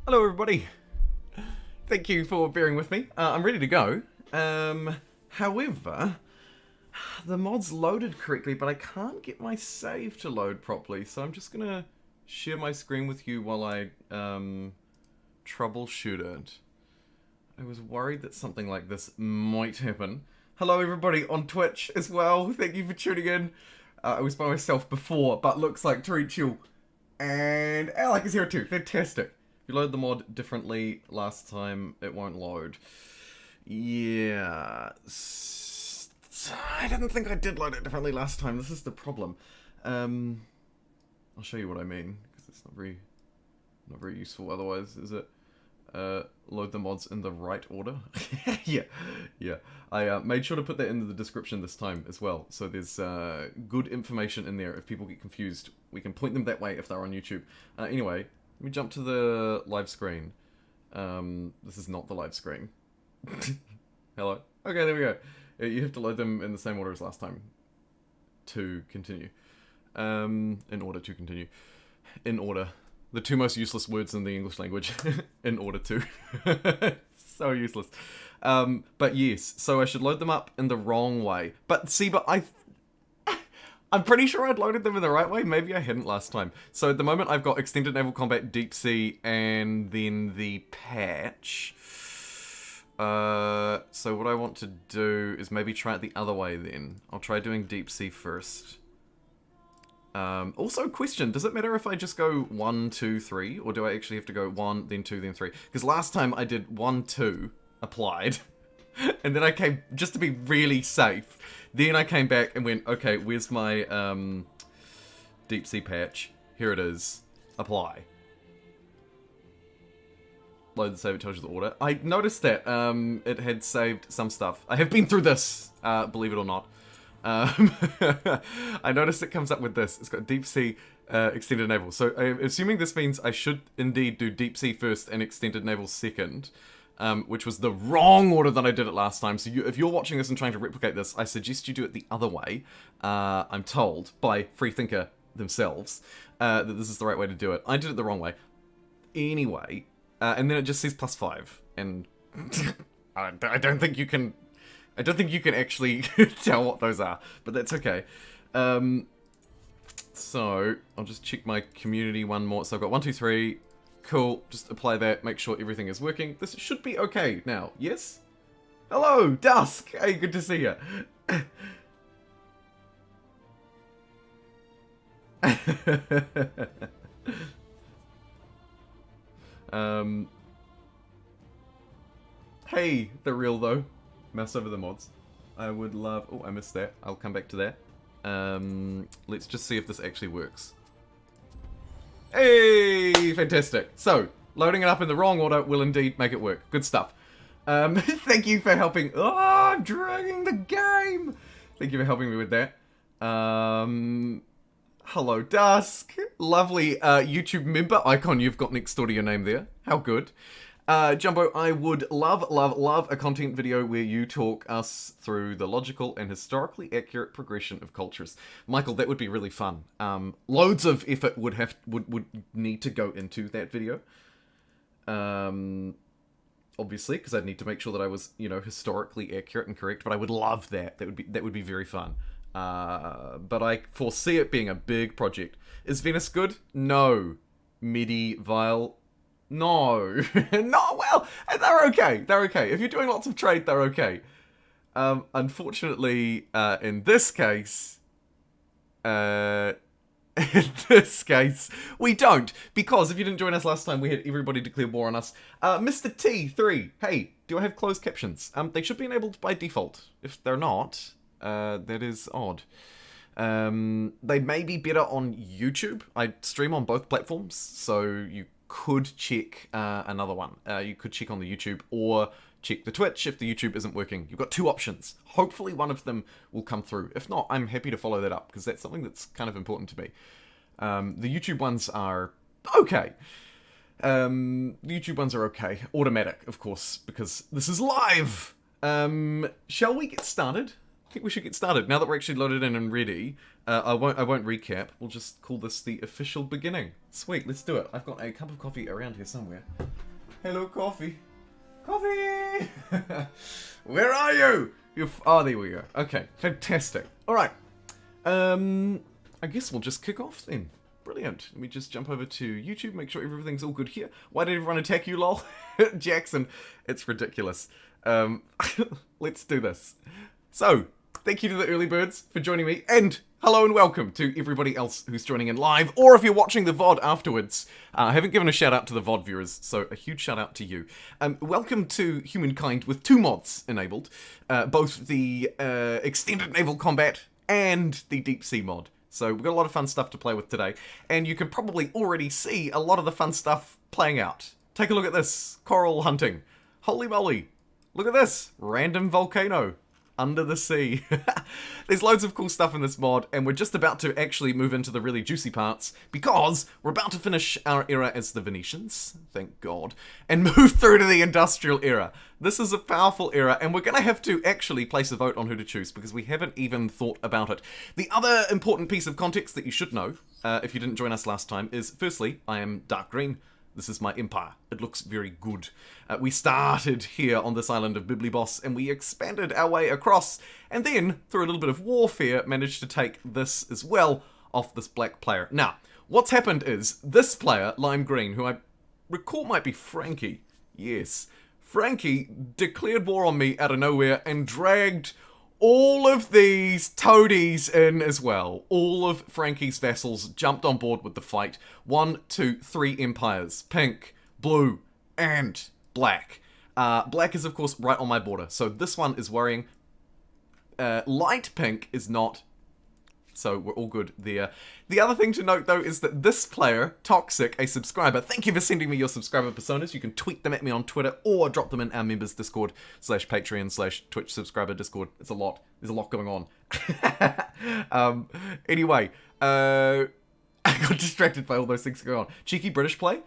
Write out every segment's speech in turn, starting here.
Hello everybody, thank you for bearing with me. I'm ready to go. However, the mod's loaded correctly, but I can't get my save to load properly, so I'm just gonna share my screen with you while I troubleshoot it. I was worried that something like this might happen. Hello everybody on Twitch as well, thank you for tuning in. I was by myself before, but looks like Torichil and Alec is here too, fantastic. If you load the mod differently last time, it won't load. Yeah. I didn't think I did load it differently last time. This is the problem. I'll show you what I mean, because it's not very useful otherwise, is it? Load the mods in the right order. yeah. I made sure to put that into the description this time as well, so there's good information in there. If people get confused, we can point them that way if they're on YouTube. Anyway, let me jump to the live screen. This is not the live screen. Hello? Okay, there we go. You have to load them in the same order as last time to continue. In order to continue. In order. The two most useless words in the English language. In order to. So useless. But yes, so I should load them up in the wrong way. But see, I'm pretty sure I'd loaded them in the right way. Maybe I hadn't last time. So at the moment I've got Extended Naval Combat, Deep Sea, and then the patch. So what I want to do is maybe try it the other way then. I'll try doing Deep Sea first. Also, question, does it matter if I just go 1, 2, 3? Or do I actually have to go 1, then 2, then 3? Because last time I did 1, 2, applied. And then I came, just to be really safe, then I came back and went, okay, where's my Deep Sea patch? Here it is. Apply. Load the save, it tells you the order. I noticed that it had saved some stuff. I have been through this, believe it or not. I noticed it comes up with this. It's got Deep Sea, Extended Naval. So I'm assuming this means I should indeed do Deep Sea first and Extended Naval second. Which was the wrong order that I did it last time. So if you're watching this and trying to replicate this, I suggest you do it the other way. I'm told by Freethinker themselves that this is the right way to do it. I did it the wrong way. Anyway, and then it just says +5, and I don't think you can. I don't think you can actually tell what those are, but that's okay. So I'll just check my community one more. So I've got 1, 2, 3. Cool, just apply that, make sure everything is working. This should be okay now, yes? Hello, Dusk! Hey, good to see you. Hey, the real though. Mouse over the mods. I would love... Oh, I missed that. I'll come back to that. Let's just see if this actually works. Hey, fantastic. So, loading it up in the wrong order will indeed make it work. Good stuff. Thank you for helping. Oh, I'm dragging the game. Thank you for helping me with that. Hello, Dusk. Lovely YouTube member icon you've got next door to your name there. How good. Jumbo, I would love a content video where you talk us through the logical and historically accurate progression of cultures. Michael, that would be really fun. Loads of effort would need to go into that video. Obviously, because I'd need to make sure that I was, historically accurate and correct, but I would love that. That would be very fun. But I foresee it being a big project. Is Venice good? No. Medieval? No. No, well, they're okay. They're okay. If you're doing lots of trade, they're okay. Unfortunately, in this case, we don't. Because if you didn't join us last time, we had everybody declare war on us. Mr. T3, hey, do I have closed captions? They should be enabled by default. If they're not, that is odd. They may be better on YouTube. I stream on both platforms, so you could check another one. You could check on the YouTube or check the Twitch if the YouTube isn't working. You've got two options. Hopefully one of them will come through. If not, I'm happy to follow that up because that's something that's kind of important to me. The YouTube ones are okay. The YouTube ones are okay. Automatic, of course, because this is live. Shall we get started? think we should get started. Now that we're actually loaded in and ready, I won't recap. We'll just call this the official beginning. Sweet, let's do it. I've got a cup of coffee around here somewhere. Hello, coffee. Coffee! Where are you? Oh, there we go. Okay, fantastic. All right. I guess we'll just kick off then. Brilliant. Let me just jump over to YouTube, make sure everything's all good here. Why did everyone attack you, lol? Jackson, it's ridiculous. Let's do this. So, thank you to the early birds for joining me, and hello and welcome to everybody else who's joining in live, or if you're watching the VOD afterwards. I haven't given a shout out to the VOD viewers, so a huge shout out to you. Welcome to Humankind with 2 mods enabled, both the extended naval combat and the deep sea mod. So we've got a lot of fun stuff to play with today, and you can probably already see a lot of the fun stuff playing out. Take a look at this, coral hunting. Holy moly, look at this, random volcano under the sea. There's loads of cool stuff in this mod, and we're just about to actually move into the really juicy parts, because we're about to finish our era as the Venetians, thank God, and move through to the industrial era. This is a powerful era, and we're going to have to actually place a vote on who to choose, because we haven't even thought about it. The other important piece of context that you should know, if you didn't join us last time, is firstly, I am dark green. This is my empire. It looks very good. We started here on this island of Biblibos, and we expanded our way across, and then, through a little bit of warfare, managed to take this as well off this black player. Now, what's happened is, this player, lime green, who I recall might be Frankie, yes, Frankie declared war on me out of nowhere and dragged all of these toadies in as well. All of Frankie's vassals jumped on board with the fight. 1, 2, 3 empires. Pink, blue, and black. Black is, of course, right on my border. So this one is worrying. Light pink is not. So we're all good there. The other thing to note, though, is that this player, Toxic, a subscriber, thank you for sending me your subscriber personas. You can tweet them at me on Twitter or drop them in our members Discord /Patreon/Twitch subscriber Discord. It's a lot. There's a lot going on. Anyway, I got distracted by all those things going on. Cheeky British play?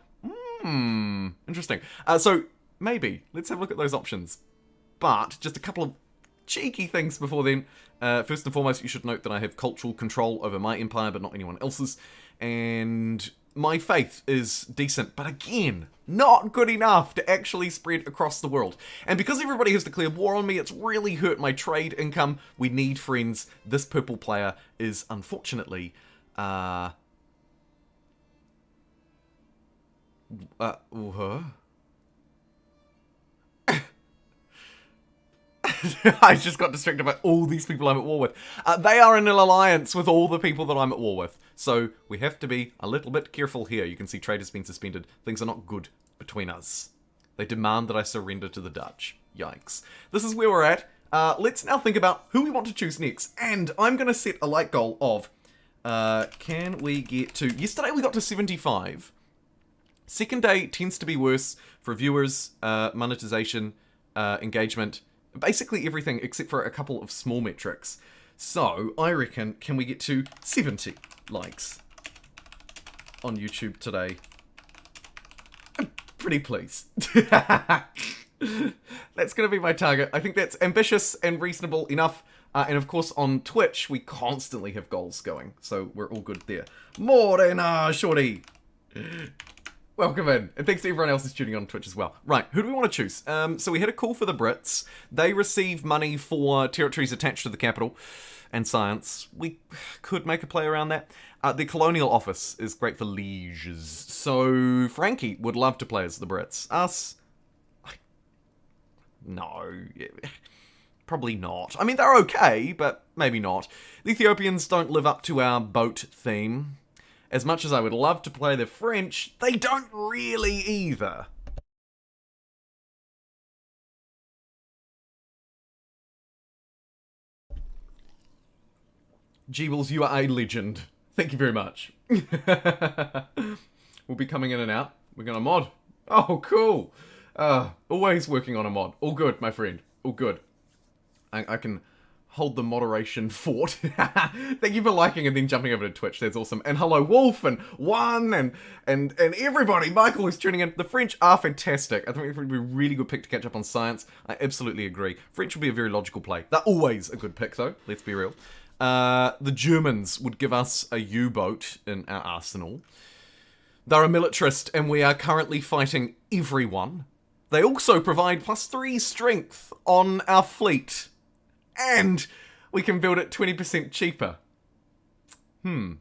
Interesting. So maybe. Let's have a look at those options. But just a couple of cheeky things before then. First and foremost, you should note that I have cultural control over my empire, but not anyone else's. And my faith is decent, but again, not good enough to actually spread across the world. And because everybody has declared war on me, it's really hurt my trade income. We need friends. This purple player is, unfortunately, I just got distracted by all these people I'm at war with. They are in an alliance with all the people that I'm at war with. So we have to be a little bit careful here. You can see trade has been suspended. Things are not good between us. They demand that I surrender to the Dutch. Yikes. This is where we're at. Let's now think about who we want to choose next. And I'm going to set a light goal of, can we get to... Yesterday we got to 75. Second day tends to be worse for viewers, monetization, engagement, basically everything except for a couple of small metrics. So, I reckon, can we get to 70 likes on YouTube today? I'm pretty pleased. That's going to be my target. I think that's ambitious and reasonable enough. And of course, on Twitch, we constantly have goals going. So, we're all good there. Morena, shorty! Welcome in, and thanks to everyone else who's tuning on Twitch as well. Right, who do we want to choose? So we had a call for the Brits. They receive money for territories attached to the capital and science. We could make a play around that. The Colonial Office is great for lieges. So Frankie would love to play as the Brits. Us? No. Probably not. I mean, they're okay, but maybe not. The Ethiopians don't live up to our boat theme. As much as I would love to play the French, they don't really either. Jeebles, you are a legend. Thank you very much. We'll be coming in and out. We're gonna mod. Oh, cool. Always working on a mod. All good, my friend. All good. I can hold the moderation fort. Thank you for liking and then jumping over to Twitch. That's awesome. And hello, Wolf and One and everybody. Michael who's tuning in. The French are fantastic. I think it would be a really good pick to catch up on science. I absolutely agree. French would be a very logical play. They're always a good pick, though. Let's be real. The Germans would give us a U-boat in our arsenal. They're a militarist, and we are currently fighting everyone. They also provide +3 strength on our fleet. And we can build it 20% cheaper. I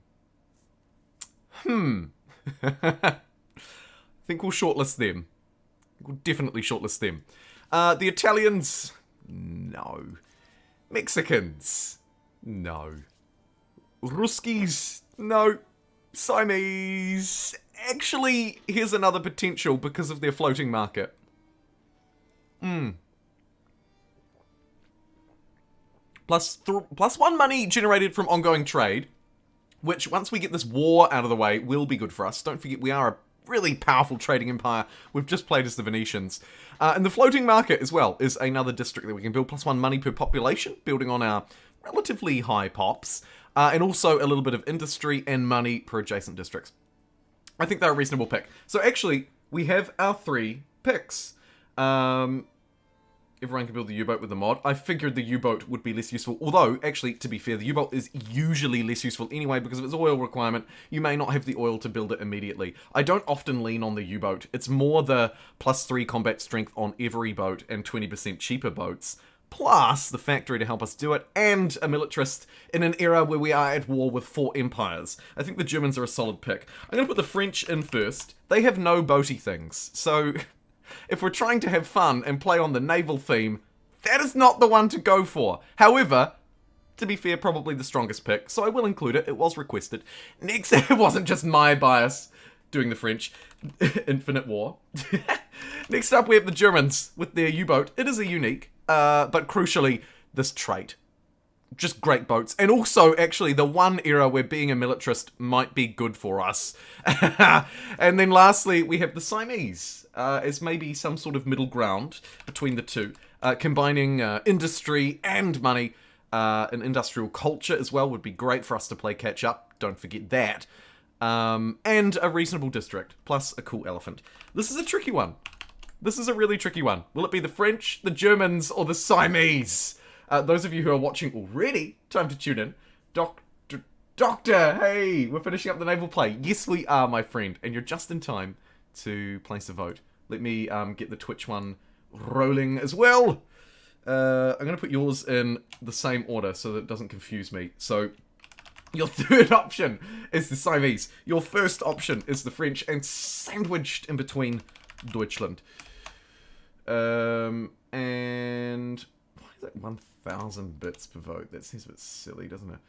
think we'll shortlist them. We'll definitely shortlist them. The Italians? No. Mexicans? No. Ruskies? No. Siamese? Actually, here's another potential because of their floating market. +1 money generated from ongoing trade, which once we get this war out of the way will be good for us. Don't forget we are a really powerful trading empire. We've just played as the Venetians. And the floating market as well is another district that we can build. +1 money per population, building on our relatively high pops. And also a little bit of industry and money per adjacent districts. I think they're a reasonable pick. So actually, we have our 3 picks. Everyone can build the U-boat with the mod. I figured the U-boat would be less useful. Although, actually, to be fair, the U-boat is usually less useful anyway because of its oil requirement. You may not have the oil to build it immediately. I don't often lean on the U-boat. It's more the +3 combat strength on every boat and 20% cheaper boats. Plus the factory to help us do it, and a militarist in an era where we are at war with 4 empires. I think the Germans are a solid pick. I'm going to put the French in first. They have no boaty things, so if we're trying to have fun and play on the naval theme, that is not the one to go for. However, to be fair, probably the strongest pick, so I will include it. It was requested. Next, it wasn't just my bias doing the French. Infinite War. Next up, we have the Germans with their U-boat. It is a unique, but crucially, this trait. Just great boats. And also, actually, the one era where being a militarist might be good for us. And then lastly, we have the Siamese, as maybe some sort of middle ground between the two. Combining industry and money. An industrial culture as well would be great for us to play catch up. Don't forget that. And a reasonable district, plus a cool elephant. This is a tricky one. This is a really tricky one. Will it be the French, the Germans, or the Siamese? Those of you who are watching already, time to tune in. Doctor, hey, we're finishing up the naval play. Yes, we are, my friend, and you're just in time to place a vote. Let me get the Twitch one rolling as well. I'm going to put yours in the same order so that it doesn't confuse me. So, your third option is the Siamese. Your first option is the French, and sandwiched in between Deutschland. And why is that 1,000 bits per vote? That seems a bit silly, doesn't it?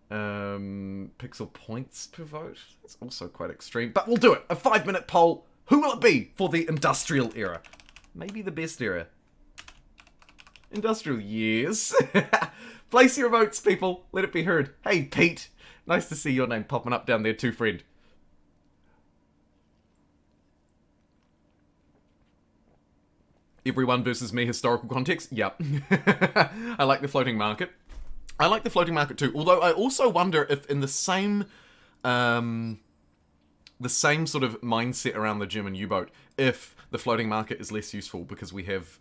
Pixel points per vote? That's also quite extreme. But we'll do it. A 5-minute poll. Who will it be for the industrial era? Maybe the best era. Industrial years. Place your votes, people. Let it be heard. Hey, Pete. Nice to see your name popping up down there too, friend. Everyone versus me, historical context? Yep. I like the floating market. I like the floating market too. Although I also wonder if in the same sort of mindset around the German U-boat, if the floating market is less useful because we have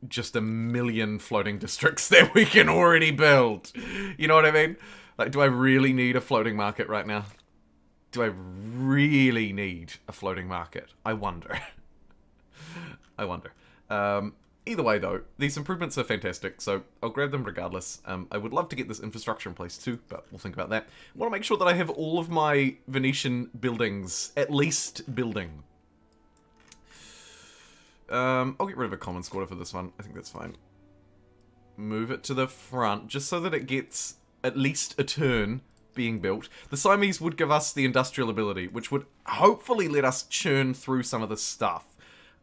just 1 million floating districts that we can already build. You know what I mean? Like, do I really need a floating market right now? Do I really need a floating market? I wonder. I wonder. Either way, though, these improvements are fantastic, so I'll grab them regardless. I would love to get this infrastructure in place too, but we'll think about that. I want to make sure that I have all of my Venetian buildings at least building. I'll get rid of a common squatter for this one. I think that's fine. Move it to the front, just so that it gets at least a turn being built. The Siamese would give us the industrial ability, which would hopefully let us churn through some of the stuff.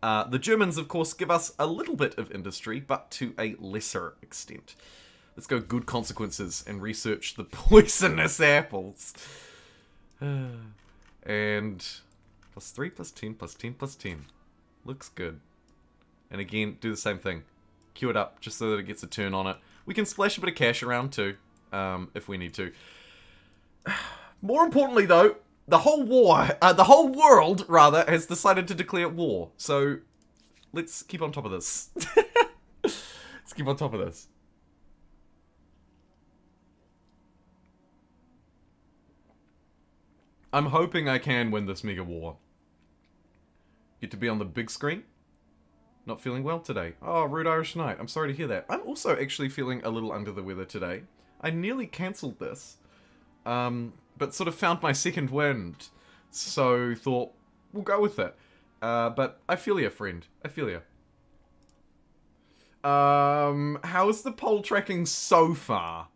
The Germans, of course, give us a little bit of industry, but to a lesser extent. Let's go good consequences and research the poisonous apples. And +3, +10, +10, +10. Looks good. And again, do the same thing. Queue it up, just so that it gets a turn on it. We can splash a bit of cash around too, if we need to. More importantly, though, the whole world, rather, has decided to declare war. So, let's keep on top of this. Let's keep on top of this. I'm hoping I can win this mega war. Get to be on the big screen. Not feeling well today. Oh, rude Irish night. I'm sorry to hear that. I'm also actually feeling a little under the weather today. I nearly cancelled this. But sort of found my second wind. So thought, we'll go with it. But I feel ya, friend. I feel ya. How's the poll tracking so far?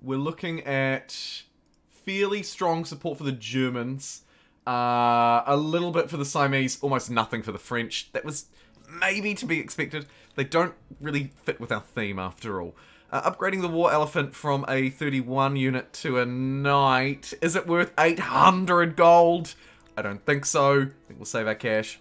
We're looking at fairly strong support for the Germans. A little bit for the Siamese, almost nothing for the French. That was maybe to be expected. They don't really fit with our theme after all. Upgrading the War Elephant from a 31 unit to a Knight. Is it worth 800 gold? I don't think so. I think we'll save our cash.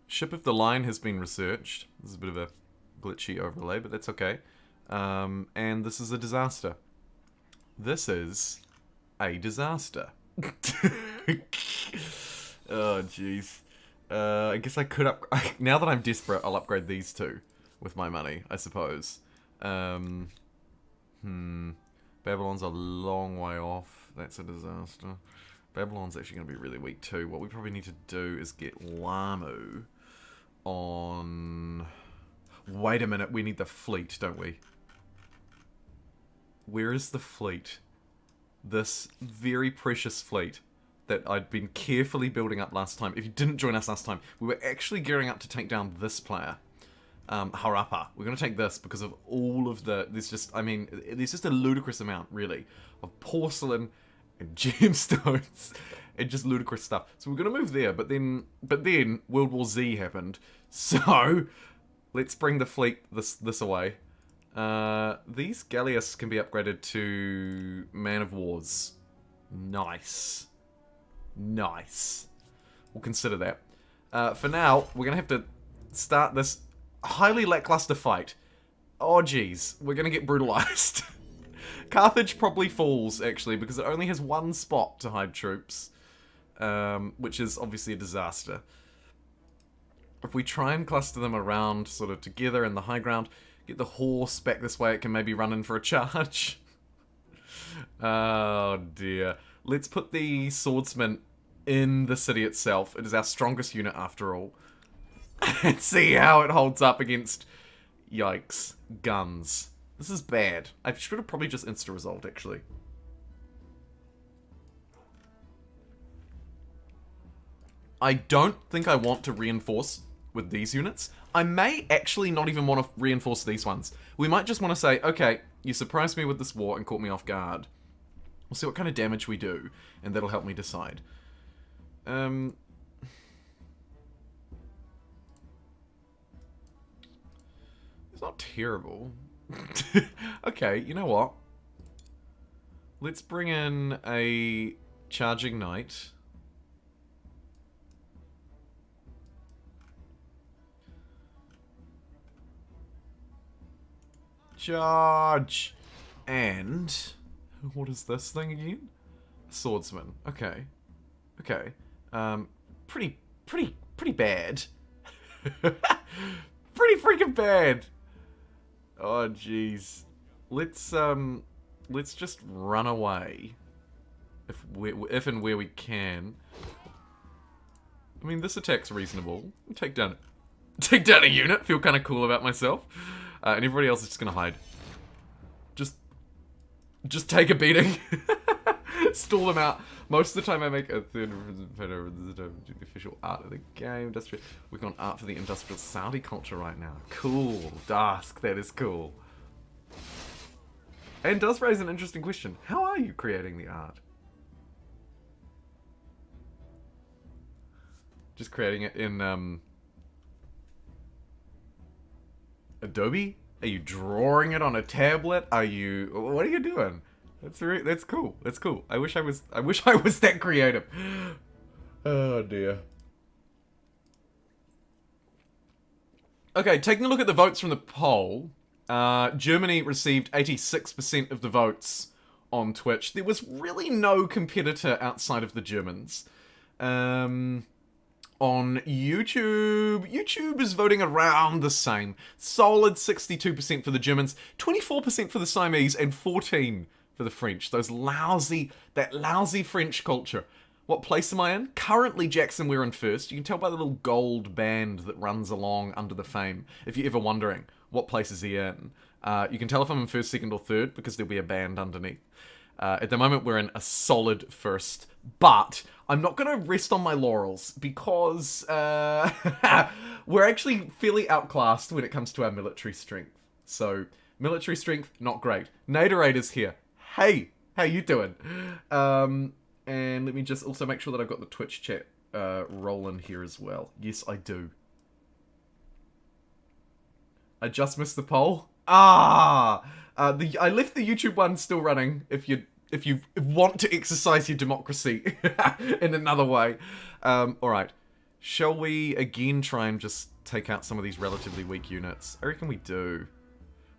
Ship of the Line has been researched. This is a bit of a glitchy overlay, but that's okay. And this is a disaster. This is a disaster. Oh, jeez. I guess I could now that I'm desperate, I'll upgrade these two with my money, I suppose. Babylon's a long way off. That's a disaster. Babylon's actually going to be really weak too. What we probably need to do is get Lamu on... Wait a minute, we need the fleet, don't we? Where is the fleet? This very precious fleet that I'd been carefully building up last time. If you didn't join us last time, we were actually gearing up to take down this player. Harappa. We're going to take this because of all of the... There's just a ludicrous amount, really, of porcelain and gemstones and just ludicrous stuff. So we're going to move there, but then World War Z happened. So let's bring the fleet this away. These galleass can be upgraded to Man of Wars. Nice. Nice. We'll consider that. For now, we're going to have to start this highly lackluster fight. Oh, geez. We're going to get brutalized. Carthage probably falls, actually, because it only has one spot to hide troops. Which is obviously a disaster. If we try and cluster them around sort of together in the high ground, get the horse back this way, it can maybe run in for a charge. Oh, dear. Let's put the swordsman in the city itself. It is our strongest unit after all. And see how it holds up against... Yikes. Guns. This is bad. I should have probably just insta-resolved, actually. I don't think I want to reinforce with these units. I may actually not even want to reinforce these ones. We might just want to say, okay, you surprised me with this war and caught me off guard. We'll see what kind of damage we do, and that'll help me decide. It's not terrible. Okay, you know what? Let's bring in a charging knight. Charge! And... what is this thing again? Swordsman. Okay. Okay. Pretty bad. Pretty freaking bad! Oh, jeez. Let's just run away. If and where we can. I mean, this attack's reasonable. Take down a unit. Feel kind of cool about myself. And everybody else is just gonna hide. Just take a beating. Stall them out. Most of the time I make a third photo of the official art of the game. We're on art for the industrial Saudi culture right now. Cool. Dusk. That is cool. And does raise an interesting question. How are you creating the art? Just creating it in Adobe? Are you drawing it on a tablet? What are you doing? That's cool. That's cool. I wish I was that creative. Oh dear. Okay, taking a look at the votes from the poll, Germany received 86% of the votes on Twitch. There was really no competitor outside of the Germans. On YouTube is voting around the same. Solid 62% for the Germans, 24% for the Siamese, and 14% for the French. That lousy French culture. What place am I in? Currently, Jackson, we're in first. You can tell by the little gold band that runs along under the fame. If you're ever wondering, what place is he in? You can tell if I'm in first, second, or third, because there'll be a band underneath. At the moment, we're in a solid first. But I'm not going to rest on my laurels, because we're actually fairly outclassed when it comes to our military strength. So, military strength, not great. Naderator's here. Hey, how you doing? And let me just also make sure that I've got the Twitch chat rolling here as well. Yes, I do. I just missed the poll. I left the YouTube one still running. If you want to exercise your democracy in another way. All right. Shall we again try and just take out some of these relatively weak units? I reckon we do.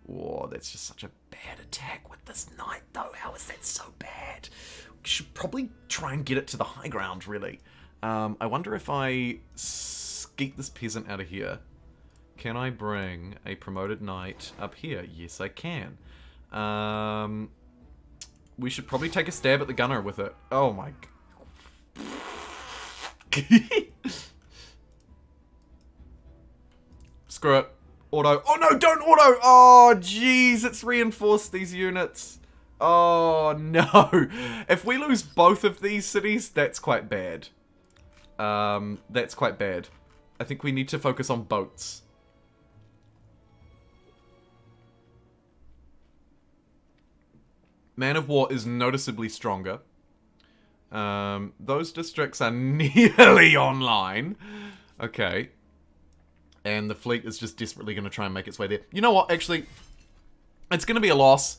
Whoa, that's just such a bad attack with this knight, though. How is that so bad? We should probably try and get it to the high ground, really. I wonder if I skeet this peasant out of here. Can I bring a promoted knight up here? Yes, I can. We should probably take a stab at the gunner with it. Oh my... Screw it. Auto. Oh no, don't auto! Oh, jeez, it's reinforced these units. Oh, no. If we lose both of these cities, that's quite bad. That's quite bad. I think we need to focus on boats. Man of War is noticeably stronger. Those districts are nearly online. Okay. And the fleet is just desperately going to try and make its way there. You know what, actually, it's going to be a loss.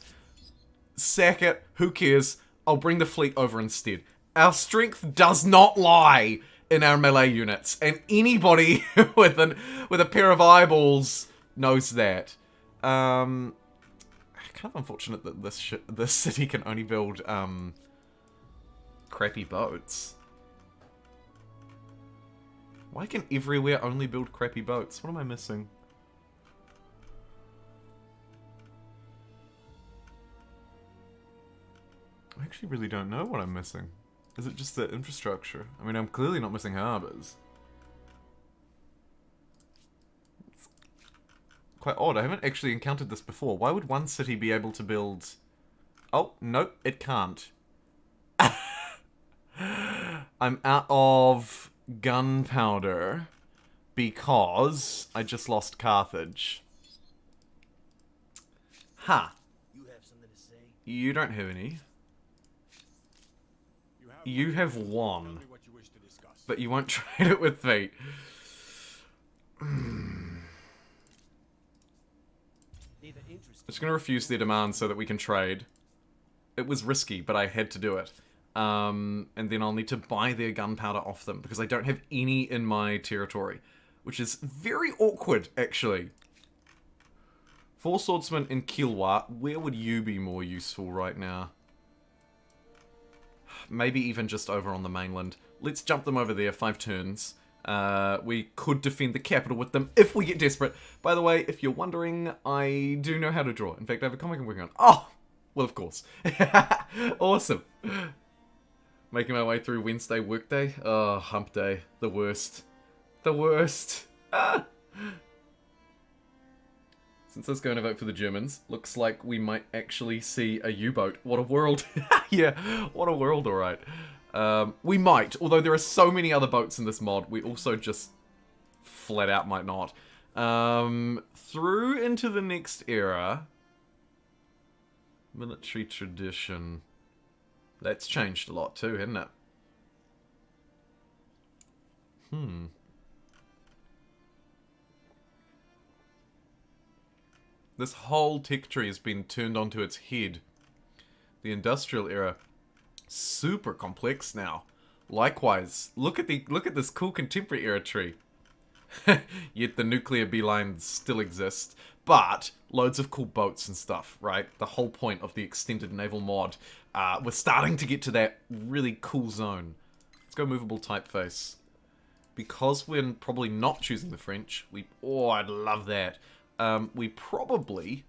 Sack it. Who cares? I'll bring the fleet over instead. Our strength does not lie in our melee units. And anybody with a pair of eyeballs knows that. Kind of unfortunate that this city can only build crappy boats. Why can everywhere only build crappy boats? What am I missing? I actually really don't know what I'm missing. Is it just the infrastructure? I mean, I'm clearly not missing harbors. It's quite odd. I haven't actually encountered this before. Why would one city be able to build... Oh, nope, it can't. I'm out of gunpowder because I just lost Carthage. Ha! You have something to say? You don't have any. You have one, but you won't trade it with me. I'm just going to refuse their demands so that we can trade. It was risky, but I had to do it. And then I'll need to buy their gunpowder off them, because I don't have any in my territory. Which is very awkward, actually. 4 swordsmen in Kilwa. Where would you be more useful right now? Maybe even just over on the mainland. Let's jump them over there, 5 turns. We could defend the capital with them if we get desperate. By the way, if you're wondering, I do know how to draw. In fact, I have a comic I'm working on. Oh! Well, of course. Awesome. Making my way through Wednesday workday. Oh, hump day. The worst. The worst. Ah. Since I was going to vote for the Germans, looks like we might actually see a U-boat. What a world. Yeah, what a world, alright. We might, although there are so many other boats in this mod, we also just flat out might not. Through into the next era. Military tradition. That's changed a lot too, hasn't it? This whole tech tree has been turned onto its head The industrial era. Super complex now. Likewise, look at this cool contemporary era tree. Yet the nuclear beelines still exist, but loads of cool boats and stuff, right? The whole point of the extended naval mod. We're starting to get to that really cool zone. Let's go movable typeface. Because we're probably not choosing the French, oh, I'd love that. We probably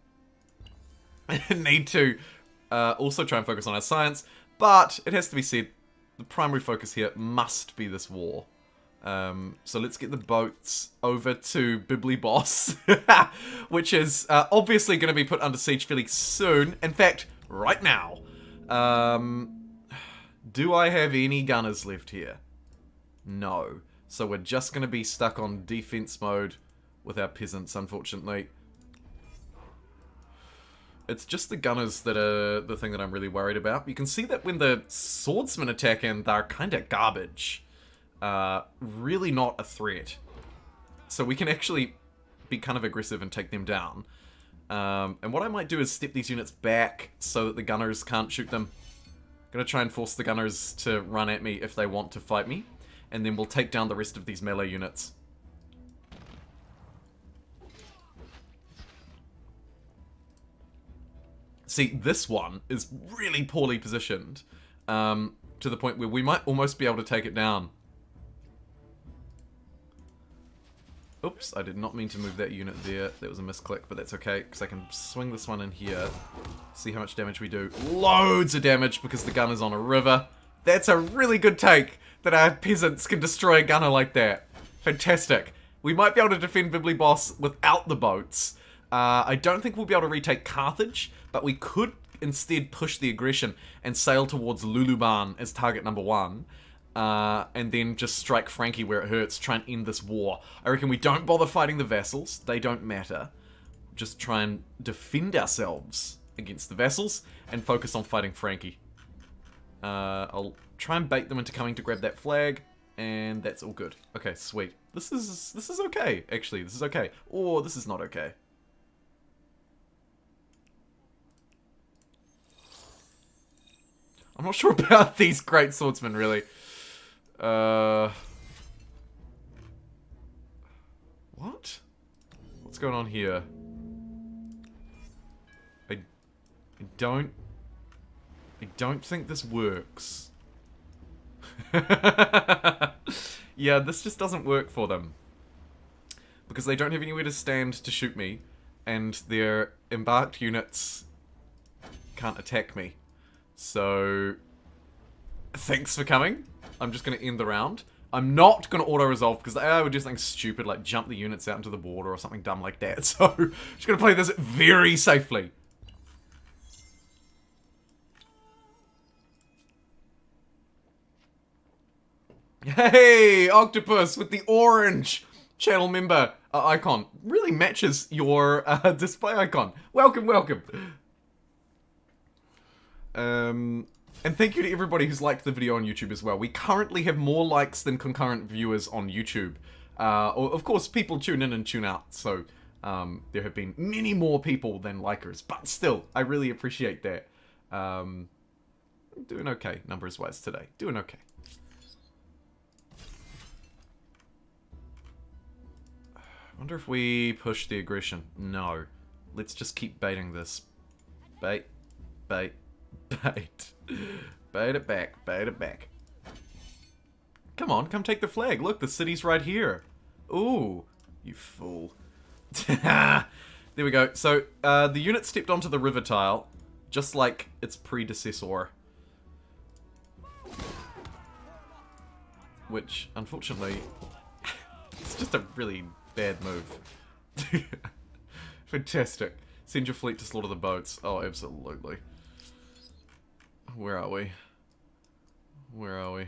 need to also try and focus on our science, but it has to be said, the primary focus here must be this war. So let's get the boats over to Bibliboss, which is obviously going to be put under siege fairly soon. In fact, right now. Do I have any gunners left here? No. So we're just going to be stuck on defense mode with our peasants, unfortunately. It's just the gunners that are the thing that I'm really worried about. You can see that when the swordsmen attack in, they're kind of garbage. Really not a threat. So we can actually be kind of aggressive and take them down. And what I might do is step these units back so that the gunners can't shoot them. I'm going to try and force the gunners to run at me if they want to fight me. And then we'll take down the rest of these melee units. See, this one is really poorly positioned. To the point where we might almost be able to take it down. Oops, I did not mean to move that unit there. That was a misclick, but that's okay, because I can swing this one in here. See how much damage we do. Loads of damage because the gun is on a river. That's a really good take, that our peasants can destroy a gunner like that. Fantastic. We might be able to defend Bibliboss without the boats. I don't think we'll be able to retake Carthage, but we could instead push the aggression and sail towards Luluban as target number 1. And then just strike Frankie where it hurts, try and end this war. I reckon we don't bother fighting the vassals, they don't matter. Just try and defend ourselves against the vassals and focus on fighting Frankie. I'll try and bait them into coming to grab that flag, and that's all good. Okay, sweet. This is okay, actually, this is okay. Or this is not okay. I'm not sure about these great swordsmen, really. What? What's going on here? I don't think this works. Yeah, this just doesn't work for them. Because they don't have anywhere to stand to shoot me, and their embarked units can't attack me. So, thanks for coming. I'm just going to end the round. I'm not going to auto-resolve because I would do something stupid like jump the units out into the border or something dumb like that. So, I'm just going to play this very safely. Hey, Octopus with the orange channel member icon. Really matches your display icon. Welcome, welcome. And thank you to everybody who's liked the video on YouTube as well. We currently have more likes than concurrent viewers on YouTube. Of course, people tune in and tune out, so there have been many more people than likers. But still, I really appreciate that. I'm doing okay, numbers-wise today. Doing okay. I wonder if we push the aggression. No. Let's just keep baiting this. Bait. Bait. Bait. Bait it back. Bait it back. Come on, come take the flag. Look, the city's right here. Ooh. You fool. There we go. So, the unit stepped onto the river tile, just like its predecessor. Which, unfortunately, it's just a really bad move. Fantastic. Send your fleet to slaughter the boats. Oh, absolutely. Where are we? Where are we?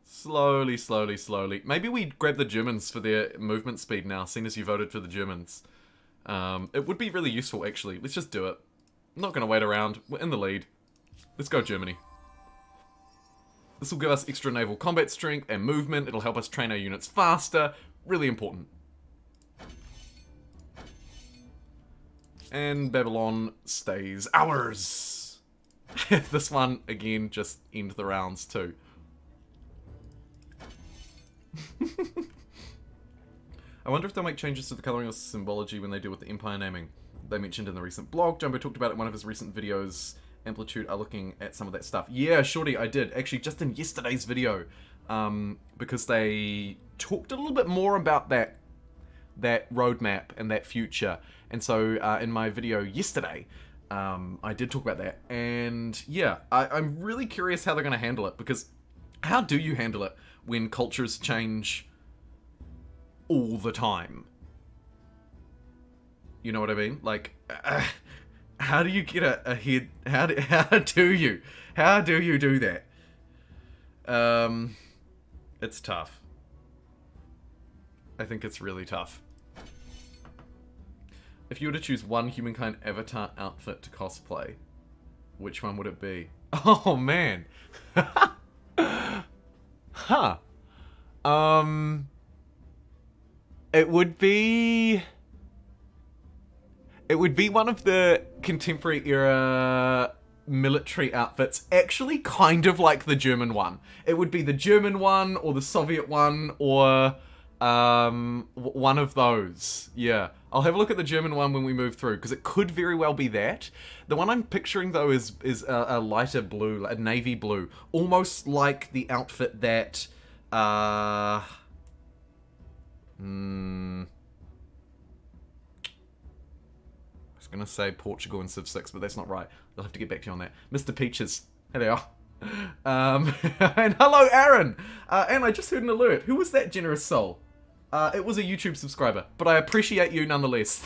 Slowly, slowly, slowly. Maybe we grab the Germans for their movement speed now, seeing as you voted for the Germans. It would be really useful, actually. Let's just do it. I'm not going to wait around. We're in the lead. Let's go, Germany. This will give us extra naval combat strength and movement. It'll help us train our units faster. Really important. And Babylon stays ours. This one, again, just end the rounds too. I wonder if they'll make changes to the colouring or symbology when they do with the Empire naming. They mentioned in the recent blog. Jumbo talked about it in one of his recent videos. Amplitude are looking at some of that stuff. Yeah, Shorty, I did. Actually, just in yesterday's video. Because they talked a little bit more about that roadmap and that future. And so in my video yesterday, I did talk about that. And yeah, I'm really curious how they're going to handle it. Because how do you handle it when cultures change all the time? You know what I mean? Like, how do you get ahead? How do you do that? It's tough. I think it's really tough. If you were to choose one Humankind avatar outfit to cosplay, which one would it be? Oh man. Huh. It would be one of the contemporary era military outfits, actually kind of like the German one. It would be the German one or the Soviet one or one of those. Yeah. I'll have a look at the German one when we move through, because it could very well be that. The one I'm picturing though is a lighter blue, a navy blue, almost like the outfit that I was gonna say Portugal in Civ 6, but that's not right. I'll have to get back to you on that. Mr. Peaches, hello. And hello, Aaron. And I just heard an alert. Who was that generous soul? It was a YouTube subscriber, but I appreciate you nonetheless.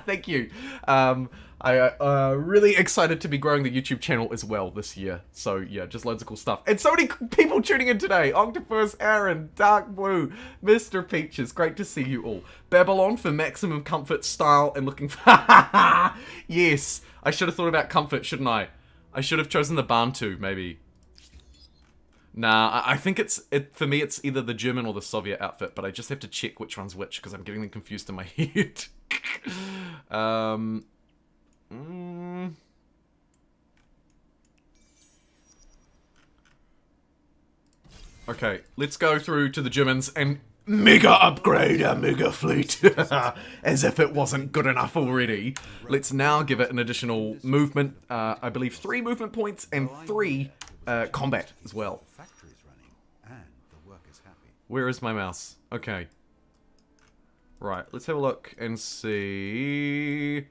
Thank you. I'm really excited to be growing the YouTube channel as well this year. So yeah, just loads of cool stuff. And so many people tuning in today. Octopus, Aaron, Dark Blue, Mr. Peaches. Great to see you all. Babylon for maximum comfort, style, and looking for... Yes, I should have thought about comfort, shouldn't I? I should have chosen the Bantu, maybe. Nah, I think for me it's either the German or the Soviet outfit, but I just have to check which one's which, because I'm getting them confused in my head. Okay, let's go through to the Germans and mega upgrade our mega fleet. As if it wasn't good enough already. Let's now give it an additional movement, I believe 3 movement points and 3 combat as well. Where is my mouse? Okay. Right, let's have a look and see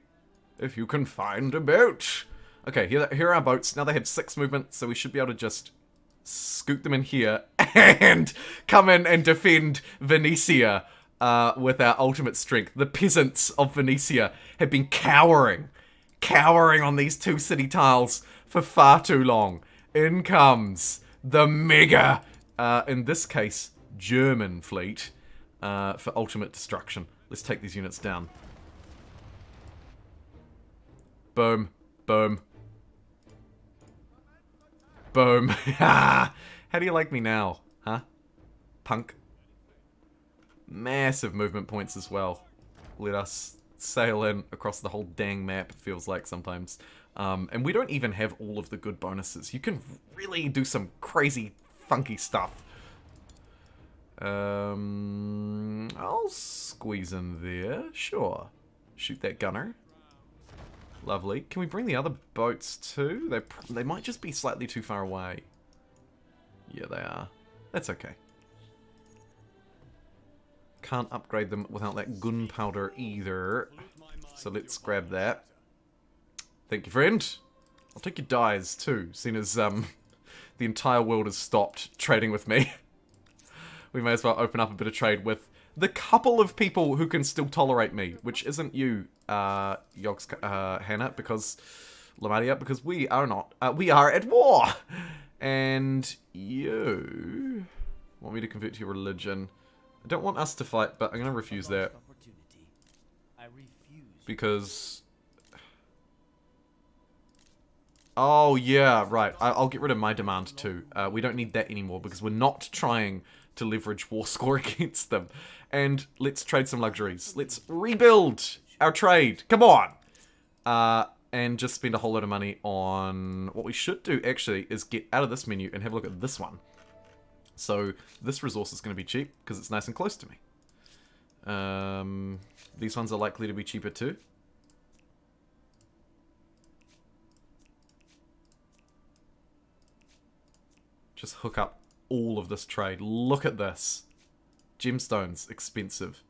if you can find a boat. Okay, here are our boats. Now they have 6 movement, so we should be able to just scoot them in here and come in and defend Venetia with our ultimate strength. The peasants of Venetia have been cowering on these 2 city tiles for far too long. In comes the mega, in this case, German fleet for ultimate destruction. Let's take these units down. Boom. Boom. Boom. How do you like me now? Huh? Punk. Massive movement points as well. Let us sail in across the whole dang map, it feels like sometimes. And we don't even have all of the good bonuses. You can really do some crazy, funky stuff. I'll squeeze in there. Sure. Shoot that gunner. Lovely. Can we bring the other boats too? They might just be slightly too far away. Yeah, they are. That's okay. Can't upgrade them without that gunpowder either. So let's grab that. Thank you, friend. I'll take your dyes too, seeing as the entire world has stopped trading with me. We may as well open up a bit of trade with the couple of people who can still tolerate me, which isn't you, Yogs, Hannah, because Lamadia, because we are not. We are at war, and you want me to convert to your religion. I don't want us to fight, but I'm gonna refuse that because. Oh yeah, right. I'll get rid of my demand too. We don't need that anymore because we're not trying to leverage war score against them. And let's trade some luxuries. Let's rebuild our trade. Come on. and just spend a whole lot of money on... What we should do, actually, is get out of this menu and have a look at this one. So, this resource is going to be cheap, because it's nice and close to me. These ones are likely to be cheaper too. Just hook up all of this trade. Look at this. Gemstones, expensive.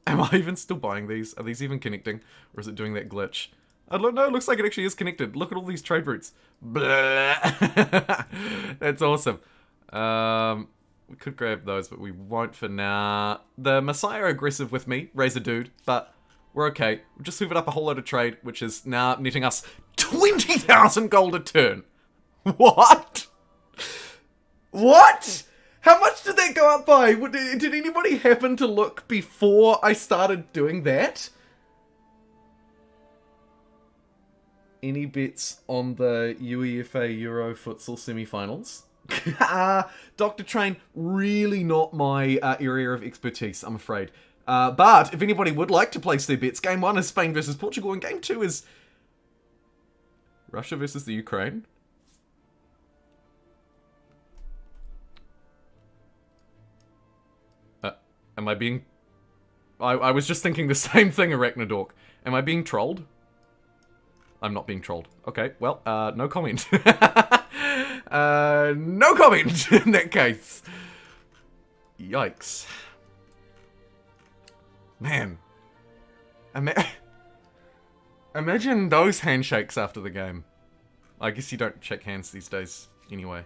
Am I even still buying these? Are these even connecting? Or is it doing that glitch? I don't know, it looks like it actually is connected. Look at all these trade routes. Blah. That's awesome. We could grab those, but we won't for now. The Messiah are aggressive with me, Razor Dude, but we're okay. We'll just hoovered up a whole load of trade, which is now netting us 20,000 gold a turn. What? What? How much did that go up by? Did anybody happen to look before I started doing that? Any bets on the UEFA Euro futsal semi-finals? Dr. Train, really not my area of expertise, I'm afraid. But if anybody would like to place their bets, Game 1 is Spain versus Portugal, and Game 2 is Russia versus the Ukraine. Am I being... I was just thinking the same thing, Arachnidork. Am I being trolled? I'm not being trolled. Okay, well, no comment. No comment in that case. Yikes. Man. Imagine those handshakes after the game. I guess you don't shake hands these days anyway.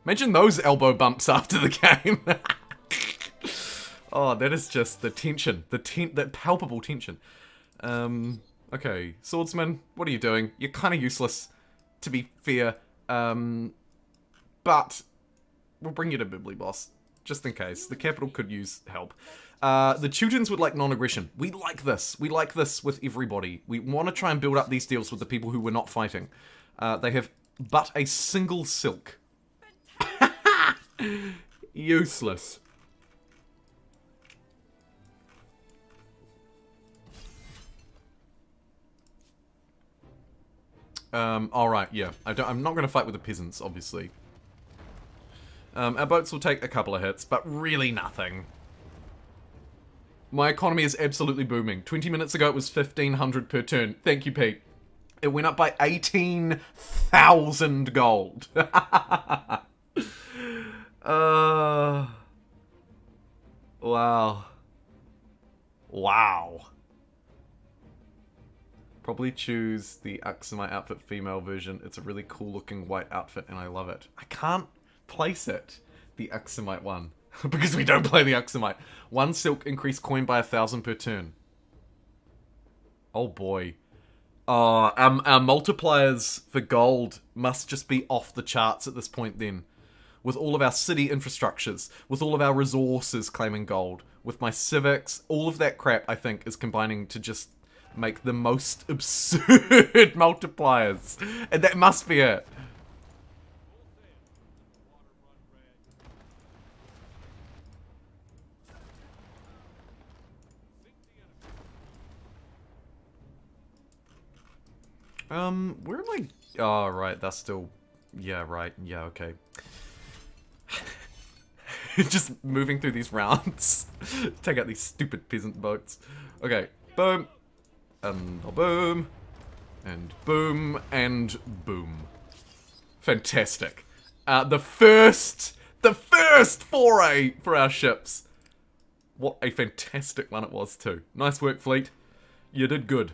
Imagine those elbow bumps after the game. Oh, that is just the tension. That palpable tension. Okay, swordsman, what are you doing? You're kind of useless, to be fair. But we'll bring you to Bibli, boss, just in case. The capital could use help. The Teutons would like non-aggression. We like this. We like this with everybody. We want to try and build up these deals with the people who we're not fighting. They have but a single silk. Useless. Alright, yeah. I'm not going to fight with the peasants, obviously. Our boats will take a couple of hits, but really nothing. My economy is absolutely booming. 20 minutes ago it was 1,500 per turn. Thank you, Pete. It went up by 18,000 gold. Wow. Wow. Probably choose the Aksumite outfit female version. It's a really cool looking white outfit and I love it. I can't place it, the Aksumite one, because we don't play the Aksumite. 1 silk increased coin by 1,000 per turn. Oh boy. Our multipliers for gold must just be off the charts at this point then. With all of our city infrastructures, with all of our resources claiming gold, with my civics, all of that crap, I think, is combining to just make the most absurd multipliers. And that must be it. Where am I? Oh, right, that's still... Yeah, right, yeah, okay. Just moving through these rounds. Take out these stupid peasant boats. Okay, boom. And boom. And boom. And boom. Fantastic. The first foray for our ships. What a fantastic one it was too. Nice work, fleet. You did good.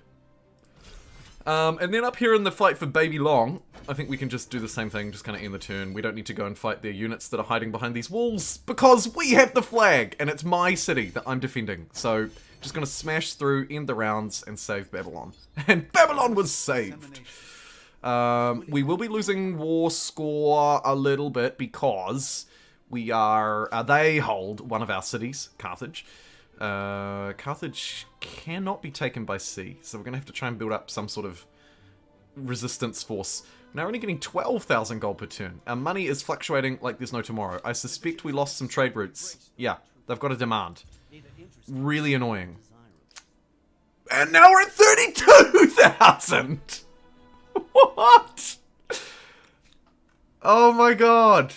And then up here in the fight for Baby Long, I think we can just do the same thing, just kind of end the turn. We don't need to go and fight their units that are hiding behind these walls, because we have the flag, and it's my city that I'm defending. So, just gonna smash through, end the rounds, and save Babylon. And Babylon was saved! We will be losing war score a little bit, because we are... they hold one of our cities, Carthage. Carthage cannot be taken by sea, so we're gonna have to try and build up some sort of resistance force. Now we're only getting 12,000 gold per turn. Our money is fluctuating like there's no tomorrow. I suspect we lost some trade routes. Yeah, They've got a demand. Really annoying. And now we're at 32,000! What? Oh my god.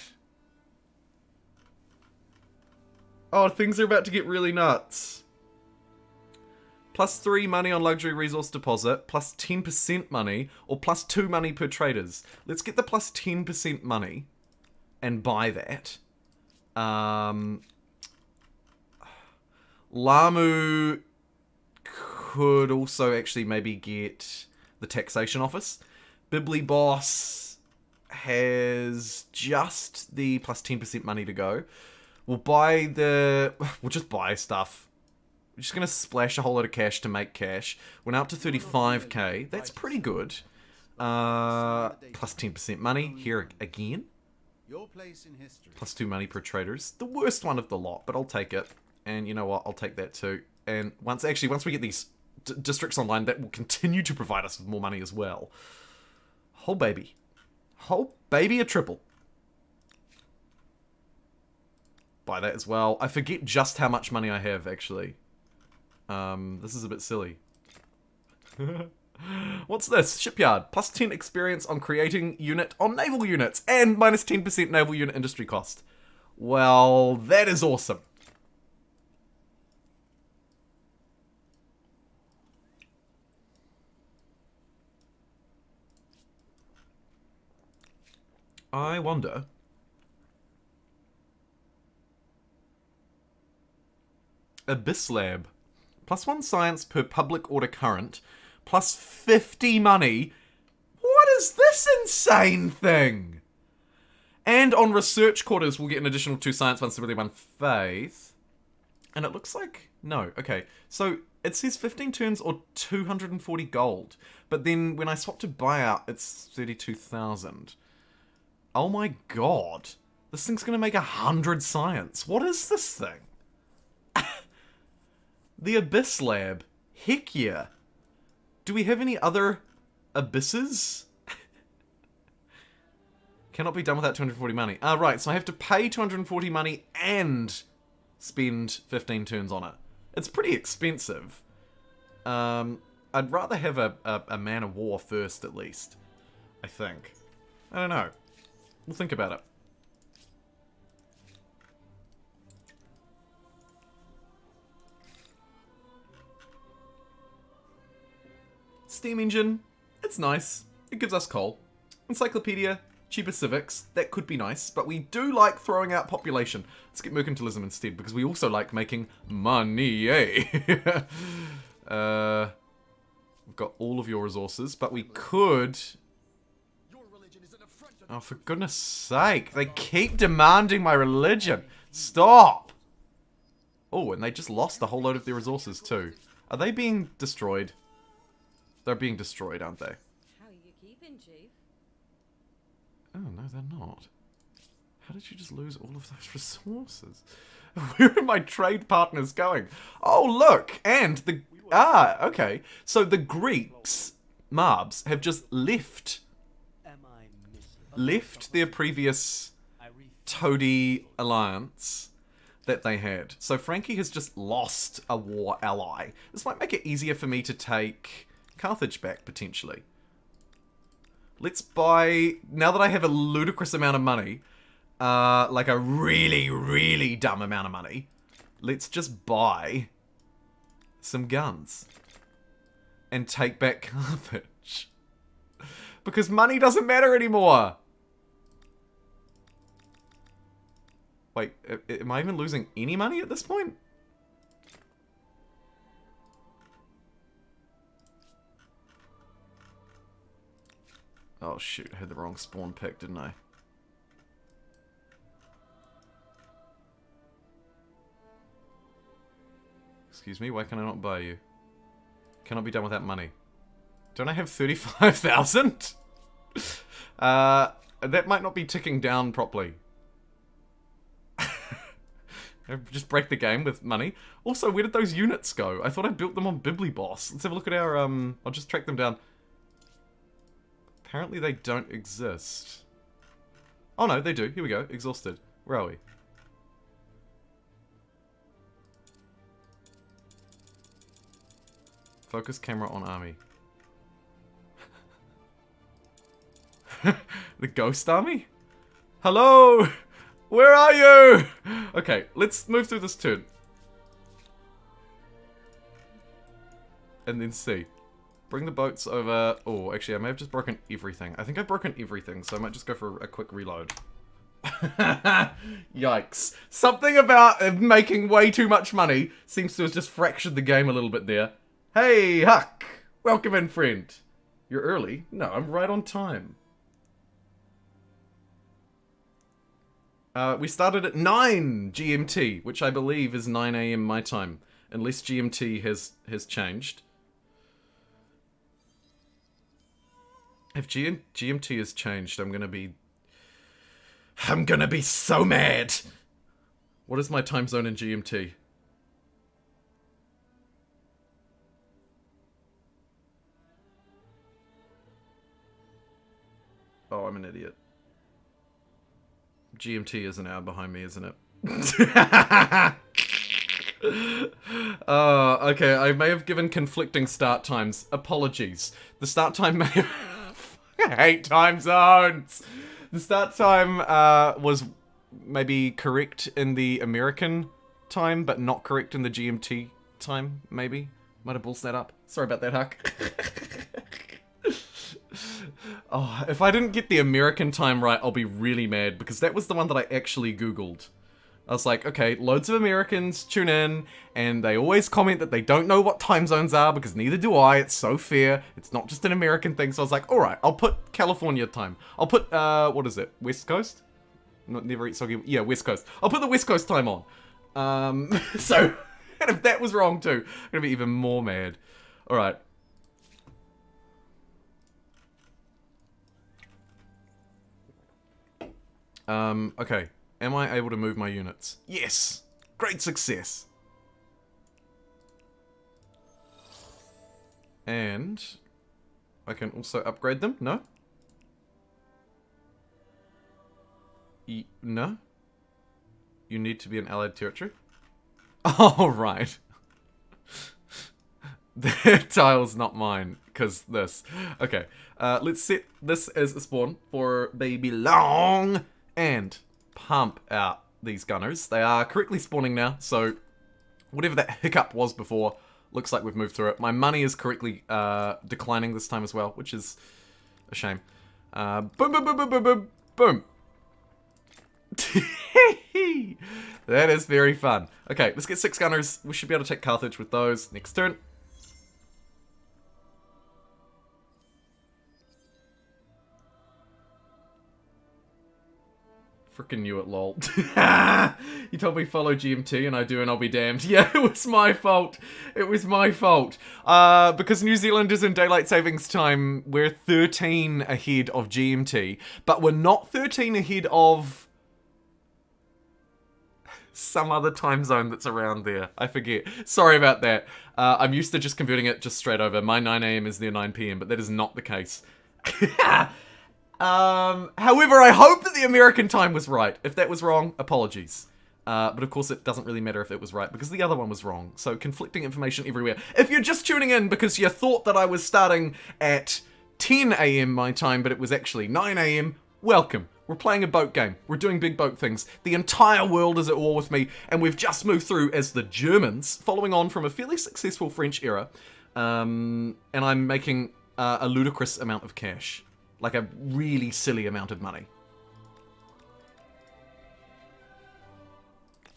Oh, things are about to get really nuts. +3 money on luxury resource deposit, plus 10% money, or plus 2 money per traders. Let's get the plus 10% money and buy that. Lamu could also actually maybe get the taxation office. Bibliboss has just the plus 10% money to go. We'll just buy stuff. We're just going to splash a whole lot of cash to make cash. We're now up to 35k. That's pretty good. Plus 10% money here again. Plus 2 money per traders. The worst one of the lot, but I'll take it. And you know what? I'll take that too. And once we get these districts online, that will continue to provide us with more money as well. Whole baby a triple. Buy that as well. I forget just how much money I have, actually. This is a bit silly. What's this? Shipyard. Plus 10 experience on creating unit on naval units. And minus 10% naval unit industry cost. Well, that is awesome. I wonder... Abyss Lab. Plus 1 science per public order current. Plus 50 money. What is this insane thing? And on research quarters, we'll get an additional 2 science, 1 sympathy, 1 faith. And it looks like... No, okay. So, it says 15 turns or 240 gold. But then, when I swap to buyout, it's 32,000. Oh my god. This thing's gonna make 100 science. What is this thing? The Abyss Lab. Heck yeah. Do we have any other abysses? Cannot be done without 240 money. Ah, right. So I have to pay 240 money and spend 15 turns on it. It's pretty expensive. I'd rather have a man of war first, at least. I think. I don't know. We'll think about it. Steam engine, it's nice. It gives us coal. Encyclopedia, cheaper civics, that could be nice, but we do like throwing out population. Let's get mercantilism instead, because we also like making money, eh? We've got all of your resources, but we could... Oh, for goodness sake, they keep demanding my religion. Stop! Oh, and they just lost a whole load of their resources too. Are they being destroyed? They're being destroyed, aren't they? How are you keeping, Chief? Oh, no, they're not. How did you just lose all of those resources? Where are my trade partners going? Oh, look! And the... Ah, okay. So the Greeks, Marbs, have just left their previous toady alliance that they had. So Frankie has just lost a war ally. This might make it easier for me to take Carthage back, potentially. Let's buy... Now that I have a ludicrous amount of money, like a really, really dumb amount of money, let's just buy some guns and take back Carthage. Because money doesn't matter anymore. Wait, am I even losing any money at this point? Oh shoot, I had the wrong spawn pick, didn't I? Excuse me, why can I not buy you? Cannot be done without money. Don't I have 35,000? That might not be ticking down properly. Just break the game with money. Also, where did those units go? I thought I built them on Bibliboss. Let's have a look at our, I'll just track them down. Apparently they don't exist. Oh no, they do. Here we go. Exhausted. Where are we? Focus camera on army. The ghost army? Hello! Where are you? Okay, let's move through this turn. And then see. Bring the boats over. Oh, actually, I may have just broken everything. I think I've broken everything, so I might just go for a quick reload. Yikes. Something about making way too much money seems to have just fractured the game a little bit there. Hey, Huck! Welcome in, friend. You're early? No, I'm right on time. We started at 9 GMT, which I believe is 9 AM my time. Unless GMT has changed. If GMT has changed, I'm gonna be so mad! What is my time zone in GMT? Oh, I'm an idiot. GMT is an hour behind me, isn't it? Okay, I may have given conflicting start times. Apologies. The start time may have... I hate time zones! The start time was maybe correct in the American time, but not correct in the GMT time, maybe? Might have balls that up. Sorry about that, Huck. Oh, if I didn't get the American time right, I'll be really mad, because that was the one that I actually Googled. I was like, okay, loads of Americans tune in, and they always comment that they don't know what time zones are, because neither do I. It's so fair. It's not just an American thing. So I was like, alright, I'll put California time. I'll put, what is it? West Coast? Never eat soggy. Yeah, West Coast. I'll put the West Coast time on. So, and if that was wrong too, I'm gonna be even more mad. Alright. Okay. Am I able to move my units? Yes! Great success! And I can also upgrade them? No? No? You need to be an allied territory? Oh, right. That tile's not mine, because this. Okay, let's set this as a spawn for baby long and pump out these gunners. They are correctly spawning now, so whatever that hiccup was before, looks like we've moved through it. My money is correctly declining this time as well, which is a shame. Boom, boom, boom, boom, boom, boom, boom. That is very fun. Okay, let's get 6 gunners. We should be able to take Carthage with those next turn. Frickin' knew it, lol. You told me follow GMT and I do and I'll be damned. Yeah, it was my fault. It was my fault. Because New Zealand is in daylight savings time, we're 13 ahead of GMT. But we're not 13 ahead of some other time zone that's around there. I forget. Sorry about that. I'm used to just converting it just straight over. My 9 AM is their 9 PM, but that is not the case. However, I hope that the American time was right. If that was wrong, apologies. But of course it doesn't really matter if it was right, because the other one was wrong. So conflicting information everywhere. If you're just tuning in because you thought that I was starting at 10 AM my time, but it was actually 9 AM, welcome. We're playing a boat game. We're doing big boat things. The entire world is at war with me, and we've just moved through as the Germans, following on from a fairly successful French era. And I'm making a ludicrous amount of cash. Like a really silly amount of money.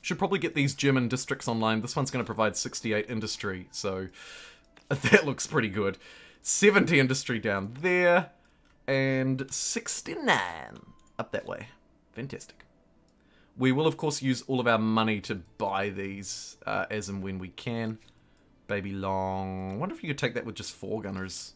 Should probably get these German districts online. This one's going to provide 68 industry, so that looks pretty good. 70 industry down there, and 69 up that way. Fantastic. We will, of course, use all of our money to buy these as and when we can. Baby long. I wonder if you could take that with just 4 gunners.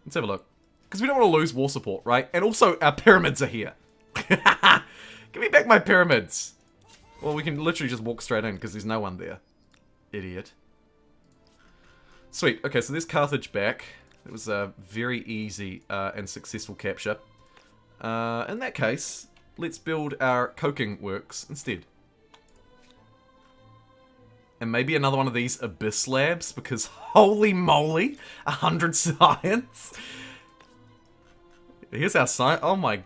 Let's have a look. Because we don't want to lose war support, right? And also, our pyramids are here. Give me back my pyramids. Well, we can literally just walk straight in because there's no one there. Idiot. Sweet. Okay, so there's Carthage back. It was a very easy and successful capture. In that case, let's build our coking works instead. And maybe another one of these Abyss Labs, because holy moly, 100 science. Here's our science. Oh my.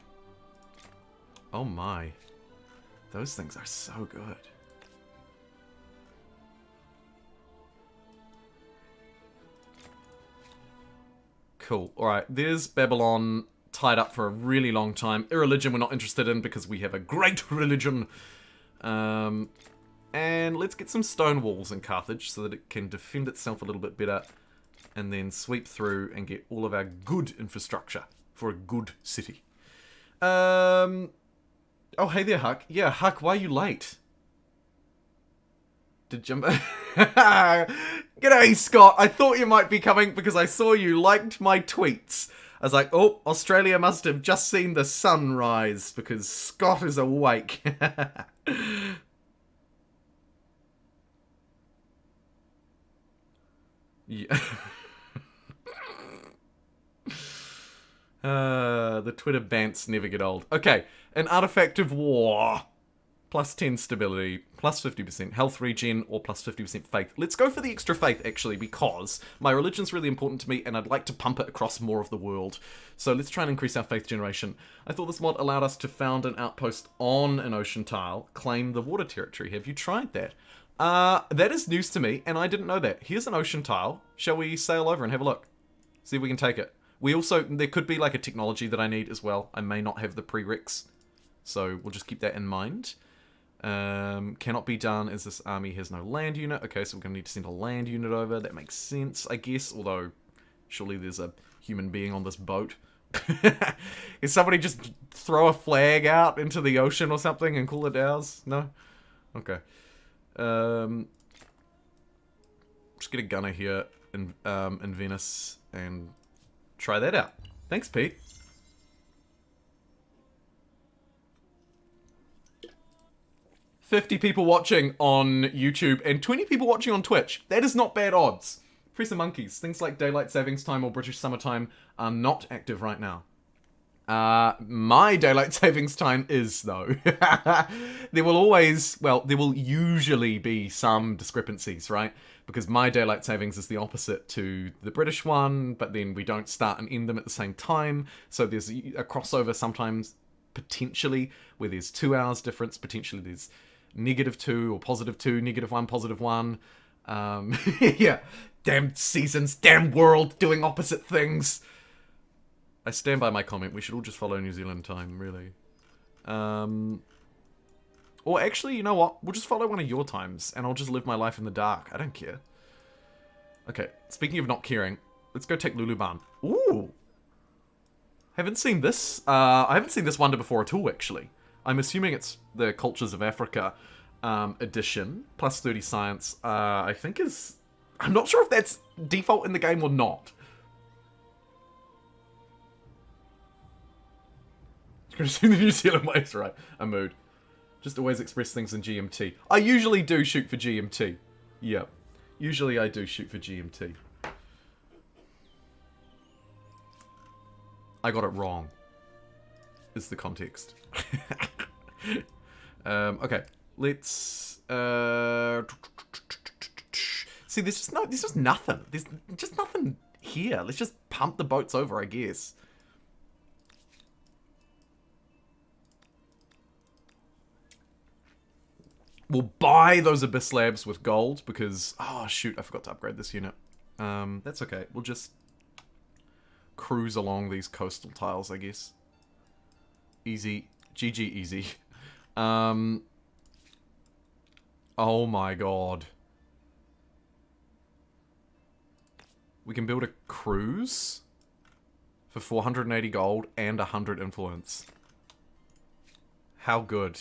Oh my. Those things are so good. Cool. Alright, there's Babylon tied up for a really long time. Irreligion we're not interested in because we have a great religion. And let's get some stone walls in Carthage so that it can defend itself a little bit better. And then sweep through and get all of our good infrastructure for a good city. Oh, hey there, Huck. Yeah, Huck, why are you late? Did Jumbo... G'day, Scott. I thought you might be coming because I saw you liked my tweets. I was like, oh, Australia must have just seen the sunrise because Scott is awake. Yeah. The Twitter bants never get old. Okay, an artifact of war. Plus 10 stability, plus 50% health regen, or plus 50% faith. Let's go for the extra faith, actually, because my religion's really important to me, and I'd like to pump it across more of the world. So let's try and increase our faith generation. I thought this mod allowed us to found an outpost on an ocean tile, claim the water territory. Have you tried that? That is news to me, and I didn't know that. Here's an ocean tile. Shall we sail over and have a look? See if we can take it. We also, there could be like a technology that I need as well. I may not have the prereqs, so we'll just keep that in mind. Cannot be done as this army has no land unit. Okay, so we're going to need to send a land unit over. That makes sense, I guess, although surely there's a human being on this boat. Is somebody just throw a flag out into the ocean or something and call it ours? No? Okay. Just get a gunner here in Venice and try that out. Thanks, Pete. 50 people watching on YouTube and 20 people watching on Twitch. That is not bad odds. Free some monkeys. Things like daylight savings time or British summertime are not active right now. My daylight savings time is, though. There will always, well, there will usually be some discrepancies, right? Because my daylight savings is the opposite to the British one, but then we don't start and end them at the same time. So there's a crossover sometimes, potentially, where there's 2 hours difference. Potentially there's -2 or +2, -1, +1. Yeah. Damn seasons, damn world doing opposite things. I stand by my comment. We should all just follow New Zealand time, really. Or actually, you know what? We'll just follow one of your times, and I'll just live my life in the dark. I don't care. Okay, speaking of not caring, let's go take Luluban. Ooh! Haven't seen this. I haven't seen this wonder before at all, actually. I'm assuming it's the Cultures of Africa edition. Plus 30 science, I think is... I'm not sure if that's default in the game or not. You're gonna see the New Zealand waves, right? A mood. Just always express things in GMT. I usually do shoot for GMT. Yep. Usually I do shoot for GMT. I got it wrong. Is the context. Okay. Let's... See, there's just nothing. There's just nothing here. Let's just pump the boats over, I guess. We'll buy those Abyss Labs with gold because... Oh, shoot. I forgot to upgrade this unit. That's okay. We'll just cruise along these coastal tiles, I guess. Easy. GG easy. Oh my god. We can build a cruise for 480 gold and 100 influence. How good.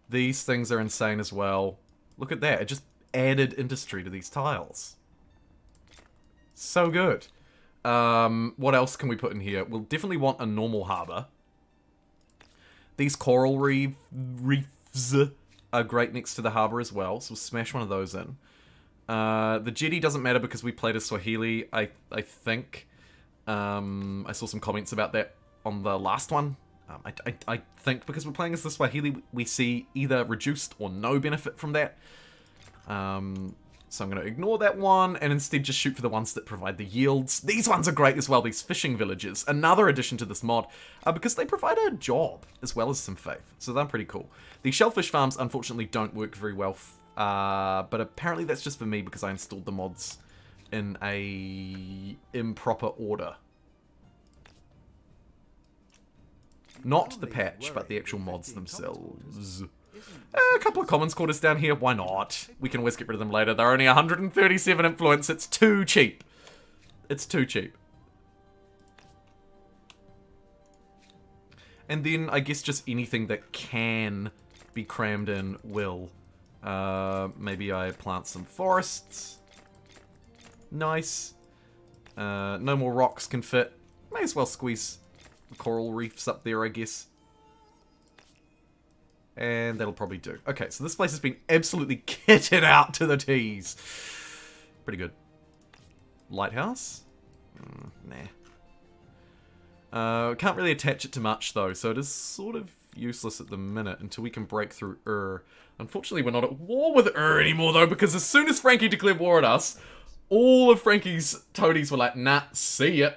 These things are insane as well. Look at that. It just added industry to these tiles. So good. What else can we put in here? We'll definitely want a normal harbour. These coral reefs are great next to the harbour as well, so we'll smash one of those in. The jetty doesn't matter because we played as Swahili, I think. I saw some comments about that on the last one. I think because we're playing as the Swahili, we see either reduced or no benefit from that. So I'm going to ignore that one and instead just shoot for the ones that provide the yields. These ones are great as well, these fishing villages. Another addition to this mod, because they provide a job as well as some faith. So they're pretty cool. The shellfish farms, unfortunately, don't work very well, but apparently that's just for me because I installed the mods in a improper order. Not the patch, but the actual mods themselves. A couple of commons quarters down here. Why not? We can always get rid of them later. They're only 137 influence. It's too cheap. It's too cheap. And then I guess just anything that can be crammed in will. Maybe I plant some forests. Nice. No more rocks can fit. May as well squeeze the coral reefs up there, I guess. And that'll probably do. Okay, so this place has been absolutely kitted out to the T's. Pretty good. Lighthouse? Nah. Can't really attach it to much, though, so it is sort of useless at the minute until we can break through Unfortunately, we're not at war with anymore, though, because as soon as Frankie declared war at us, all of Frankie's toadies were like, nah, see ya.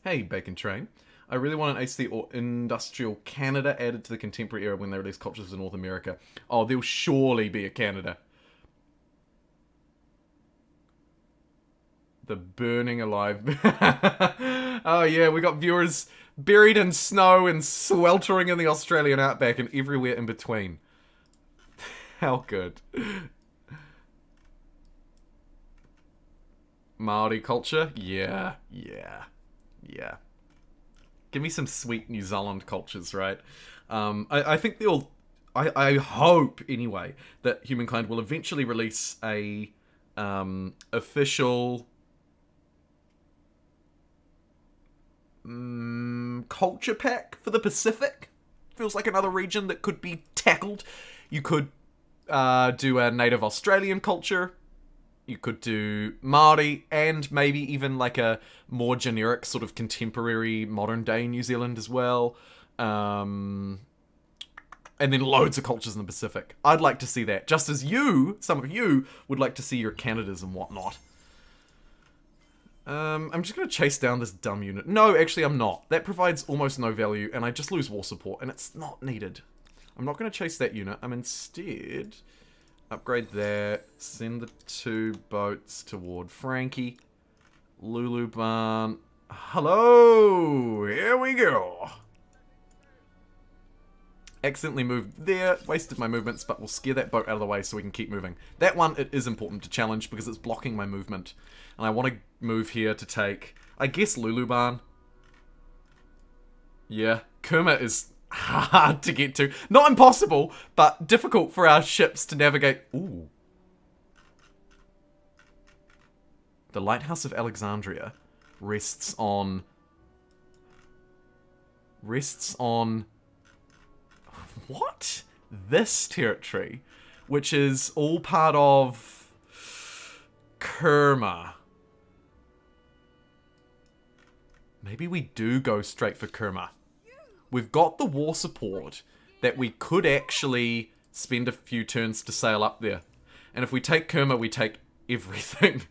Hey, Bacon Train. I really want an AC or Industrial Canada added to the contemporary era when they release cultures in North America. Oh, there'll surely be a Canada. The burning alive. Oh yeah, we got viewers buried in snow and sweltering in the Australian outback and everywhere in between. How good. Maori culture? Yeah. Give me some sweet New Zealand cultures, right? I think they'll... I hope, anyway, that Humankind will eventually release a official culture pack for the Pacific. Feels like another region that could be tackled. You could do a native Australian culture. You could do Māori and maybe even like a more generic sort of contemporary modern day New Zealand as well. And then loads of cultures in the Pacific. I'd like to see that. Just as you, some of you, would like to see your Canadas and whatnot. I'm just going to chase down this dumb unit. No, actually I'm not. That provides almost no value and I just lose war support and it's not needed. I'm not going to chase that unit. I'm instead... upgrade that. Send the 2 boats toward Frankie. Lulu Barn. Hello! Here we go! Accidentally moved there. Wasted my movements, but we'll scare that boat out of the way so we can keep moving. That one, it is important to challenge because it's blocking my movement. And I want to move here to take, I guess, Lulu Barn. Yeah. Kerma is hard to get to. Not impossible, but difficult for our ships to navigate. Ooh. The Lighthouse of Alexandria rests on... what? This territory, which is all part of Kerma. Maybe we do go straight for Kerma. We've got the war support that we could actually spend a few turns to sail up there. And if we take Kerma, we take everything.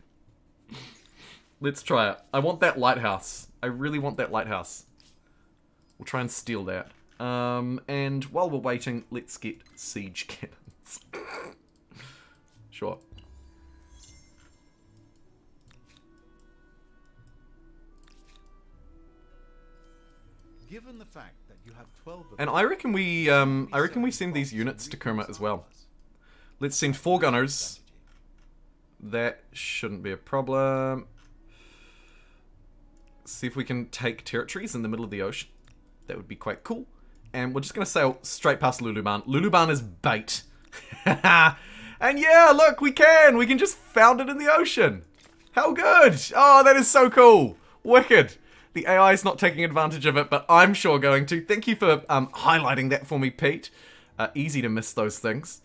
Let's try it. I want that lighthouse. I really want that lighthouse. We'll try and steal that. And while we're waiting, let's get siege cannons. Sure. Given the fact that you have 12 and I reckon we send these units to Kerma as well. Let's send 4 gunners. That shouldn't be a problem. See if we can take territories in the middle of the ocean. That would be quite cool. And we're just going to sail straight past Luluban. Luluban is bait. And yeah, look, we can. We can just found it in the ocean. How good. Oh, that is so cool. Wicked. The AI is not taking advantage of it, but I'm sure going to. Thank you for highlighting that for me, Pete. Easy to miss those things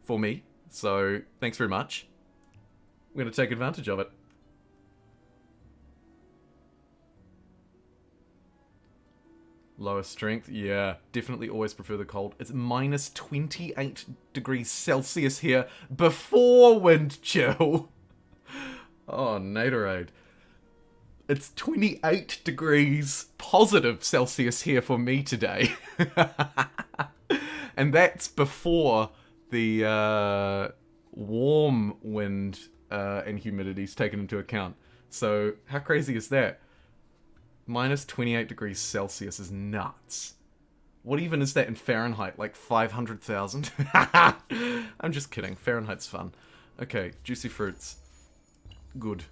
for me. So, thanks very much. I'm going to take advantage of it. Lower strength, yeah, definitely always prefer the cold. It's minus 28 degrees Celsius here before wind chill. Oh, Naderade. It's 28 degrees positive Celsius here for me today. And that's before the warm wind and humidity is taken into account. So, how crazy is that? Minus 28 degrees Celsius is nuts. What even is that in Fahrenheit? Like 500,000? I'm just kidding. Fahrenheit's fun. Okay, juicy fruits. Good.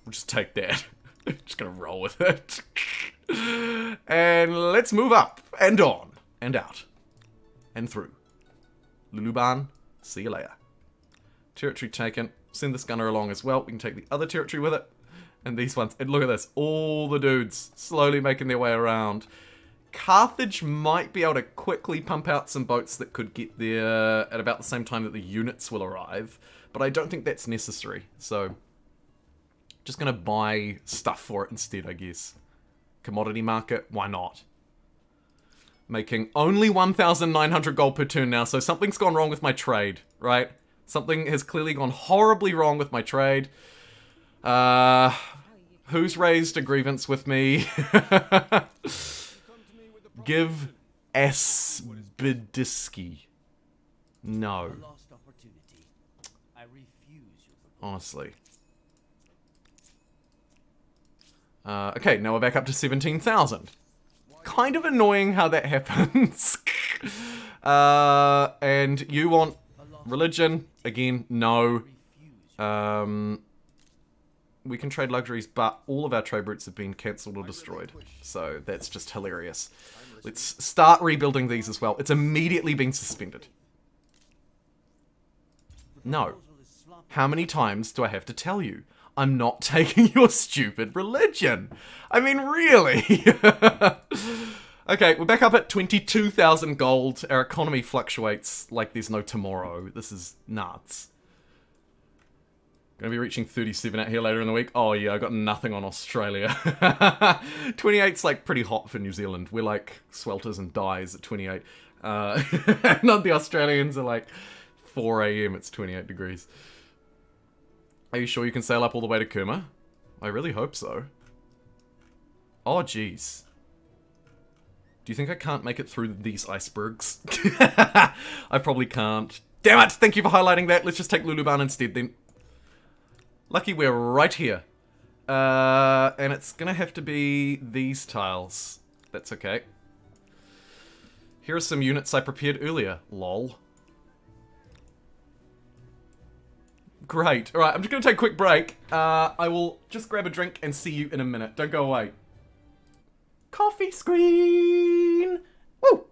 We'll just take that. Just gonna roll with it. And let's move up and on and out and through. Luluban, see you later. Territory taken. Send this gunner along as well. We can take the other territory with it. And these ones. And look at this. All the dudes slowly making their way around. Carthage might be able to quickly pump out some boats that could get there at about the same time that the units will arrive. But I don't think that's necessary. So, just going to buy stuff for it instead, I guess. Commodity market, why not? Making only 1,900 gold per turn now, so something's gone wrong with my trade, right? Something has clearly gone horribly wrong with my trade. Who's raised a grievance with me? Give Asbidiski. No. Honestly. Okay, now we're back up to 17,000. Kind of annoying how that happens. And you want religion? Again, no. We can trade luxuries, but all of our trade routes have been cancelled or destroyed. So that's just hilarious. Let's start rebuilding these as well. It's immediately been suspended. No. How many times do I have to tell you? I'm not taking your stupid religion. I mean, really? Okay, we're back up at 22,000 gold. Our economy fluctuates like there's no tomorrow. This is nuts. Gonna be reaching 37 out here later in the week. Oh yeah, I got nothing on Australia. 28's like pretty hot for New Zealand. We're like swelters and dies at 28. Not the Australians are like 4 AM, it's 28 degrees. Are you sure you can sail up all the way to Kerma? I really hope so. Oh jeez. Do you think I can't make it through these icebergs? I probably can't. Damn it! Thank you for highlighting that. Let's just take Luluban instead then. Lucky we're right here. And it's gonna have to be these tiles. That's okay. Here are some units I prepared earlier. Lol. Great. Alright, I'm just gonna take a quick break. I will just grab a drink and see you in a minute. Don't go away. Coffee screen! Woo!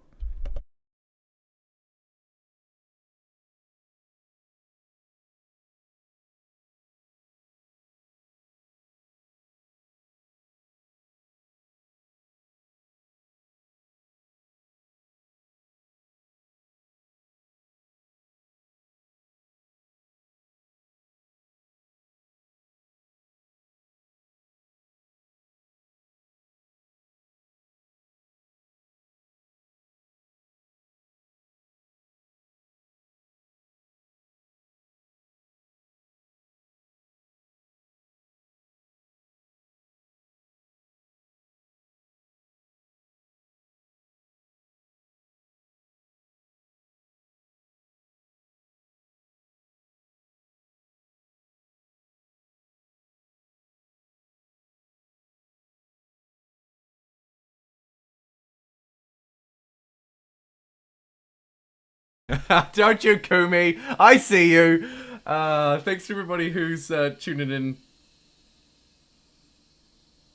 Don't you coo me. I see you. Thanks to everybody who's tuning in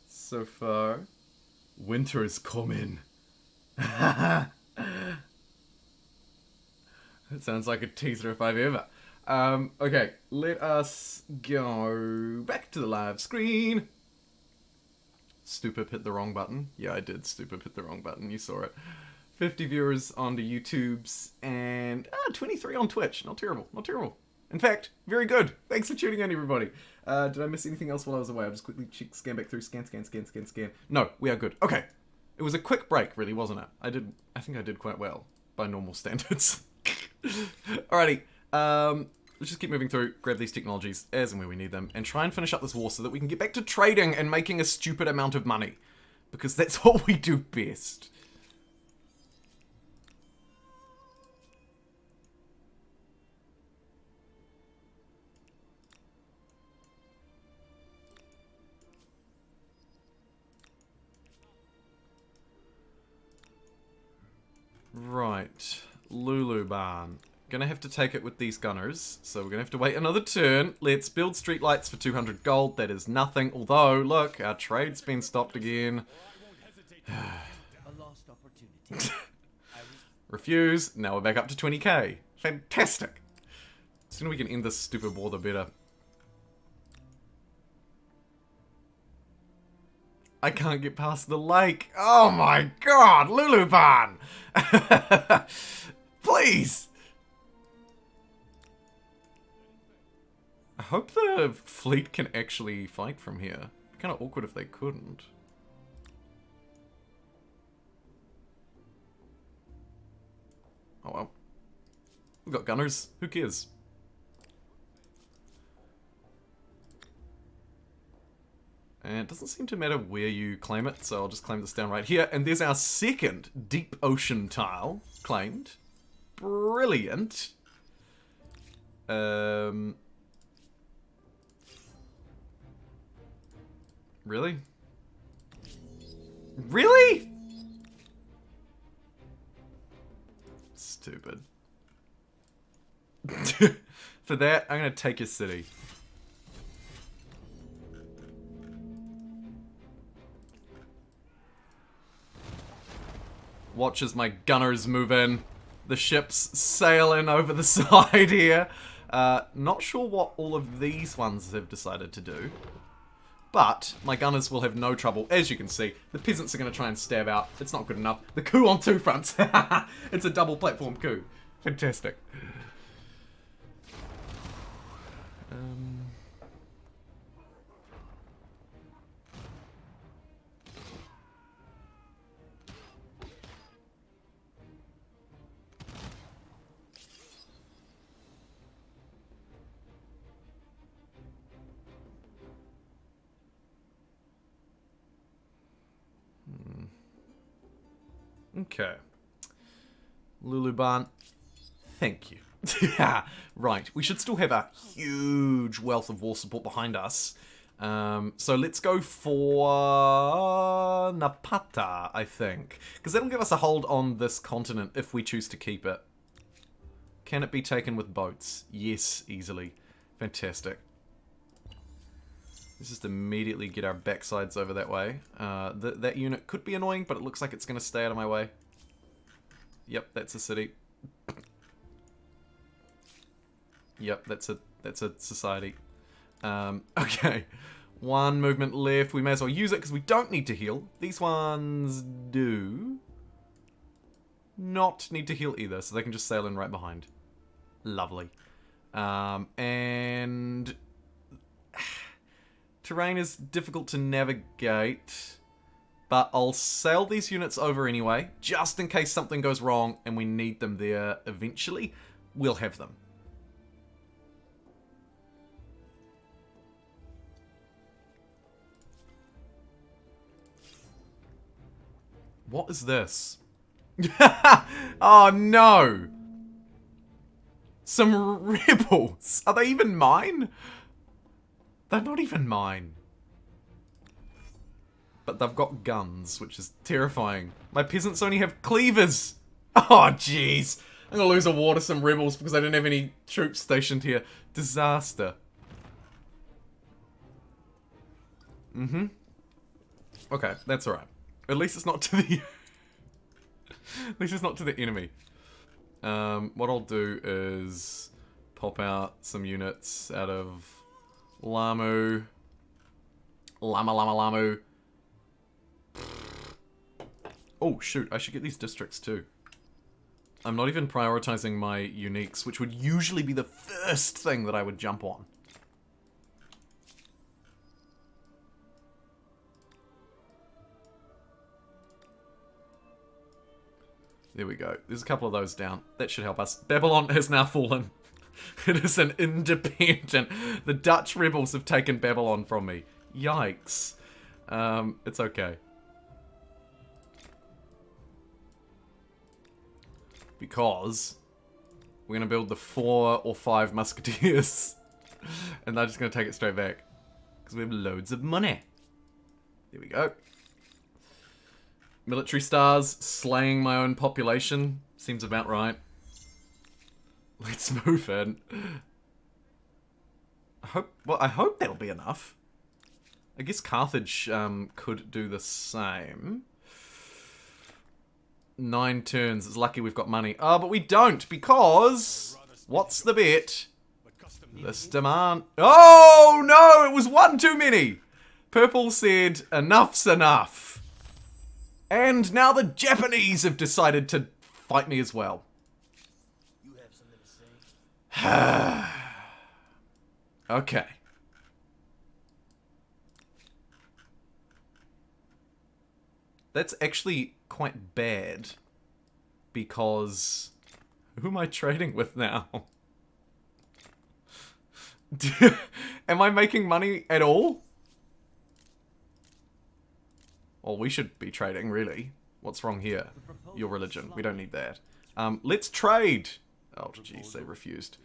so far. Winter is coming. That sounds like a teaser if I've ever. Okay, let us go back to the live screen. Stupid hit the wrong button. Yeah, I did. Stupid hit the wrong button. You saw it. 50 viewers on the YouTubes and 23 on Twitch. Not terrible. Not terrible. In fact, very good. Thanks for tuning in, everybody. Did I miss anything else while I was away? I'll just quickly scan back through. Scan. No, we are good. Okay. It was a quick break, really, wasn't it? I think I did quite well by normal standards. Alrighty. Let's just keep moving through, grab these technologies as and where we need them, and try and finish up this war so that we can get back to trading and making a stupid amount of money. Because that's what we do best. Right, Lulu Barn. Gonna have to take it with these gunners, so we're gonna have to wait another turn. Let's build streetlights for 200 gold. That is nothing, although, look, our trade's been stopped again. Refuse. Now we're back up to 20k. Fantastic. The sooner we can end this stupid war, the better. I can't get past the lake. Oh my god, Luluban! Please! I hope the fleet can actually fight from here. It'd be kind of awkward if they couldn't. Oh well. We've got gunners. Who cares? And it doesn't seem to matter where you claim it, so I'll just claim this down right here. And there's our second deep ocean tile claimed. Brilliant. Really? Really? Stupid. For that, I'm gonna take your city. Watch as my gunners move in. The ship's sailing over the side here. Not sure what all of these ones have decided to do. But my gunners will have no trouble. As you can see, the peasants are going to try and stab out. It's not good enough. The coup on two fronts. It's a double platform coup. Fantastic. Okay. Luluban, thank you. Right, we should still have a huge wealth of war support behind us. So let's go for Napata, I think. Because that'll give us a hold on this continent if we choose to keep it. Can it be taken with boats? Yes, easily. Fantastic. Let's just immediately get our backsides over that way. That unit could be annoying, but it looks like it's going to stay out of my way. Yep, that's a city. Yep, that's a society. Okay. One movement left. We may as well use it because we don't need to heal. These ones do not need to heal either, so they can just sail in right behind. Lovely. And terrain is difficult to navigate, but I'll sail these units over anyway, just in case something goes wrong and we need them there eventually. We'll have them. What is this? Oh no! Some rebels! Are they even mine? They're not even mine. But they've got guns, which is terrifying. My peasants only have cleavers! Oh jeez! I'm gonna lose a war to some rebels because I didn't have any troops stationed here. Disaster. Mm-hmm. Okay, that's alright. At least it's not to the... At least it's not to the enemy. What I'll do is pop out some units out of Lamu. Lamu. Oh, shoot. I should get these districts too. I'm not even prioritizing my uniques, which would usually be the first thing that I would jump on. There we go. There's a couple of those down. That should help us. Babylon has now fallen. It is an independent. The Dutch rebels have taken Babylon from me. Yikes. It's okay. Because we're going to build the 4 or 5 musketeers. And they're just going to take it straight back. Because we have loads of money. There we go. Military stars, slaying my own population. Seems about right. Let's move in. I hope that'll be enough. I guess Carthage could do the same. 9 turns. It's lucky we've got money. Oh, but we don't, because... What's the bet? This demand... Oh, no! It was one too many! Purple said, enough's enough. And now the Japanese have decided to fight me as well. You have something to say? Okay. That's actually quite bad. Because... Who am I trading with now? Am I making money at all? Well, we should be trading, really. What's wrong here? Your religion. We don't need that. Let's trade! Oh, jeez, they refused.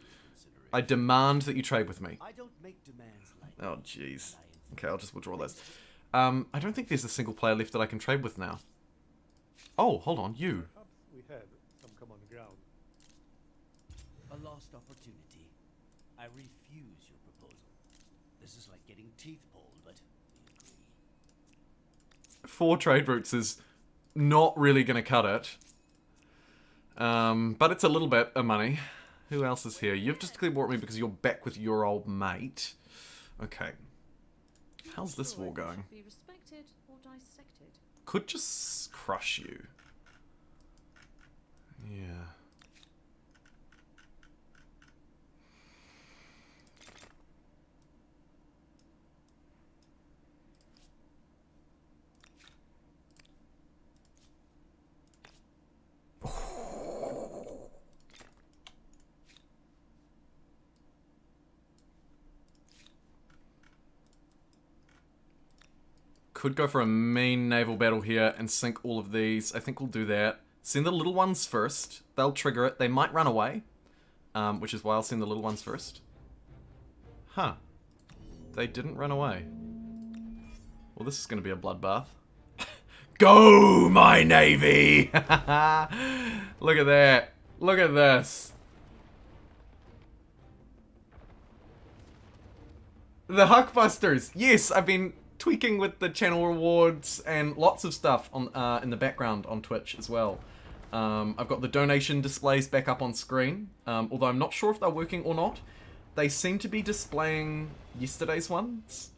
I demand that you trade with me. I don't make demands like Oh, jeez. Okay, I'll just withdraw this. I don't think there's a single player left that I can trade with now. Oh, hold on, you. Perhaps we had some common ground. a lost opportunity. I refuse your proposal. This is like getting teeth pulled, but we agree. 4 trade routes is not really going to cut it. But it's a little bit of money. Who else is here? You've just bought me because you're back with your old mate. Okay. How's this war going? Be respected or dissected. Could just crush you. Yeah. Could go for a main naval battle here and sink all of these. I think we'll do that. Send the little ones first. They'll trigger it. They might run away. Which is why I'll send the little ones first. Huh. They didn't run away. Well, this is going to be a bloodbath. Go, my navy! Look at that. Look at this. The Huckbusters. Yes, I've been tweaking with the channel rewards and lots of stuff on in the background on Twitch as well. I've got the donation displays back up on screen, although I'm not sure if they're working or not. They seem to be displaying yesterday's ones,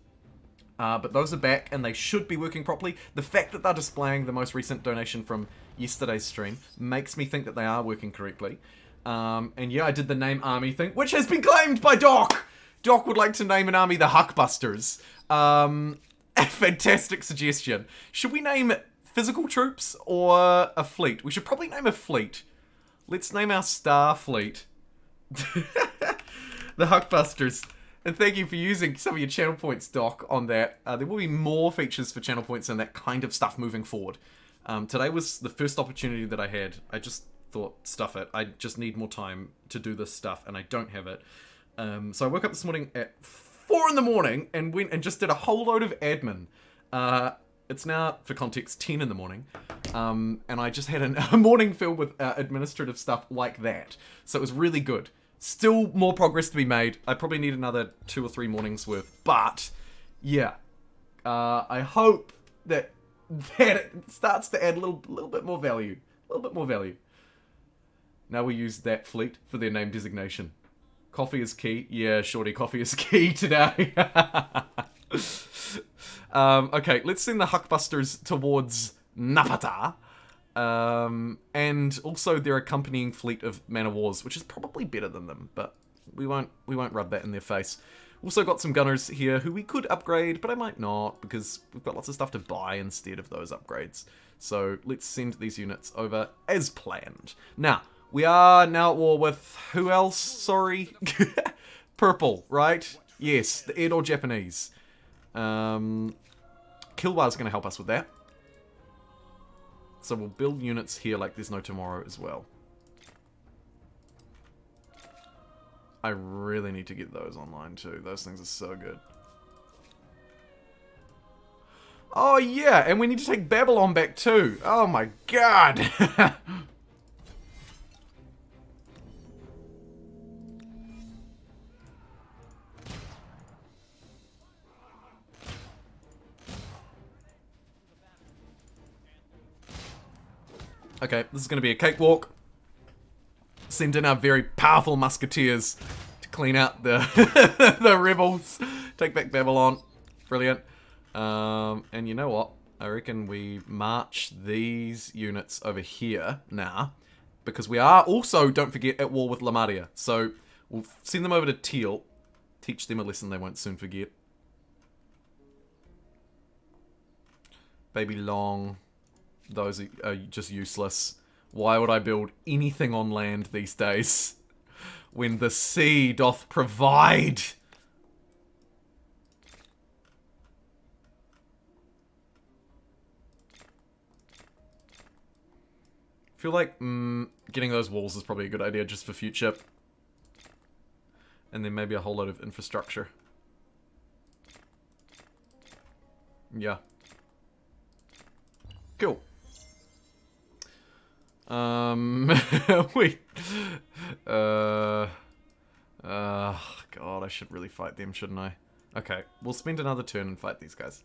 but those are back and they should be working properly. The fact that they're displaying the most recent donation from yesterday's stream makes me think that they are working correctly. And yeah, I did the name army thing, which has been claimed by Doc! Doc would like to name an army the Huckbusters. A fantastic suggestion. Should we name physical troops or a fleet? We should probably name a fleet. Let's name our star fleet the Huckbusters. And thank you for using some of your channel points, Doc, on that. There will be more features for channel points and that kind of stuff moving forward. Today was the first opportunity that I had. I just thought, stuff it. I just need more time to do this stuff, and I don't have it. So I woke up this morning at 4 in the morning and went and just did a whole load of admin. It's now, for context, 10 in the morning. And I just had a morning filled with administrative stuff like that. So it was really good. Still more progress to be made. I probably need another 2 or 3 mornings worth. But, yeah. I hope that it starts to add a little bit more value. A little bit more value. Now we use that fleet for their name designation. Coffee is key. Yeah, shorty, coffee is key today. Okay, let's send the Huckbusters towards Napata. And also their accompanying fleet of man-of-wars, which is probably better than them, but we won't rub that in their face. Also got some gunners here who we could upgrade, but I might not, because we've got lots of stuff to buy instead of those upgrades. So let's send these units over as planned. Now, we are now at war with who else? Sorry. Purple, right? Yes, the Edo Japanese. Kilbar's going to help us with that. So we'll build units here like there's no tomorrow as well. I really need to get those online too. Those things are so good. Oh yeah, and we need to take Babylon back too. Oh my god. Okay, this is going to be a cakewalk. Send in our very powerful musketeers to clean out the the rebels. Take back Babylon. Brilliant. And you know what? I reckon we march these units over here now. Because we are also, don't forget, at war with Lamaria. So we'll send them over to Teal. Teach them a lesson they won't soon forget. Baby Long. Those are just useless. Why would I build anything on land these days? When the sea doth provide. I feel like getting those walls is probably a good idea just for future. And then maybe a whole load of infrastructure. Yeah. Cool. Wait. God, I should really fight them, shouldn't I? Okay, we'll spend another turn and fight these guys.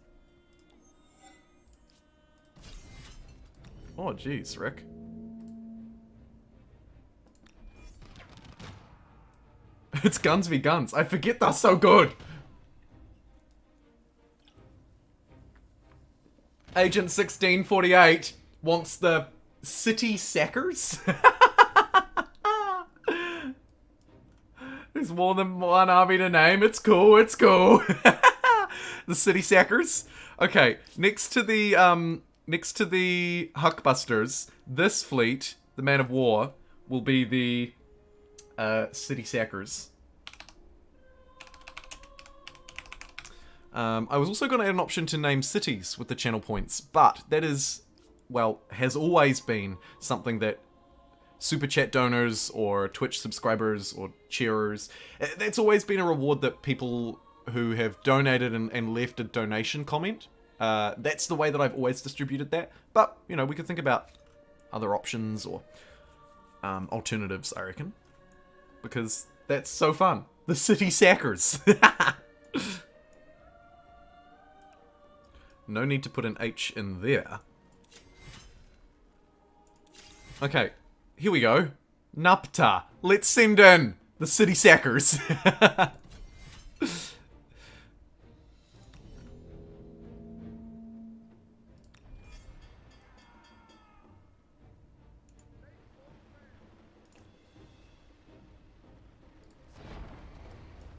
Oh, jeez, Rick. It's guns v guns. I forget they're so good. Agent 1648 wants the city sackers. There's more than one army to name. It's cool. It's cool. The city sackers. Okay, next to the Huckbusters, this fleet, the Man of War, will be the city sackers. I was also going to add an option to name cities with the channel points, but that is, well, has always been something that Super Chat donors or Twitch subscribers or cheerers, that's always been a reward that people who have donated and left a donation comment, that's the way that I've always distributed that. But, you know, we could think about other options or alternatives, I reckon. Because that's so fun. The city sackers. No need to put an H in there. Okay, here we go. Napta. Let's send in the city sackers.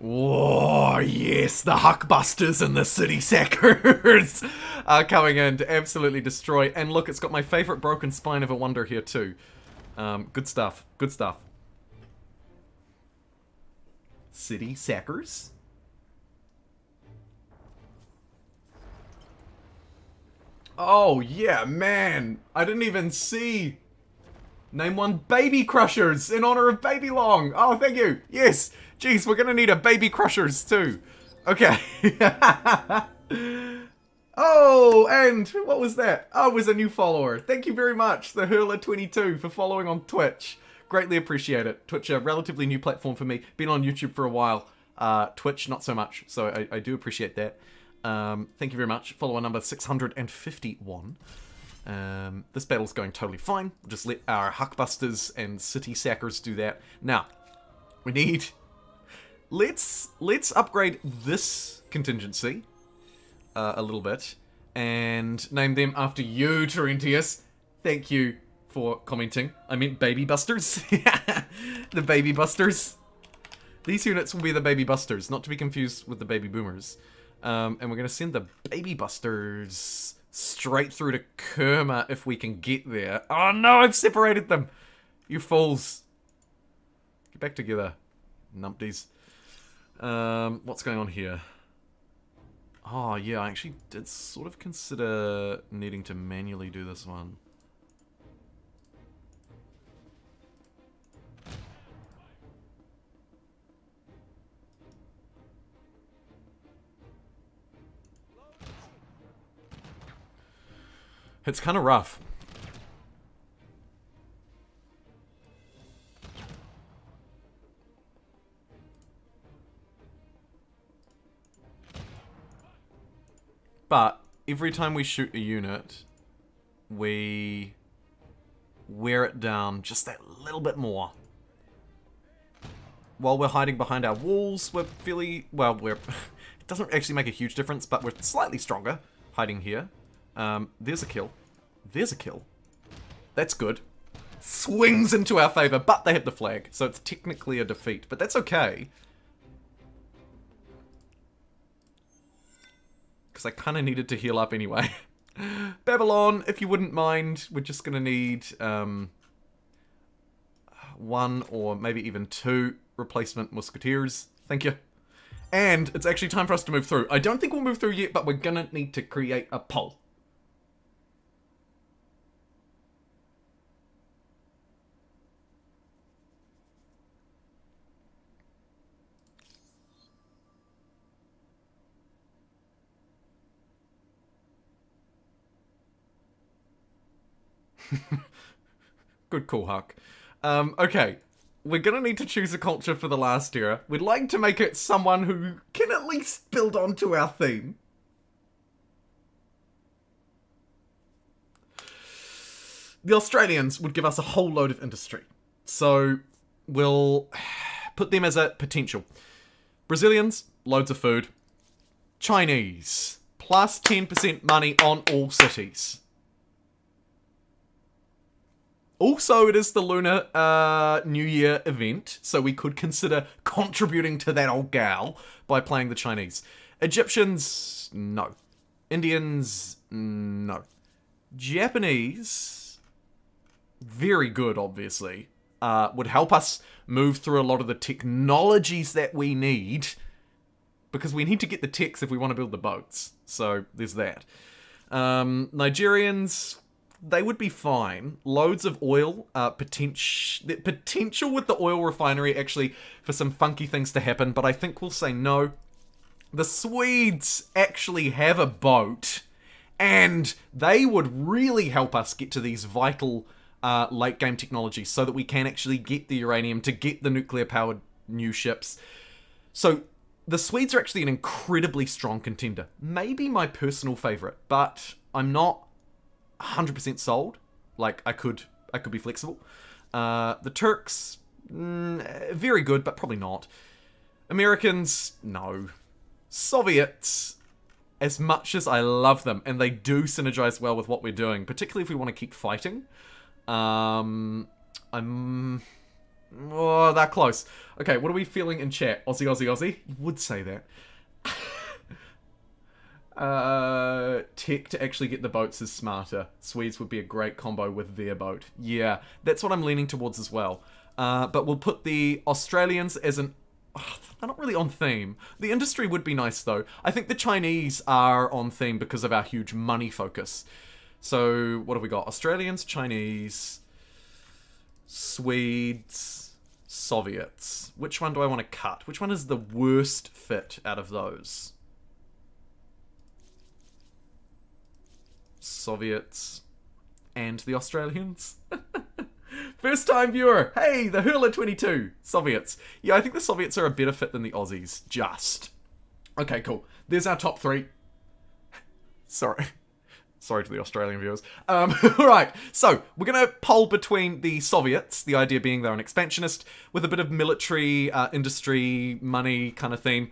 Whoa, yes, the Huckbusters and the City Sackers are coming in to absolutely destroy. And look, it's got my favourite Broken Spine of a Wonder here too. Good stuff, good stuff. City Sackers? Oh, yeah, man. I didn't even see. Name one Baby Crushers in honor of Baby Long. Oh, thank you. Yes. Jeez, we're gonna need a Baby Crushers too. Okay. Oh, and what was that? Oh, it was a new follower. Thank you very much, the Hurler22, for following on Twitch. Greatly appreciate it. Twitch, a relatively new platform for me. Been on YouTube for a while. Twitch, not so much. So I do appreciate that. Thank you very much. Follower number 651. This battle's going totally fine. We'll just let our Huckbusters and City Sackers do that. Now, we need... Let's upgrade this contingency a little bit and name them after you, Terentius. Thank you for commenting. I meant baby busters. The baby busters. These units will be the baby busters, not to be confused with the baby boomers. And we're going to send the baby busters straight through to Kerma if we can get there. Oh no, I've separated them. You fools. Get back together, numpties. What's going on here? Oh yeah, I actually did sort of consider needing to manually do this one. It's kind of rough. But every time we shoot a unit, we wear it down just that little bit more. While we're hiding behind our walls, we're fairly... well, we're... it doesn't actually make a huge difference, but we're slightly stronger hiding here. There's a kill. There's a kill. That's good. Swings into our favor, but they have the flag, so it's technically a defeat, but that's okay. Because I kind of needed to heal up anyway. Babylon, if you wouldn't mind, we're just going to need 1 or maybe even 2 replacement musketeers. Thank you. And it's actually time for us to move through. I don't think we'll move through yet, but we're going to need to create a poll. Good call, Huck. Okay. We're gonna need to choose a culture for the last era. We'd like to make it someone who can at least build onto our theme. The Australians would give us a whole load of industry. So, we'll put them as a potential. Brazilians, loads of food. Chinese, plus 10% money on all cities. Also, it is the Lunar New Year event, so we could consider contributing to that old gal by playing the Chinese. Egyptians, no. Indians, no. Japanese, very good, obviously. Would help us move through a lot of the technologies that we need, because we need to get the techs if we want to build the boats. So, there's that. Nigerians... they would be fine. Loads of oil, potential with the oil refinery actually for some funky things to happen, but I think we'll say no. The Swedes actually have a boat, and they would really help us get to these vital late game technologies so that we can actually get the uranium to get the nuclear powered new ships. So the Swedes are actually an incredibly strong contender. Maybe my personal favorite, but I'm not 100% sold. Like, I could be flexible. The Turks, very good, but probably not. Americans, no. Soviets, as much as I love them, and they do synergize well with what we're doing, particularly if we want to keep fighting. Oh, they're close. Okay, what are we feeling in chat? Aussie, Aussie, Aussie? You would say that. Tech to actually get the boats is smarter. Swedes would be a great combo with their boat. Yeah, that's what I'm leaning towards as well. But we'll put the Australians as an... they're not really on theme. The industry would be nice, though. I think the Chinese are on theme because of our huge money focus. So, what have we got? Australians, Chinese, Swedes, Soviets. Which one do I want to cut? Which one is the worst fit out of those? Soviets and the Australians. First time viewer. Hey, the Hurler22. Soviets. Yeah, I think the Soviets are a better fit than the Aussies. Just. Okay, cool. There's our top 3. Sorry. Sorry to the Australian viewers. Alright, so we're going to poll between the Soviets, the idea being they're an expansionist, with a bit of military, industry, money kind of theme.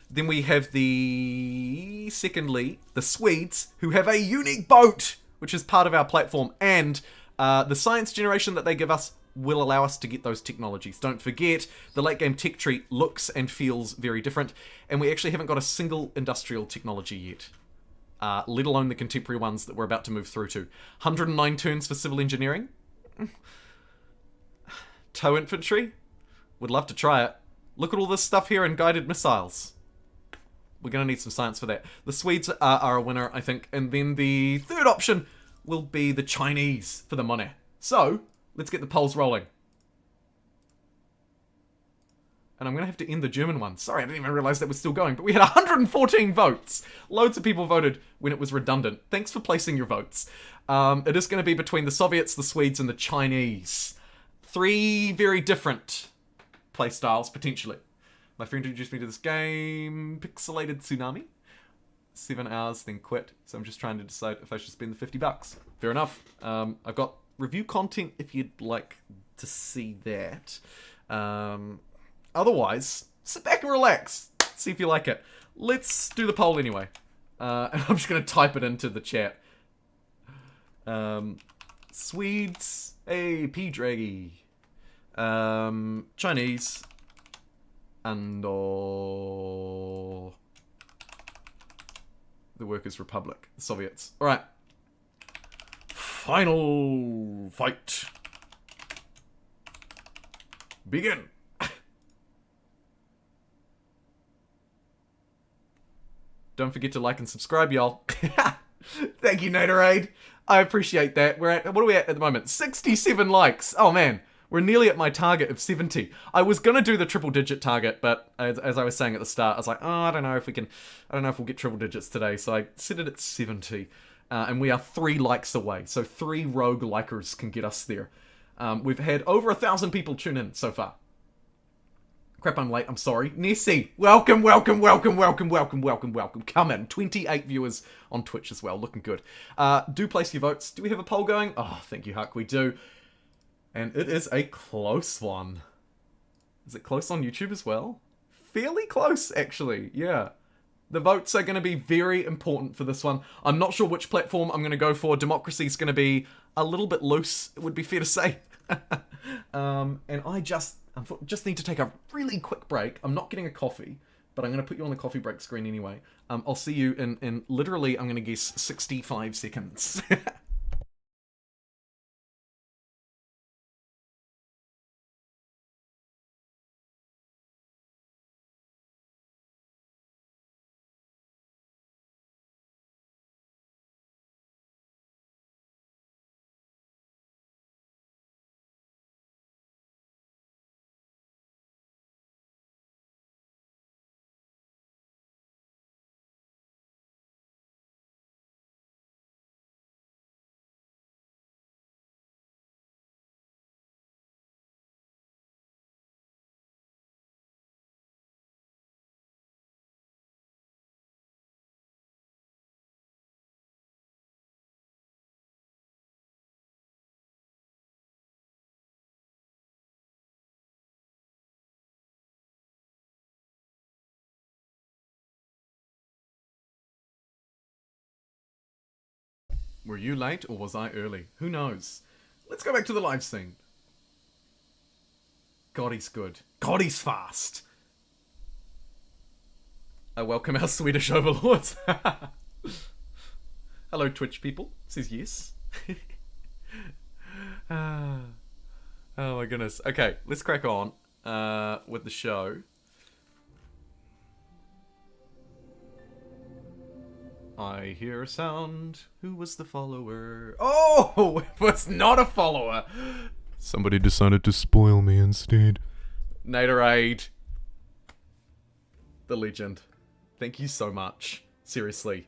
Then we have the secondly, the Swedes, who have a unique boat which is part of our platform, and the science generation that they give us will allow us to get those technologies. Don't forget, the late game tech tree looks and feels very different, and we actually haven't got a single industrial technology yet. Let alone the contemporary ones that we're about to move through to. 109 turns for civil engineering. Tow infantry. Would love to try it. Look at all this stuff here in guided missiles. We're going to need some science for that. The Swedes are a winner, I think. And then the third option will be the Chinese for the money. So, let's get the polls rolling. And I'm going to have to end the German one. Sorry, I didn't even realize that was still going. But we had 114 votes. Loads of people voted when it was redundant. Thanks for placing your votes. It is going to be between the Soviets, the Swedes, and the Chinese. 3 very different playstyles, potentially. My friend introduced me to this game, Pixelated Tsunami. 7 hours, then quit. So I'm just trying to decide if I should spend the $50. Fair enough. I've got review content if you'd like to see that. Otherwise, sit back and relax. See if you like it. Let's do the poll anyway. And I'm just going to type it into the chat. Swedes. Hey, P-Draggy. Chinese. And the Workers' Republic. The Soviets. Alright. Final fight. Begin. Don't forget to like and subscribe, y'all. Thank you, Naderade. I appreciate that. We're at, what are we at the moment? 67 likes. Oh, man. We're nearly at my target of 70. I was going to do the triple digit target, but as I was saying at the start, I was like, oh, I don't know if we'll get triple digits today. So I set it at 70. And we are 3 likes away. So 3 rogue likers can get us there. We've had over 1,000 people tune in so far. Crap, I'm late. I'm sorry. Nessie, welcome. Come in. 28 viewers on Twitch as well. Looking good. Do place your votes. Do we have a poll going? Oh, thank you, Huck. We do. And it is a close one. Is it close on YouTube as well? Fairly close, actually. Yeah. The votes are going to be very important for this one. I'm not sure which platform I'm going to go for. Democracy is going to be a little bit loose, it would be fair to say. And I just need to take a really quick break. I'm not getting a coffee, but I'm going to put you on the coffee break screen anyway. I'll see you in literally, I'm going to guess, 65 seconds. Were you late or was I early? Who knows? Let's go back to the live scene. God, he's good. God, he's fast. I welcome our Swedish overlords. Hello, Twitch people. Says yes. Oh my goodness. Okay, let's crack on with the show. I hear a sound. Who was the follower? Oh, it was not a follower. Somebody decided to spoil me instead. Naderade. The legend. Thank you so much. Seriously.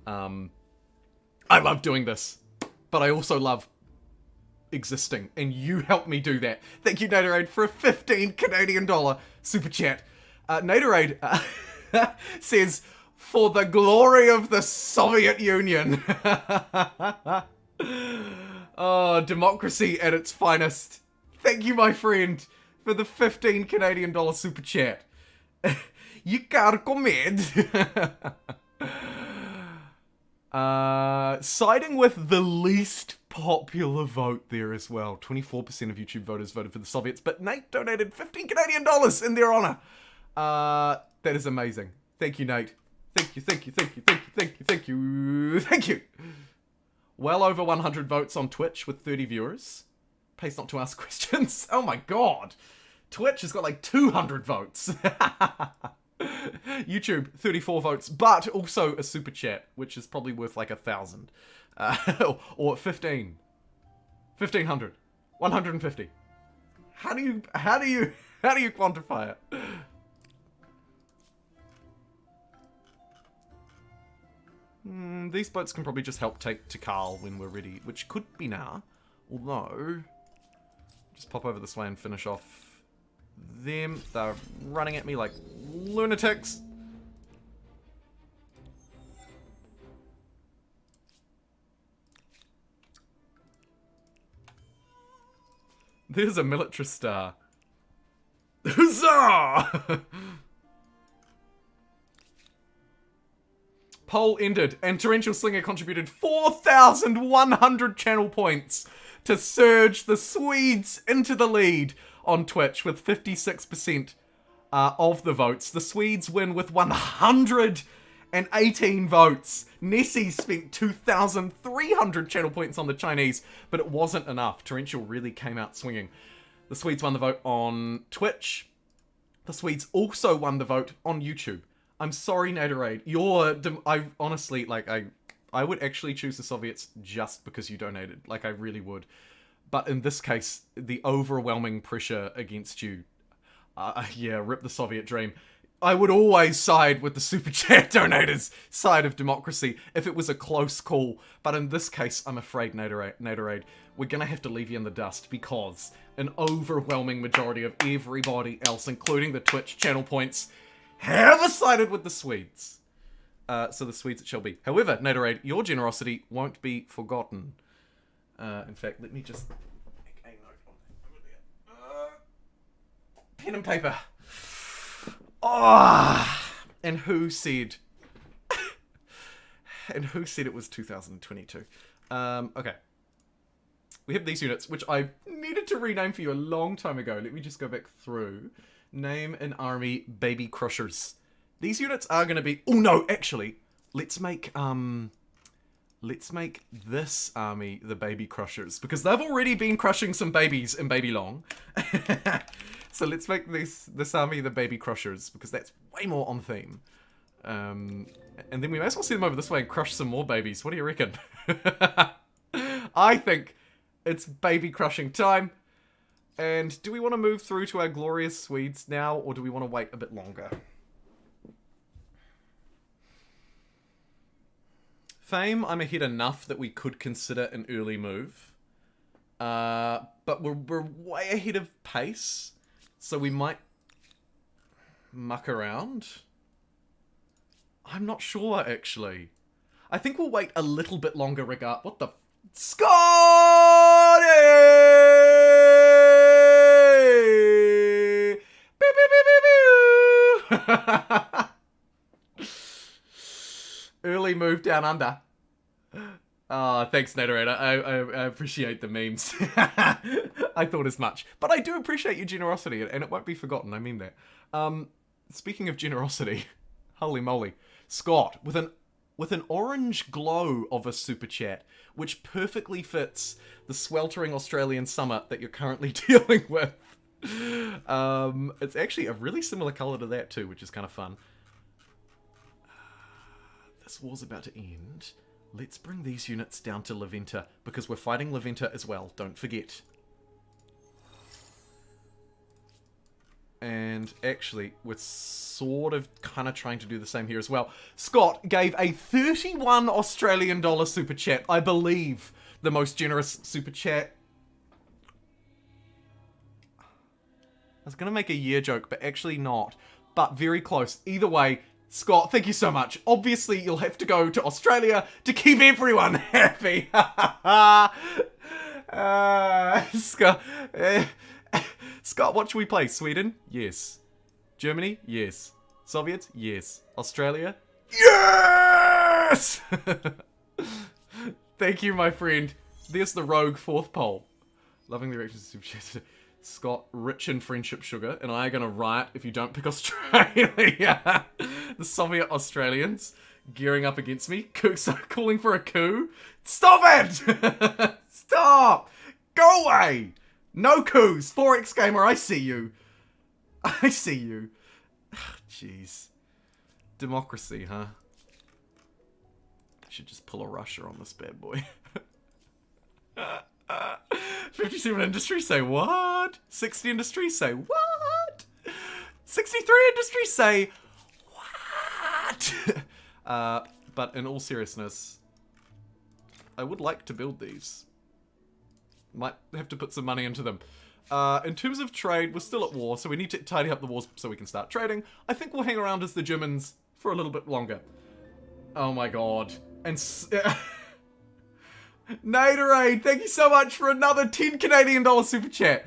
I love doing this. But I also love existing. And you helped me do that. Thank you, Naderade, for a 15 Canadian dollar super chat. Naderade says, for the glory of the Soviet Union. Oh, democracy at its finest. Thank you, my friend, for the 15 Canadian dollar super chat. You can't commit. Siding with the least popular vote there as well. 24% of YouTube voters voted for the Soviets, but Nate donated 15 Canadian dollars in their honor. That is amazing. Thank you, Nate. Thank you, thank you, thank you, thank you, thank you, thank you, thank you. Well over 100 votes on Twitch with 30 viewers. Pays not to ask questions. Oh my god. Twitch has got like 200 votes. YouTube, 34 votes, but also a super chat, which is probably worth like 1,000. Or 15. 1,500. 150. How do you quantify it? These boats can probably just help take Tikal when we're ready, which could be now. Although, just pop over this way and finish off them. They're running at me like lunatics. There's a military star. Huzzah! Poll ended, and Torrential Slinger contributed 4,100 channel points to surge the Swedes into the lead on Twitch with 56% of the votes. The Swedes win with 118 votes. Nessie spent 2,300 channel points on the Chinese, but it wasn't enough. Torrential really came out swinging. The Swedes won the vote on Twitch. The Swedes also won the vote on YouTube. I'm sorry, Naderade. I honestly, like, I would actually choose the Soviets just because you donated. Like, I really would. But in this case, the overwhelming pressure against you, yeah, rip the Soviet dream. I would always side with the Super Chat donators' side of democracy if it was a close call. But in this case, I'm afraid, Naderade, we're going to have to leave you in the dust because an overwhelming majority of everybody else, including the Twitch channel points, have sided with the Swedes. So the Swedes it shall be. However, Naderade, your generosity won't be forgotten. In fact, let me just make a note on that. Pen and paper. And who said it was 2022? Okay. We have these units, which I needed to rename for you a long time ago. Let me just go back through. Name an army baby crushers. These units are going to be... Oh, no, actually. Let's make this army the baby crushers. Because they've already been crushing some babies in Babylon. So let's make this army the baby crushers. Because that's way more on theme. And then we may as well send them over this way and crush some more babies. What do you reckon? I think it's baby crushing time. And do we want to move through to our glorious Swedes now, or do we want to wait a bit longer? Fame, I'm ahead enough that we could consider an early move. But we're way ahead of pace, so we might muck around. I'm not sure, actually. I think we'll wait a little bit longer regard... What the... Scotty! Early move down under. Thanks, Naderada. I appreciate the memes. I thought as much. But I do appreciate your generosity, and it won't be forgotten. I mean that. Speaking of generosity, holy moly. Scott, with an orange glow of a super chat, which perfectly fits the sweltering Australian summer that you're currently dealing with. It's actually a really similar colour to that too, which is kind of fun. This war's about to end. Let's bring these units down to Leventa, because we're fighting Leventa as well, don't forget. And actually, we're sort of kind of trying to do the same here as well. Scott gave a $31 Australian super chat, I believe the most generous super chat. I was going to make a year joke, but actually not. But very close. Either way, Scott, thank you so much. Obviously, you'll have to go to Australia to keep everyone happy. Scott, what should we play? Sweden? Yes. Germany? Yes. Soviets? Yes. Australia? Yes! Thank you, my friend. There's the rogue fourth poll. Loving the reactions to Super Chat. Scott, rich in friendship sugar, and I are gonna riot if you don't pick Australia. The Soviet Australians gearing up against me. Calling for a coup. Stop it! Stop! Go away! No coups! 4X Gamer, I see you. I see you. Jeez. Democracy, huh? I should just pull a Russia on this bad boy. 57 industries say what? 60 industries say what? 63 industries say what? But in all seriousness, I would like to build these. Might have to put some money into them. In terms of trade, we're still at war, so we need to tidy up the wars so we can start trading. I think we'll hang around as the Germans for a little bit longer. Oh my god. And Naderade, thank you so much for another 10 Canadian dollar super chat.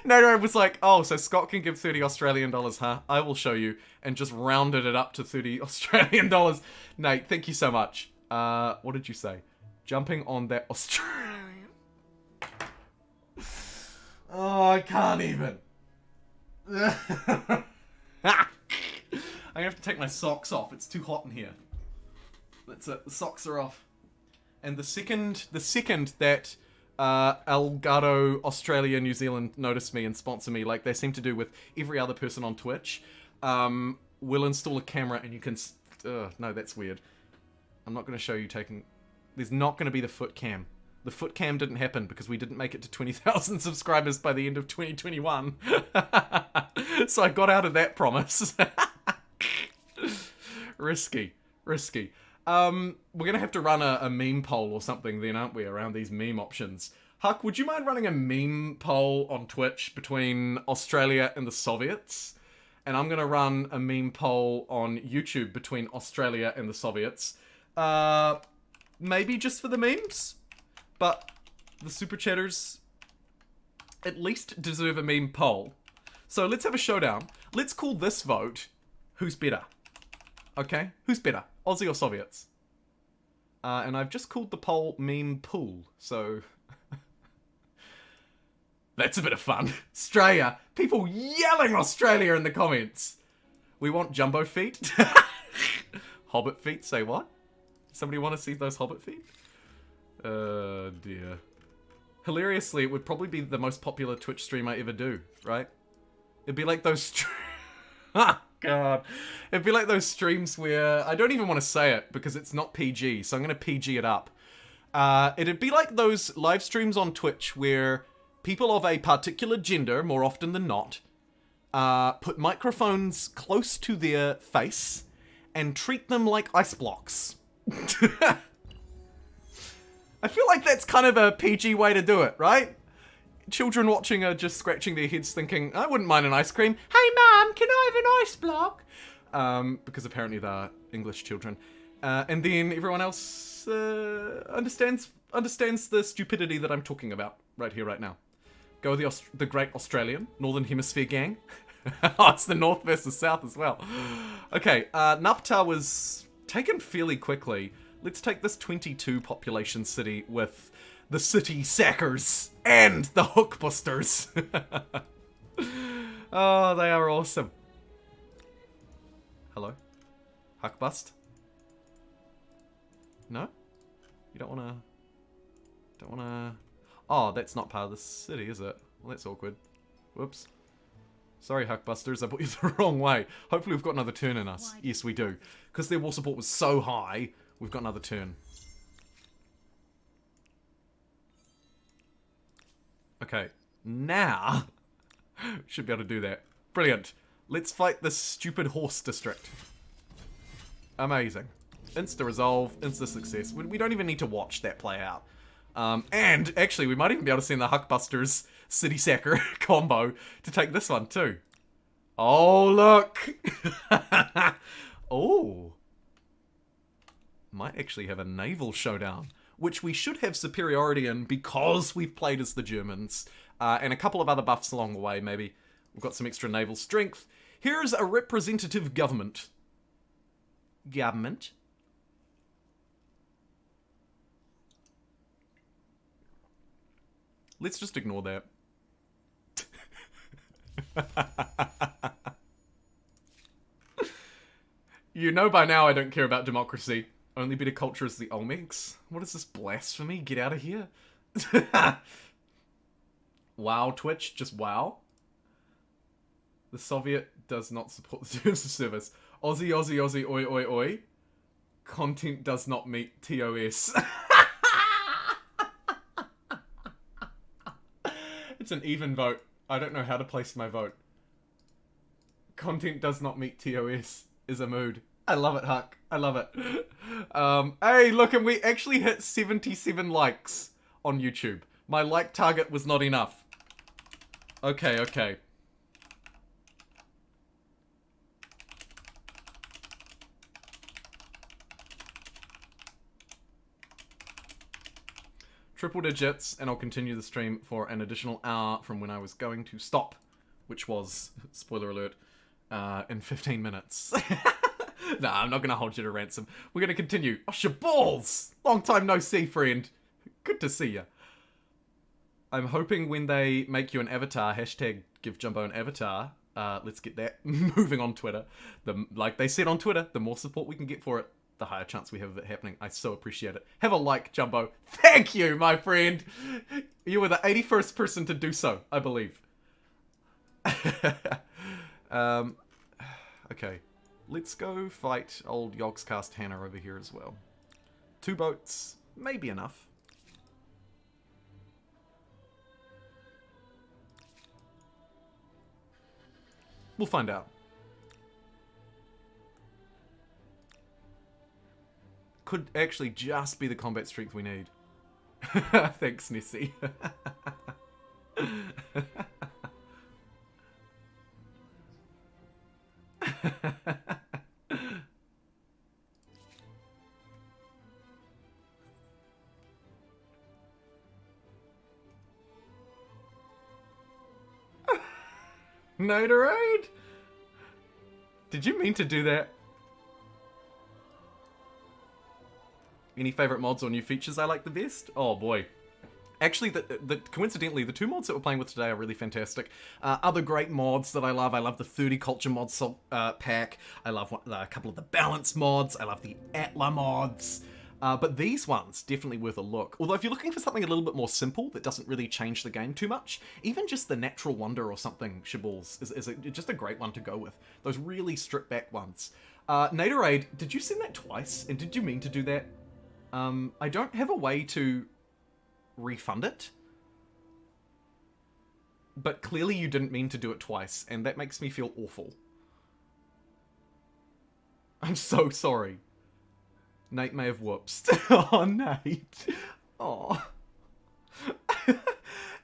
Naderade was like, oh, so Scott can give 30 Australian dollars, huh? I will show you. And just rounded it up to 30 Australian dollars. Nate, thank you so much. What did you say? Jumping on that Australian. Oh, I can't even. I'm gonna have to take my socks off. It's too hot in here. That's it. The socks are off. And the second that Elgato Australia, New Zealand notice me and sponsor me, like they seem to do with every other person on Twitch, we'll install a camera and you can. No, that's weird. I'm not going to show you taking. There's not going to be the foot cam. The foot cam didn't happen because we didn't make it to 20,000 subscribers by the end of 2021. So I got out of that promise. Risky. We're gonna have to run a meme poll or something then, aren't we, around these meme options. Huck, would you mind running a meme poll on Twitch between Australia and the Soviets? And I'm gonna run a meme poll on YouTube between Australia and the Soviets. Maybe just for the memes? But the super chatters at least deserve a meme poll. So let's have a showdown. Let's call this vote, who's better? Okay, who's better? Aussie or Soviets? And I've just called the poll meme pool, so... That's a bit of fun. Australia. People yelling Australia in the comments. We want jumbo feet. Hobbit feet, say what? Somebody want to see those hobbit feet? Dear. Hilariously, it would probably be the most popular Twitch stream I ever do, right? It'd be like those God. It'd be like those streams where... I don't even want to say it because it's not PG, so I'm going to PG it up. It'd be like those live streams on Twitch where people of a particular gender, more often than not, put microphones close to their face and treat them like ice blocks. I feel like that's kind of a PG way to do it, right? Children watching are just scratching their heads thinking, I wouldn't mind an ice cream. Hey mom, can I have an ice block? Because apparently they're English children. And then everyone else understands the stupidity that I'm talking about right here, right now. Go the Great Australian Northern Hemisphere gang. Oh, it's the North versus South as well. Okay, Napta was taken fairly quickly. Let's take this 22 population city with the city sackers and the hookbusters. Oh, they are awesome. Hello? Huckbust? No? You don't wanna... Oh, that's not part of the city, is it? Well, that's awkward. Whoops. Sorry, Huckbusters, I put you the wrong way. Hopefully we've got another turn in us. Yes, we do. Because their war support was so high, we've got another turn. Okay, now... should be able to do that. Brilliant. Let's fight this stupid horse district. Amazing. Insta-resolve, insta-success. We don't even need to watch that play out. And, actually, we might even be able to send the Huckbusters City Sacker combo to take this one, too. Oh, look! Oh. Might actually have a naval showdown, which we should have superiority in because we've played as the Germans. And a couple of other buffs along the way, maybe. We've got some extra naval strength. Here's a representative government. Let's just ignore that. You know by now I don't care about democracy. Only better culture is the Olmecs. What is this blasphemy? Get out of here. Wow, Twitch, just wow. The Soviet does not support the terms of service. Aussie, Aussie, Aussie, oi, oi, oi. Content does not meet TOS. It's an even vote. I don't know how to place my vote. Content does not meet TOS is a mood. I love it, Huck. I love it. Hey, look, and we actually hit 77 likes on YouTube. My like target was not enough. Okay, okay. Triple digits, and I'll continue the stream for an additional hour from when I was going to stop, which was, spoiler alert, in 15 minutes. Nah, I'm not going to hold you to ransom. We're going to continue. Oh, shaballs! Long time no see, friend. Good to see ya. I'm hoping when they make you an avatar, hashtag give Jumbo an avatar, let's get that moving on Twitter. Like they said on Twitter, the more support we can get for it, the higher chance we have of it happening. I so appreciate it. Have a like, Jumbo. Thank you, my friend. You were the 81st person to do so, I believe. Okay. Let's go fight old Yogscast Hannah over here as well. 2 boats, maybe enough. We'll find out. Could actually just be the combat strength we need. Thanks, Nessie. Nighterade? Did you mean to do that? Any favorite mods or new features I like the best? Oh boy. Actually, coincidentally, the 2 mods that we're playing with today are really fantastic. Other great mods that I love the 30 Culture mods pack. I love a couple of the balance mods. I love the Atla mods. But these ones, definitely worth a look. Although if you're looking for something a little bit more simple that doesn't really change the game too much, even just the Natural Wonder or something, Shaballs, is just a great one to go with. Those really stripped back ones. Naderade, did you send that twice? And did you mean to do that? I don't have a way to refund it. But clearly you didn't mean to do it twice, and that makes me feel awful. I'm so sorry. Nate may have whoopsed. Oh, Nate. Oh.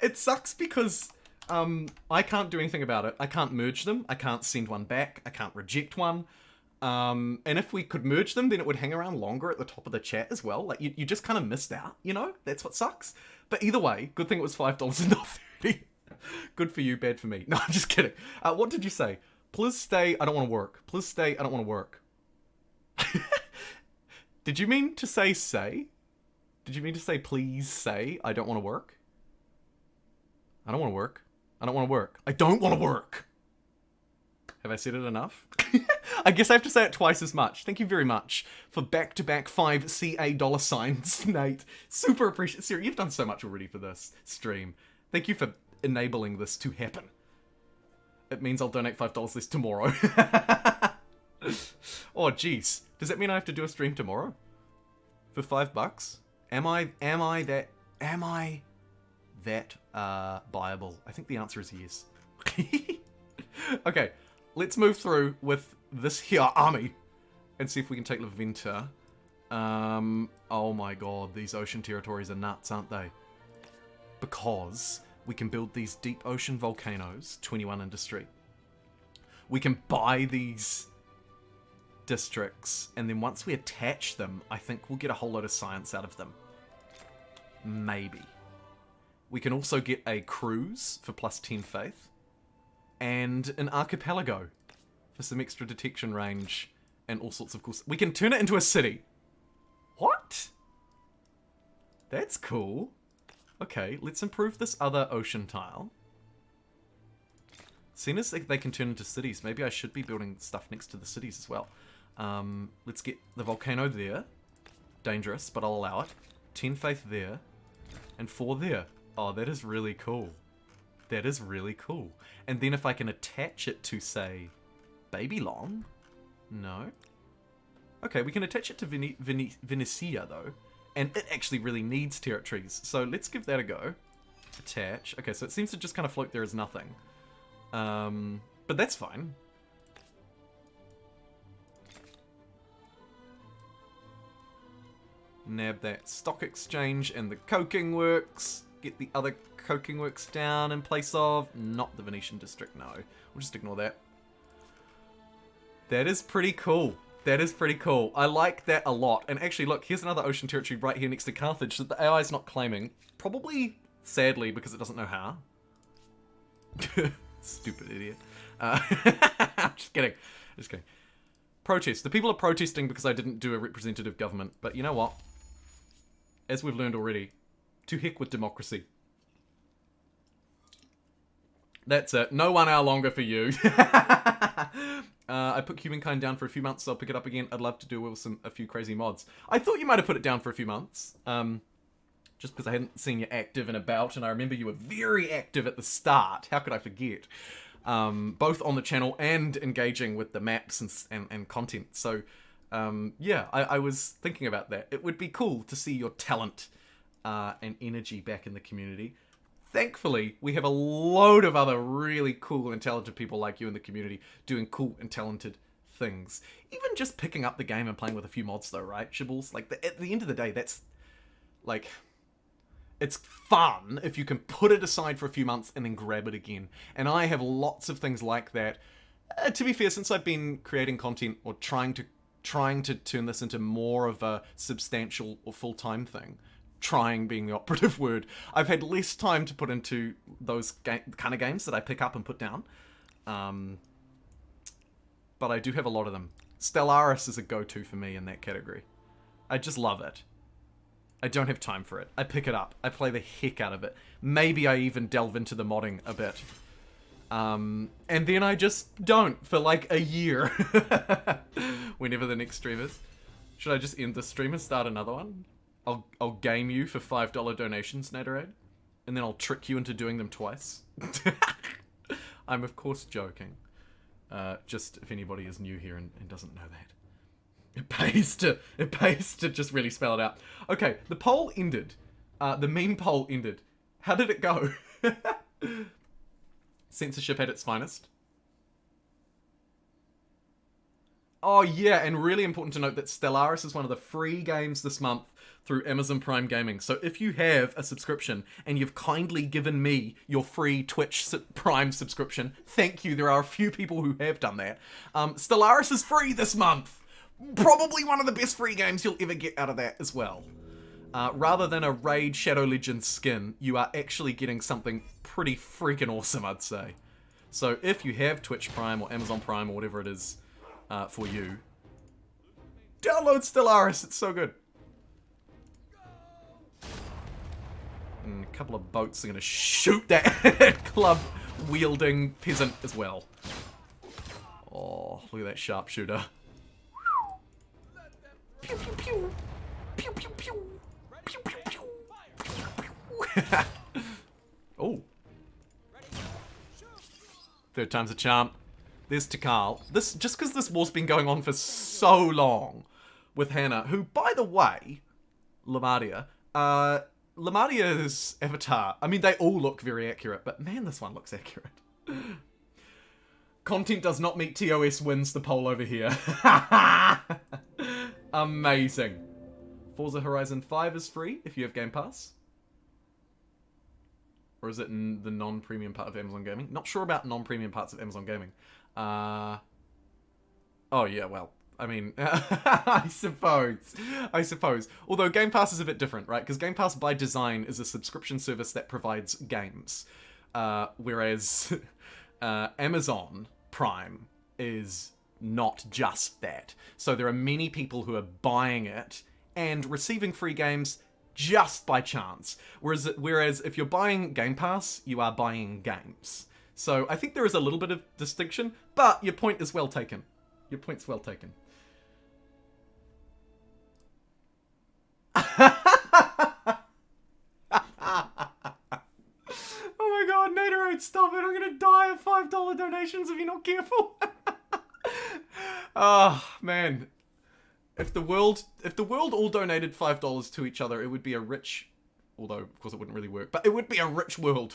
It sucks because I can't do anything about it. I can't merge them. I can't send one back. I can't reject one. And if we could merge them, then it would hang around longer at the top of the chat as well. Like, you just kind of missed out, you know? That's what sucks. But either way, good thing it was $5 and not 30. Good for you, bad for me. No, I'm just kidding. What did you say? Please stay, I don't want to work. Please stay, I don't want to work. Did you mean to say say? Did you mean to say please say I don't want to work? I don't want to work. I don't want to work. I don't want to work! Have I said it enough? I guess I have to say it twice as much. Thank you very much for back-to-back 5 CA $signs, Nate. Super appreciate. Seriously, you've done so much already for this stream. Thank you for enabling this to happen. It means I'll donate $5 this tomorrow. Oh, jeez. Does that mean I have to do a stream tomorrow? For $5? Am I that buyable? I think the answer is yes. Okay, let's move through with this here army and see if we can take La Venta. Oh my god, these ocean territories are nuts, aren't they? Because we can build these deep ocean volcanoes, 21 industry. We can buy these districts, and then once we attach them, I think we'll get a whole lot of science out of them. Maybe. We can also get a cruise for plus 10 faith, and an archipelago for some extra detection range, and all sorts of cool... We can turn it into a city. What? That's cool. Okay, let's improve this other ocean tile. Seeing as they can turn into cities, maybe I should be building stuff next to the cities as well. Let's get the volcano there. Dangerous, but I'll allow it. 10 faith there. And 4 there. Oh, that is really cool. That is really cool. And then if I can attach it to, say, Babylon? No. Okay, we can attach it to Venetia, though. And it actually really needs territories. So let's give that a go. Attach. Okay, so it seems to just kind of float there as nothing. But that's fine. Nab that stock exchange and the coking works. Get the other coking works down in place of... Not the Venetian district, no. We'll just ignore that. That is pretty cool. That is pretty cool. I like that a lot. And actually, look, here's another ocean territory right here next to Carthage that the AI is not claiming. Probably, sadly, because it doesn't know how. Stupid idiot. Just kidding. Just kidding. Protest. The people are protesting because I didn't do a representative government. But you know what? As we've learned already, to heck with democracy. That's it. No 1 hour longer for you. I put Humankind down for a few months, so I'll pick it up again. I'd love to do with a few crazy mods. I thought you might have put it down for a few months. Just because I hadn't seen you active and about, and I remember you were very active at the start. How could I forget? Both on the channel and engaging with the maps and content. So, yeah, I was thinking about that. It would be cool to see your talent and energy back in the community. Thankfully, we have a load of other really cool and talented people like you in the community doing cool and talented things. Even just picking up the game and playing with a few mods though, right, Shibbles? Like, at the end of the day, that's, like... It's fun if you can put it aside for a few months and then grab it again. And I have lots of things like that. To be fair, since I've been creating content or trying to turn this into more of a substantial or full-time thing, trying being the operative word, I've had less time to put into those kind of games that I pick up and put down. But I do have a lot of them. Stellaris is a go-to for me in that category. I just love it. I don't have time for it. I pick it up. I play the heck out of it. Maybe I even delve into the modding a bit. And then I just don't for like a year. Whenever the next stream is. Should I just end the stream and start another one? I'll game you for $5 donations, Naderade. And then I'll trick you into doing them twice. I'm of course joking. Just if anybody is new here and doesn't know that. It pays to just really spell it out. Okay, the poll ended. The meme poll ended. How did it go? Censorship at its finest. Oh yeah, and really important to note that Stellaris is one of the free games this month through Amazon Prime Gaming. So if you have a subscription and you've kindly given me your free Twitch Prime subscription, thank you. There are a few people who have done that. Stellaris is free this month. Probably one of the best free games you'll ever get out of that as well. Rather than a Raid Shadow Legends skin, you are actually getting something pretty freaking awesome, I'd say. So if you have Twitch Prime or Amazon Prime or whatever it is for you, download Stellaris, it's so good. And a couple of boats are going to shoot that club-wielding peasant as well. Oh, look at that sharpshooter. Pew, pew, pew. Pew, pew, pew. Pew, pew, pew. Pew, pew. Oh. Third time's a charm. There's Takal. This, just because this war's been going on for so long with Hannah, who, by the way, Lamadia's avatar, I mean, they all look very accurate, but man, this one looks accurate. Content does not meet TOS wins the poll over here. Amazing. Forza Horizon 5 is free if you have Game Pass. Or is it in the non-premium part of Amazon Gaming? Not sure about non-premium parts of Amazon Gaming. Oh yeah, well, I mean, I suppose. Although Game Pass is a bit different, right? Because Game Pass by design is a subscription service that provides games. Whereas Amazon Prime is not just that. So there are many people who are buying it and receiving free games just by chance. Whereas if you're buying Game Pass, you are buying games. So I think there is a little bit of distinction, but your point is well taken. Your point's well taken. Oh my god, Naderade, stop it. I'm gonna die of $5 donations if you're not careful. Oh, man. If the world all donated $5 to each other, it would be a rich... Although, of course, it wouldn't really work. But it would be a rich world.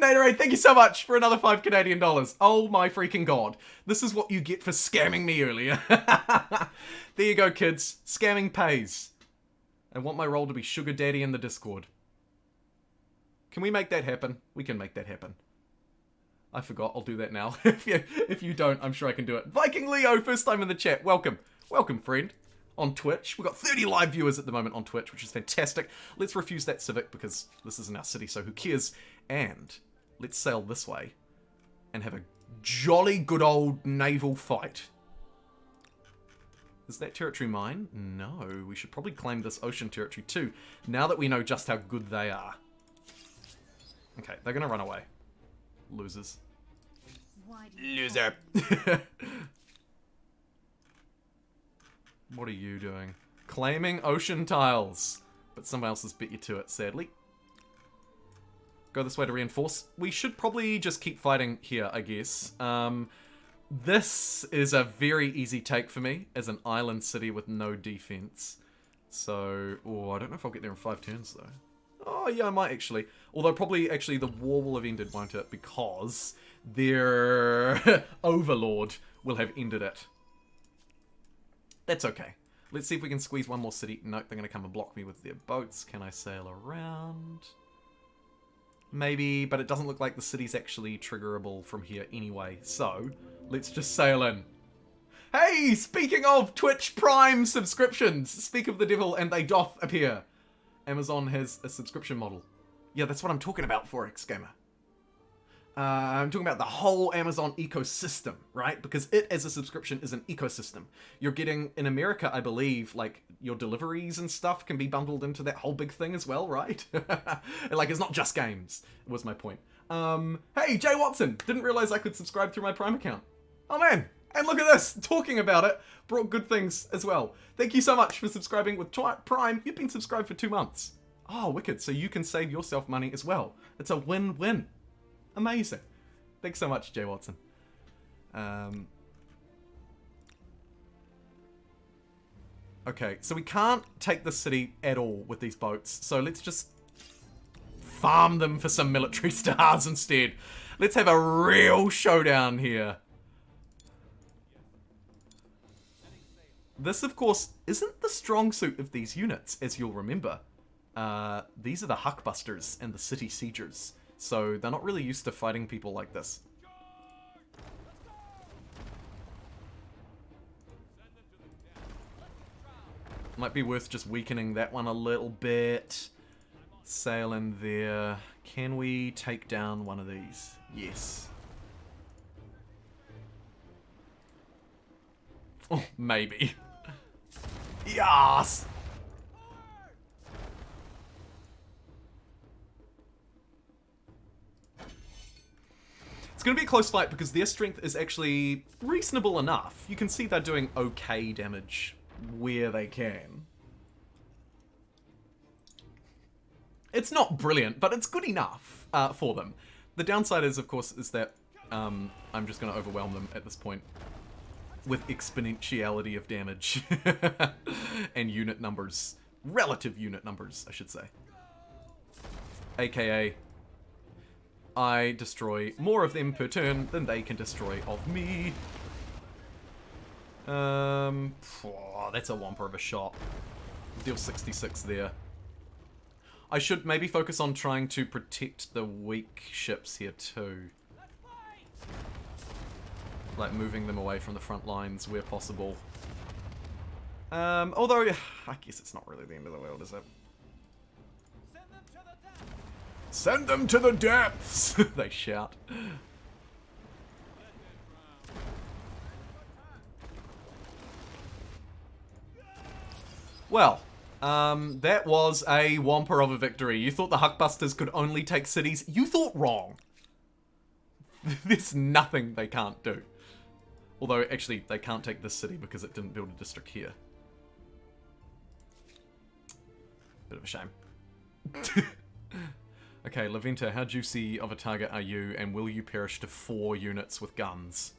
Naderade, thank you so much for another $5 Canadian. Oh my freaking god. This is what you get for scamming me earlier. There you go, kids. Scamming pays. I want my role to be sugar daddy in the Discord. Can we make that happen? We can make that happen. I forgot. I'll do that now. If you don't, I'm sure I can do it. Viking Leo, first time in the chat. Welcome. Welcome, friend. On Twitch. We've got 30 live viewers at the moment on Twitch, which is fantastic. Let's refuse that Civic because this isn't our city, so who cares? And let's sail this way and have a jolly good old naval fight. Is that territory mine? No. We should probably claim this ocean territory too, now that we know just how good they are. Okay, they're gonna run away. Losers. Loser. What are you doing? Claiming ocean tiles. But someone else has beat you to it, sadly. Go this way to reinforce. We should probably just keep fighting here, I guess. This is a very easy take for me as an island city with no defense. So, I don't know if I'll get there in 5 turns, though. Oh, yeah, I might actually. Although probably, actually, the war will have ended, won't it? Because their overlord will have ended it. That's okay. Let's see if we can squeeze one more city. Nope, they're going to come and block me with their boats. Can I sail around? Maybe, but it doesn't look like the city's actually triggerable from here anyway. So, let's just sail in. Hey, speaking of Twitch Prime subscriptions, speak of the devil and they doth appear. Amazon has a subscription model. Yeah, that's what I'm talking about, Forex Gamer. I'm talking about the whole Amazon ecosystem, right? Because it, as a subscription, is an ecosystem. You're getting, in America, I believe, like, your deliveries and stuff can be bundled into that whole big thing as well, right? Like, it's not just games, was my point. Hey, Jay Watson! Didn't realize I could subscribe through my Prime account. Oh, man! And look at this! Talking about it brought good things as well. Thank you so much for subscribing with Prime. You've been subscribed for 2 months. Oh, wicked. So you can save yourself money as well. It's a win-win. Amazing. Thanks so much, Jay Watson. Okay, so we can't take the city at all with these boats. So let's just farm them for some military stars instead. Let's have a real showdown here. This, of course, isn't the strong suit of these units, as you'll remember. These are the Huckbusters and the City Siegers. So they're not really used to fighting people like this. Might be worth just weakening that one a little bit. Sail in there. Can we take down one of these? Yes. Oh, maybe. Yes! It's going to be a close fight because their strength is actually reasonable enough. You can see they're doing okay damage where they can. It's not brilliant, but it's good enough for them. The downside is, of course, is that I'm just going to overwhelm them at this point with exponentiality of damage and unit numbers. Relative unit numbers, I should say. AKA... I destroy more of them per turn than they can destroy of me. That's a whomper of a shot. Deal 66 there. I should maybe focus on trying to protect the weak ships here too. Like moving them away from the front lines where possible. Although, I guess it's not really the end of the world, is it? Send them to the depths! They shout. Well, That was a whomper of a victory. You thought the Huckbusters could only take cities? You thought wrong. There's nothing they can't do. Although, actually, they can't take this city because it didn't build a district here. Bit of a shame. Okay, Laventa, how juicy of a target are you, and will you perish to 4 units with guns?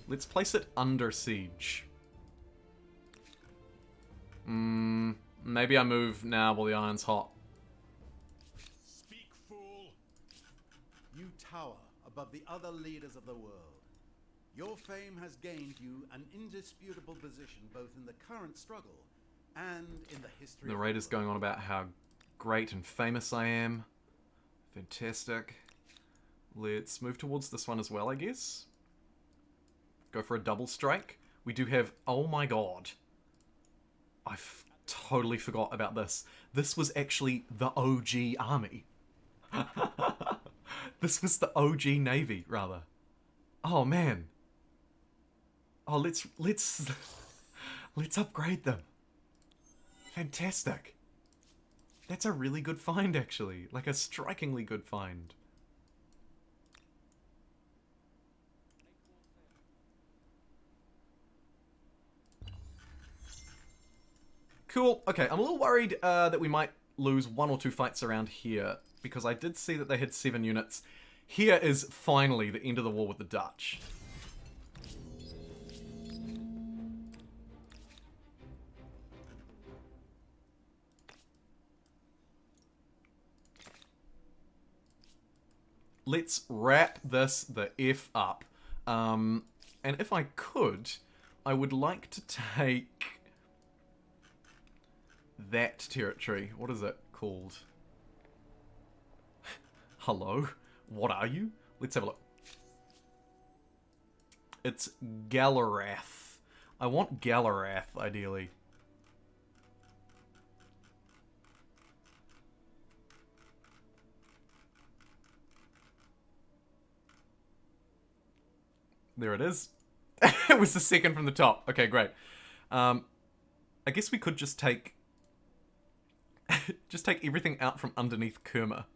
Let's place it under siege. Maybe I move now while the iron's hot. Speak, fool! You tower above the other leaders of the world. Your fame has gained you an indisputable position both in the current struggle and in the history The of raid is going on about how great and famous I am. Fantastic. Let's move towards this one as well, I guess. Go for a double strike. We do have... Oh my god. I totally forgot about this. This was actually the OG army. This was the OG navy, rather. Oh man. Oh, let's upgrade them. Fantastic. That's a really good find, actually. Like a strikingly good find. Cool. Okay, I'm a little worried that we might lose 1 or 2 fights around here, because I did see that they had 7 units. Here is finally the end of the war with the Dutch. Let's wrap this the F up. And if I could, I would like to take that territory. What is it called? Hello? What are you? Let's have a look. It's Galarath. I want Galarath, ideally. There it is. It was the second from the top. Okay, great. I guess we could just take... just take everything out from underneath Kerma.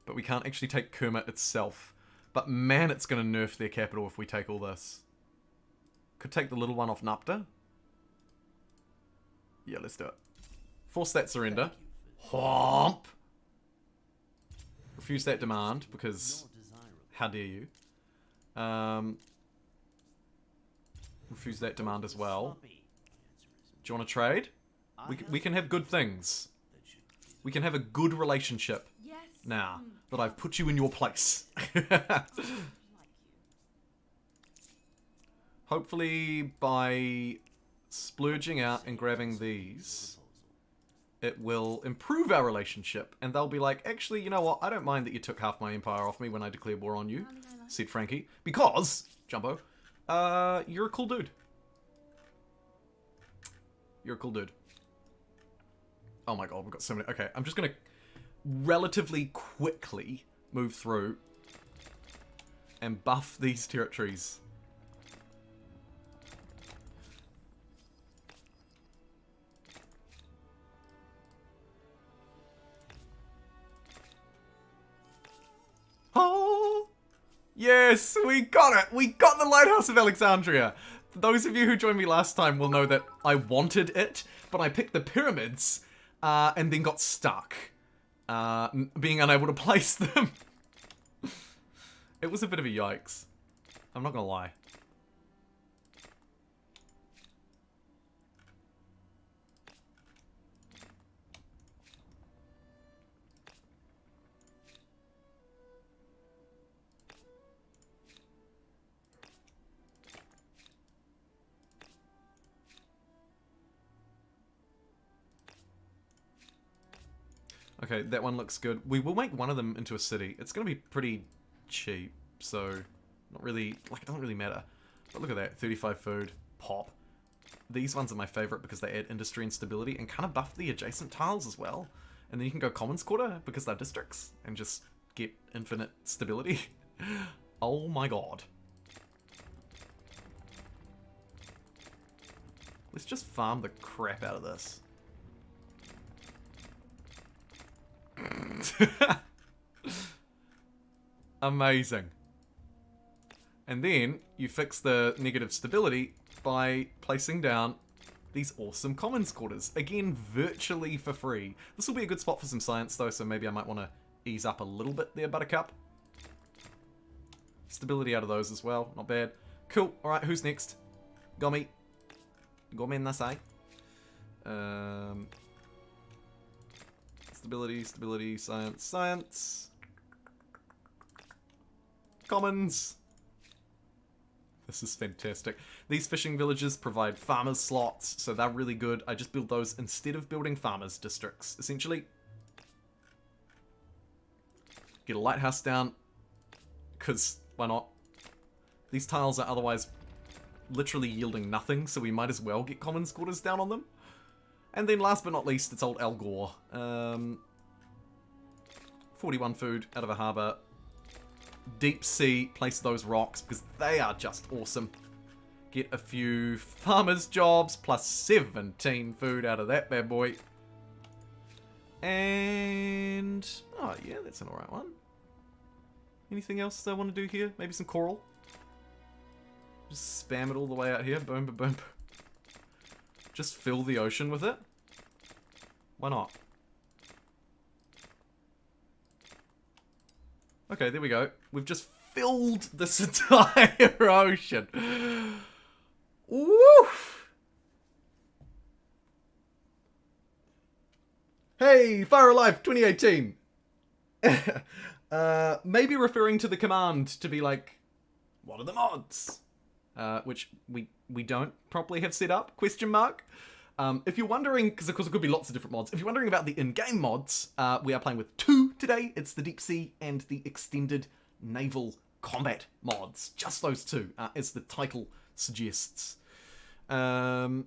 But we can't actually take Kerma itself. But man, it's going to nerf their capital if we take all this. Could take the little one off Nupta. Yeah, let's do it. Force that surrender. Whomp! Refuse that demand, because... How dare you? Refuse that demand as well. Do you want to trade? We can have good things. We can have a good relationship. Yes. Now that I've put you in your place. Hopefully by splurging out and grabbing these, it will improve our relationship. And they'll be like, actually, you know what? I don't mind that you took half my empire off me when I declared war on you, said Frankie. Because, Jumbo, you're a cool dude. You're a cool dude. Oh my god, we've got so many. Okay, I'm just going to relatively quickly move through and buff these territories. Oh! Yes, we got it! We got the Lighthouse of Alexandria! Those of you who joined me last time will know that I wanted it, but I picked the pyramids, and then got stuck. Being unable to place them. It was a bit of a yikes. I'm not gonna lie. Okay, that one looks good. We will make one of them into a city. It's going to be pretty cheap, so not really, like, it doesn't really matter. But look at that, 35 food, pop. These ones are my favorite because they add industry and stability and kind of buff the adjacent tiles as well. And then you can go Commons Quarter because they're districts and just get infinite stability. Oh my god. Let's just farm the crap out of this. Amazing. And then you fix the negative stability by placing down these awesome commons quarters. Again, virtually for free. This will be a good spot for some science though, so maybe I might want to ease up a little bit there, Buttercup. Stability out of those as well, not bad. Cool, alright, who's next? Gomi. Gomen nasai. Stability, science. Commons. This is fantastic. These fishing villages provide farmers slots, so they're really good. I just build those instead of building farmers districts, essentially. Get a lighthouse down, because why not? These tiles are otherwise literally yielding nothing, so we might as well get commons quarters down on them. And then last but not least, it's old Al Gore. 41 food out of a harbour. Deep sea, place those rocks, because they are just awesome. Get a few farmers jobs, plus 17 food out of that bad boy. And... oh yeah, that's an alright one. Anything else I want to do here? Maybe some coral? Just spam it all the way out here. Boom, boom, boom. Just fill the ocean with it. Why not? Okay, there we go. We've just filled this entire ocean. Woof! Hey, Fire Alive 2018! Maybe referring to the command to be like, what are the mods? Which we don't properly have set up, question mark. If you're wondering, because of course it could be lots of different mods, if you're wondering about the in-game mods, we are playing with 2 today. It's the Deep Sea and the Extended Naval Combat mods. Just those 2, as the title suggests. Nope,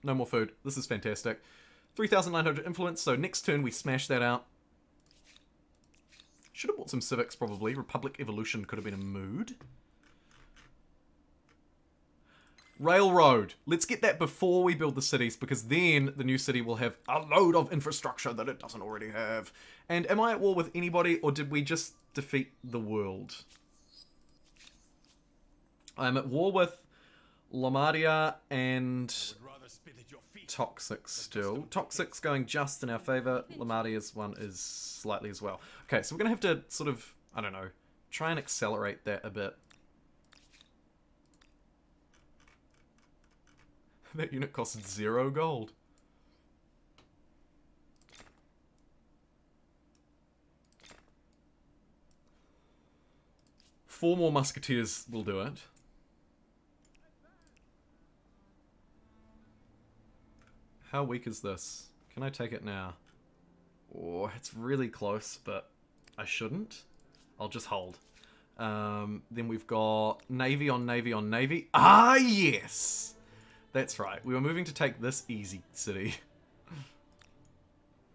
no more food. This is fantastic. 3,900 influence, so next turn we smash that out. Should have bought some civics, probably. Republic Evolution could have been a mood. Railroad. Let's get that before we build the cities, because then the new city will have a load of infrastructure that it doesn't already have. And am I at war with anybody, or did we just defeat the world? I'm at war with Lomadia and Toxic still. Toxic's going just in our favour. Lomadia's one is slightly as well. Okay, so we're going to have to sort of, I don't know, try and accelerate that a bit. That unit costs 0 gold. Four more musketeers will do it. How weak is this? Can I take it now? Oh, it's really close, but I shouldn't. I'll just hold. Then we've got navy on navy on navy. Ah, yes! That's right. We were moving to take this easy city.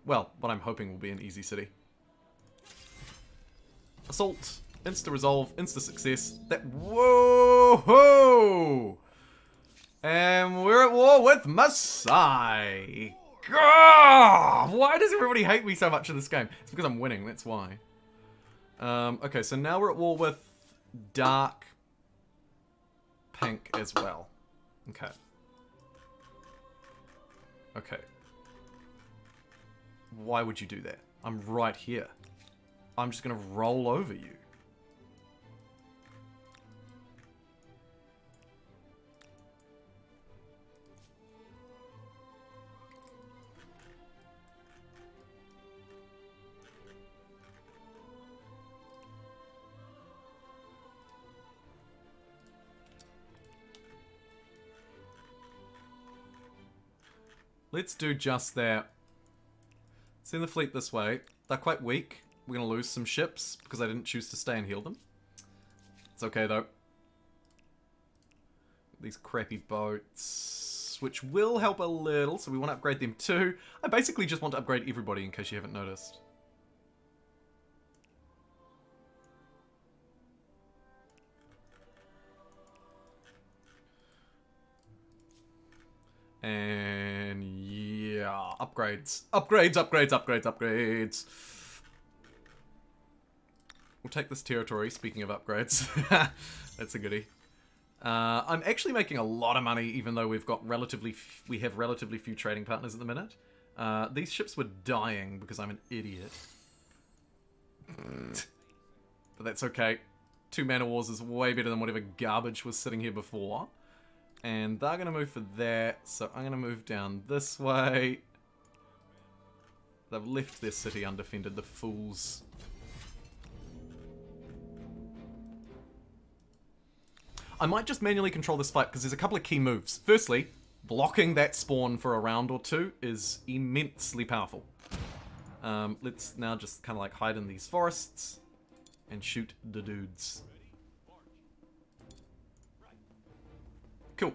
Well, what I'm hoping will be an easy city. Assault. Insta-resolve. Insta-success. That... whoa-ho! And we're at war with Masai. God, why does everybody hate me so much in this game? It's because I'm winning, that's why. Okay, so now we're at war with Dark Pink as well. Okay. Okay. Why would you do that? I'm right here. I'm just gonna roll over you. Let's do just that. Send the fleet this way. They're quite weak. We're going to lose some ships because I didn't choose to stay and heal them. It's okay though. These crappy boats, which will help a little, so we want to upgrade them too. I basically just want to upgrade everybody in case you haven't noticed. And yeah, upgrades. Upgrades, upgrades, upgrades, upgrades. We'll take this territory, speaking of upgrades. That's a goodie. I'm actually making a lot of money, even though we have relatively few trading partners at the minute. These ships were dying because I'm an idiot. But that's okay. 2 mana wars is way better than whatever garbage was sitting here before. And they're going to move for that, so I'm going to move down this way. They've left their city undefended, the fools. I might just manually control this fight because there's a couple of key moves. Firstly, blocking that spawn for a round or two is immensely powerful. Let's now just kind of like hide in these forests and shoot the dudes. Cool.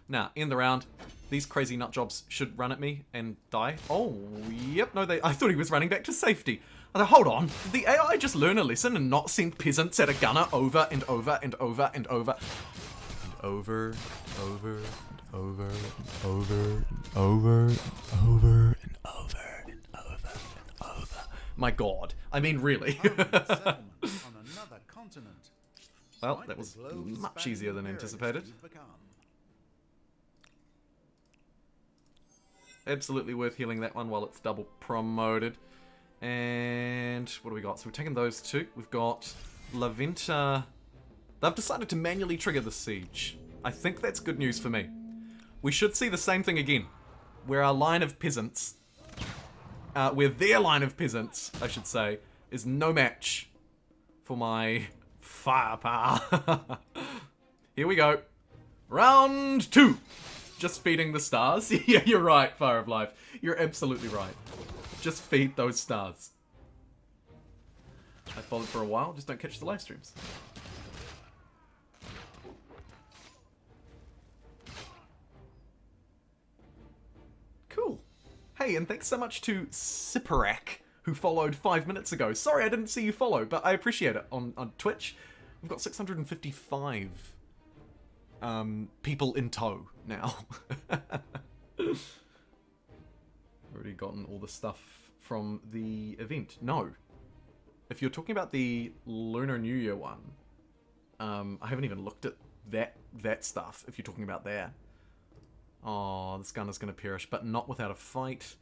Now, in the round, these crazy nut jobs should run at me and die. Oh, yep, no, I thought he was running back to safety. I thought, hold on, did the AI just learn a lesson and not send peasants at a gunner over and over and over and over? And over, over, and over, and over, and over, and over, and over, and over, and over. My god, I mean really. Permanent settlement on another continent. Well, Quite that the was globe-spanning much easier than imperialist anticipated. you've become. Absolutely worth healing that one while it's double promoted. And what do we got? So we've taken those two. We've got La Venta. They've decided to manually trigger the siege. I think that's good news for me. We should see the same thing again. Where our line of peasants, where their line of peasants, I should say, is no match for my firepower. Here we go. Round 2. Just feeding the stars. Yeah, you're right, Fire of Life. You're absolutely right. Just feed those stars. I followed for a while, just don't catch the live streams. Cool. Hey, and thanks so much to Siparak, who followed 5 minutes ago. Sorry I didn't see you follow, but I appreciate it on Twitch. We've got 655 people in tow now. Already gotten all the stuff from the event. No. If you're talking about the Lunar New Year one, I haven't even looked at that stuff, if you're talking about there. Oh, this gun is going to perish, but not without a fight.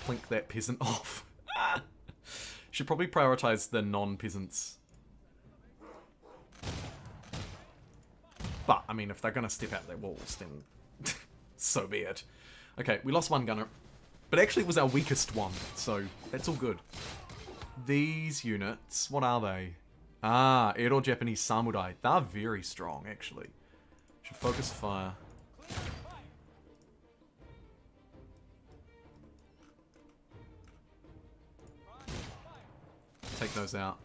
Plink that peasant off. Should probably prioritize the non-peasants. But, I mean, if they're going to step out their walls, then so be it. Okay, we lost one gunner. But actually it was our weakest one, so that's all good. These units, what are they? Ah, Edo Japanese Samurai. They're very strong, actually. Should focus fire. Take those out.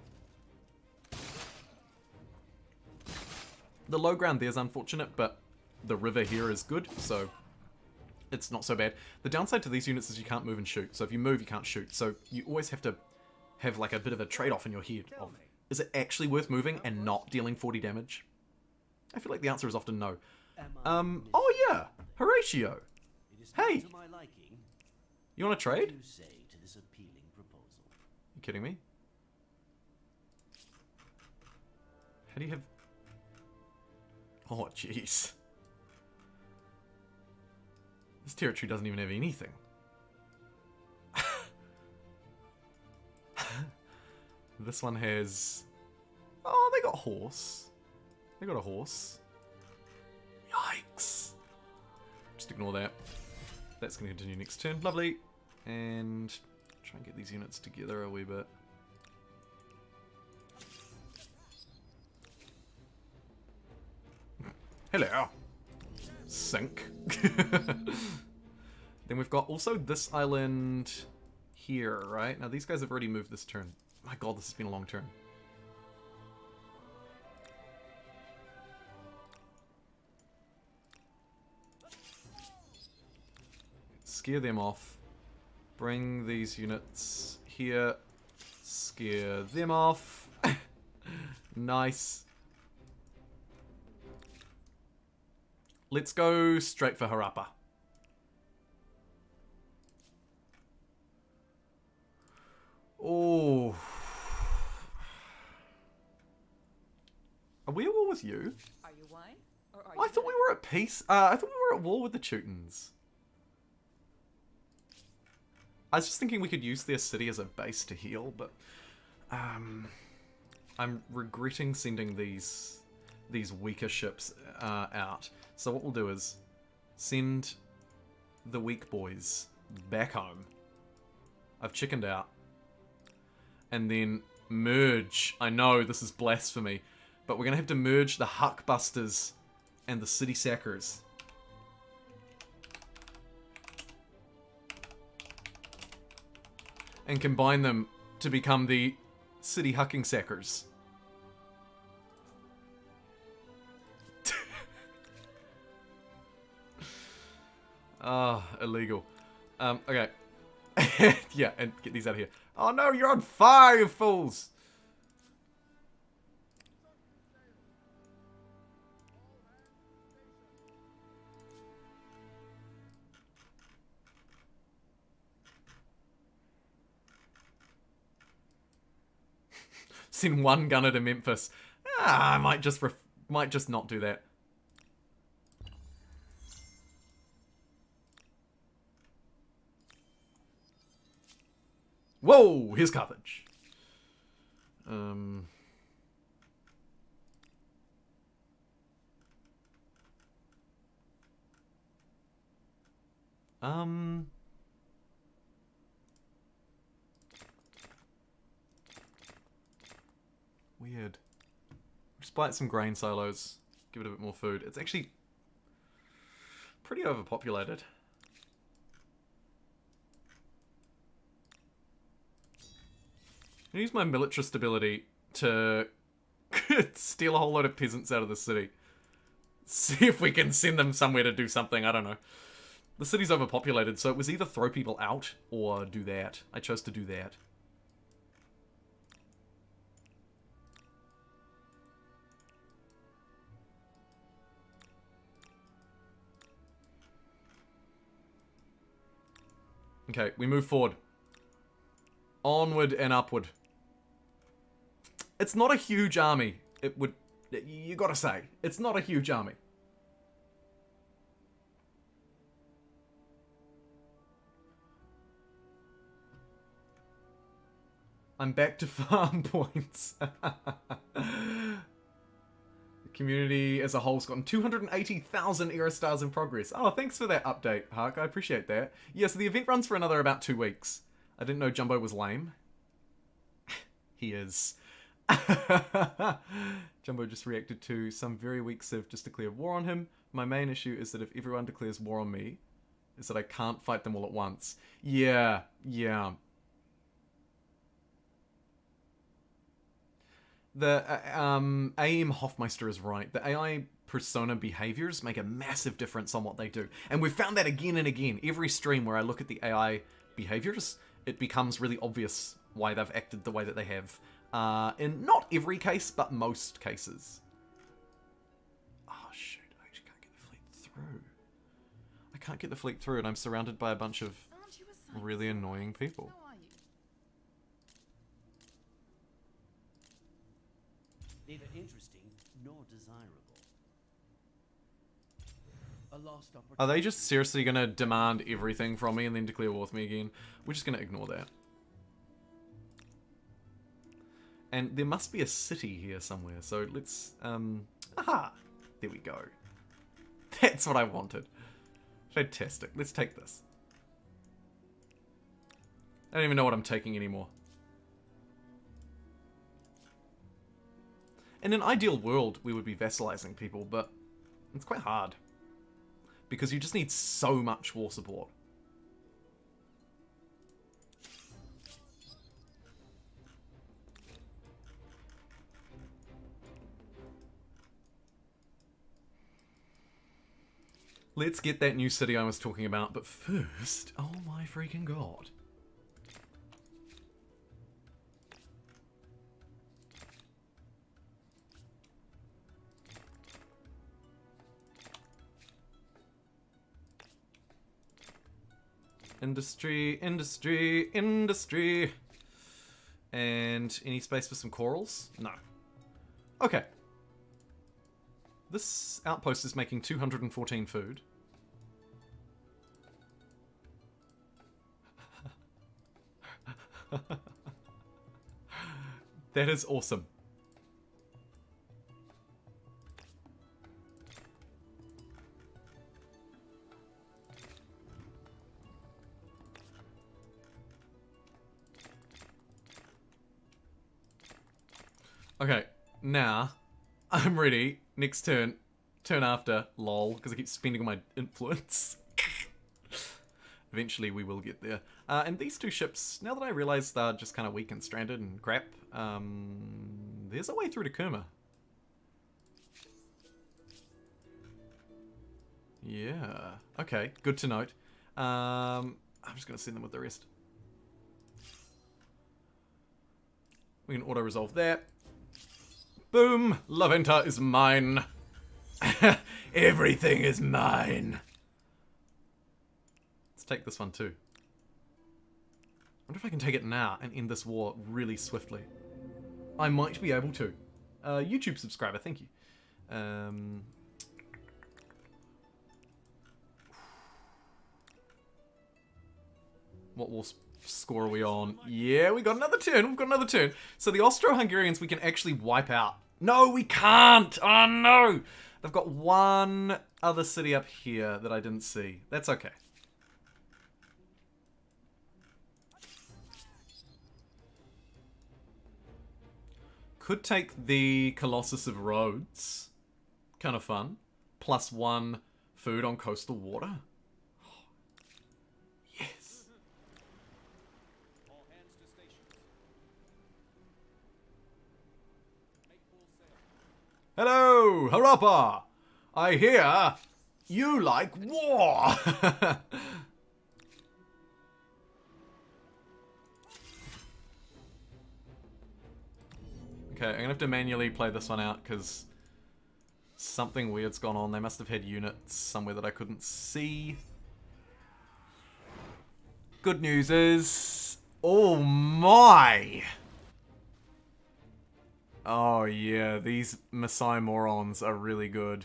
The low ground there is unfortunate, but the river here is good, so it's not so bad. The downside to these units is you can't move and shoot. So if you move, you can't shoot. So you always have to have like a bit of a trade-off in your head of, is it actually worth moving and not dealing 40 damage? I feel like the answer is often no. Oh yeah, Horatio. Hey, you want to trade? You kidding me? How do you have... Oh, jeez. This territory doesn't even have anything. This one has... Oh, they got horse. They got a horse. Yikes. Just ignore that. That's going to continue next turn. Lovely. And try and get these units together a wee bit. Hello. Sink. Then we've got also this island here, right? Now these guys have already moved this turn. My god, this has been a long turn. Scare them off. Bring these units here. Scare them off. Nice. let's go straight for Harappa. Oh. Are we at war with you? Are you wine? Or are I you thought we were at peace. I thought we were at war with the Teutons. I was just thinking we could use their city as a base to heal, but I'm regretting sending these weaker ships out. So what we'll do is send the weak boys back home. I've chickened out. And then merge. I know this is blasphemy, but we're going to have to merge the Huckbusters and the City Sackers. And combine them to become the City Hucking Sackers. Ah, illegal. Okay. Yeah, and get these out of here. Oh no, you're on fire, you fools! Send one gunner to Memphis. I might just not do that. Whoa, here's Carthage. Weird. Just plant some grain silos. Give it a bit more food. It's actually pretty overpopulated. I use my military stability to steal a whole load of peasants out of the city. See if we can send them somewhere to do something, I don't know. The city's overpopulated, so it was either throw people out or do that. I chose to do that. Okay, we move forward. Onward and upward. It's not a huge army. It would... You gotta say. It's not a huge army. I'm back to farm points. The community as a whole's gotten 280,000 era stars in progress. Oh, thanks for that update, Hark. I appreciate that. Yeah, so the event runs for another about 2 weeks. I didn't know Jumbo was lame. He is. Jumbo just reacted to some very weak civ just declared war on him. My main issue is that if everyone declares war on me, is that I can't fight them all at once. Yeah. The AIM Hofmeister is right. The AI persona behaviors make a massive difference on what they do. And we've found that again and again. Every stream where I look at the AI behaviors, it becomes really obvious why they've acted the way that they have. In not every case, but most cases. Oh shoot, I actually can't get the fleet through. I can't get the fleet through and I'm surrounded by a bunch of really annoying people. How are you? Neither interesting nor desirable. A lost opportunity. Are they just seriously gonna demand everything from me and then declare war with me again? We're just gonna ignore that. And there must be a city here somewhere, so let's, aha! There we go. That's what I wanted. Fantastic. Let's take this. I don't even know what I'm taking anymore. In an ideal world, we would be vassalizing people, but it's quite hard. Because you just need so much war support. Let's get that new city I was talking about, but first, oh my freaking god. Industry, industry, industry. And any space for some corals? No. Okay. This outpost is making 214 food. That is awesome. Okay, now I'm ready. Next turn. Turn after. Lol, because I keep spending all my influence. Eventually we will get there. And these two ships, now that I realize they're just kind of weak and stranded and crap, there's a way through to Kerma. Yeah. Okay, good to note. I'm just going to send them with the rest. We can auto-resolve that. Boom! Laventa is mine. Everything is mine. Let's take this one too. I wonder if I can take it now and end this war really swiftly. I might be able to. YouTube subscriber, thank you. What war score are we on? Yeah, we got another turn. We've got another turn. So the Austro-Hungarians we can actually wipe out. No, we can't. Oh, no. They've got one other city up here that I didn't see. That's okay. Could take the Colossus of Rhodes. Kind of fun. +1 food on coastal water. Yes. All hands to stations. Make full sail. Hello, Harappa. I hear you like war. Okay, I'm gonna have to manually play this one out because something weird's gone on. They must have had units somewhere that I couldn't see. Good news is... Oh my! Oh yeah, these Maasai morons are really good.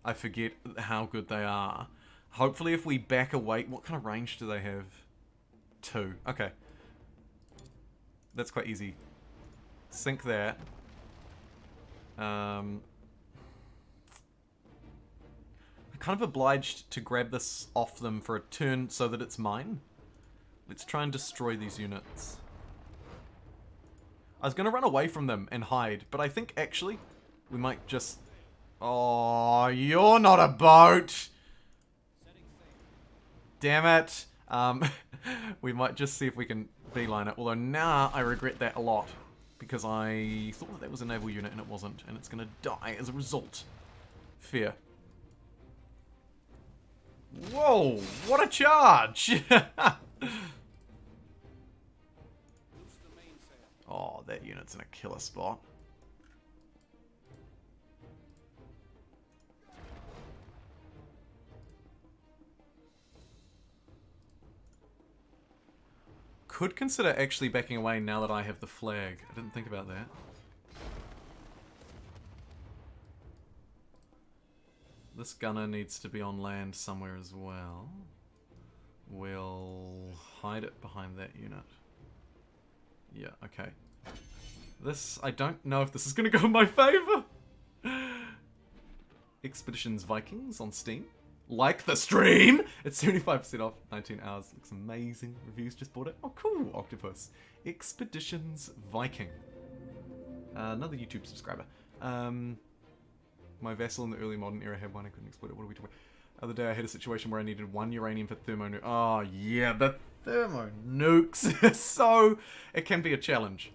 I forget how good they are. Hopefully if we back away... What kind of range do they have? 2. Okay. That's quite easy. Sink that. I'm kind of obliged to grab this off them for a turn so that it's mine. Let's try and destroy these units. I was going to run away from them and hide, but I think actually we might just... Oh, you're not a boat! Damn it! We might just see if we can beeline it, although now I regret that a lot. Because I thought that, that was a naval unit and it wasn't, and it's gonna die as a result. Fear. Whoa! What a charge! Oh, that unit's in a killer spot. Could consider actually backing away now that I have the flag. I didn't think about that. This gunner needs to be on land somewhere as well. We'll hide it behind that unit. Yeah, okay. This, I don't know if this is going to go in my favor. Expeditions Vikings on Steam. Like the stream! It's 75% off, 19 hours. Looks amazing. Reviews just bought it. Oh, cool, Octopus. Expeditions Viking. Another YouTube subscriber. My vassal in the early modern era had one. I couldn't exploit it. What are we talking about? Other day I had a situation where I needed 1 uranium for thermo nuke. Oh, yeah, the thermo nukes. So, it can be a challenge.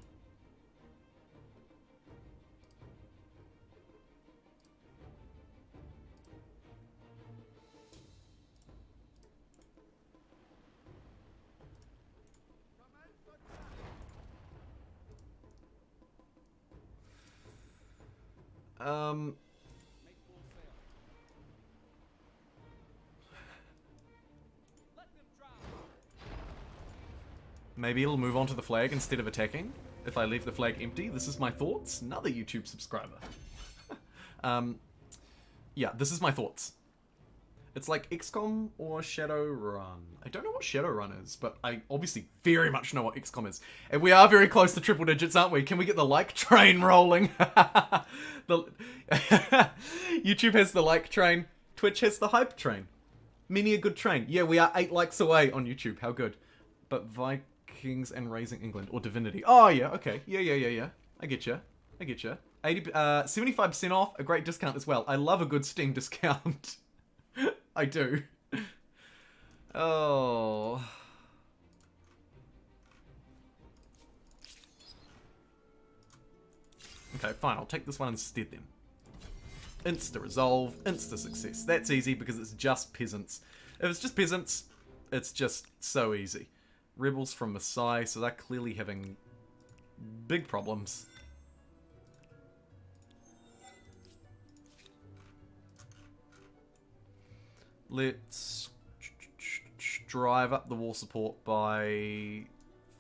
Maybe it'll move on to the flag instead of attacking if I leave the flag empty. This is my thoughts. Another YouTube subscriber. Yeah, this is my thoughts. It's like XCOM or Shadowrun. I don't know what Shadowrun is, but I obviously very much know what XCOM is. And we are very close to triple digits, aren't we? Can we get the like train rolling? YouTube has the like train. Twitch has the hype train. Many a good train. Yeah, we are 8 likes away on YouTube. How good. But Vikings and Raising England. Or Divinity. Oh, yeah, okay. Yeah. I get you. 75% off. A great discount as well. I love a good Steam discount. I do. Oh. Okay, fine. I'll take this one instead then. Insta-resolve, insta-success. That's easy because it's just peasants. If it's just peasants, it's just so easy. Rebels from Maasai, so they're clearly having big problems. Let's drive up the war support by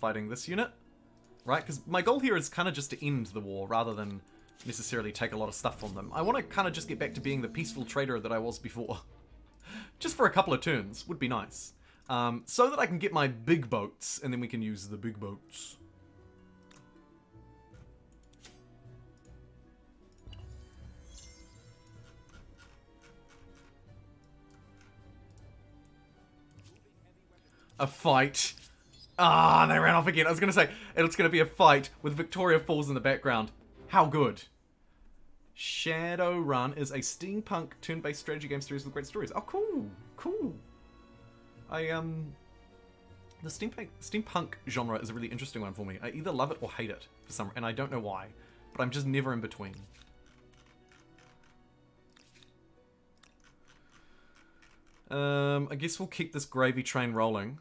fighting this unit. Right? Because my goal here is kind of just to end the war rather than necessarily take a lot of stuff from them. I want to kind of just get back to being the peaceful trader that I was before. Just for a couple of turns would be nice. So that I can get my big boats, and then we can use the big boats. A fight. Ah, they ran off again. I was going to say, it's going to be a fight with Victoria Falls in the background. How good. Shadowrun is a steampunk turn-based strategy game series with great stories. Oh, cool. Cool. The steampunk genre is a really interesting one for me. I either love it or hate it for some, and I don't know why, but I'm just never in between. I guess we'll keep this gravy train rolling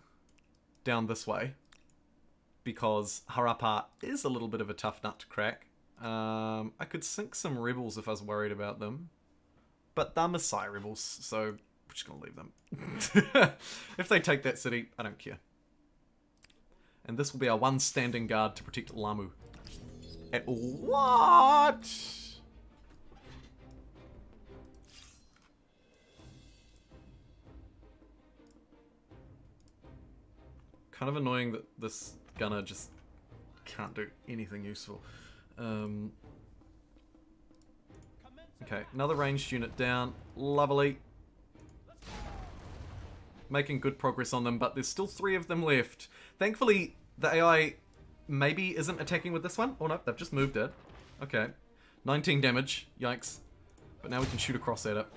down this way because Harappa is a little bit of a tough nut to crack. I could sink some rebels if I was worried about them, but they're Maasai rebels, so we're just gonna leave them. If they take that city, I don't care. And this will be our one standing guard to protect Lamu. At what? Kind of annoying that this gunner just can't do anything useful. Okay, another ranged unit down. Lovely. Making good progress on them, but there's still 3 of them left. Thankfully, the AI maybe isn't attacking with this one. Oh no, they've just moved it. Okay. 19 damage. Yikes. But now we can shoot across at it.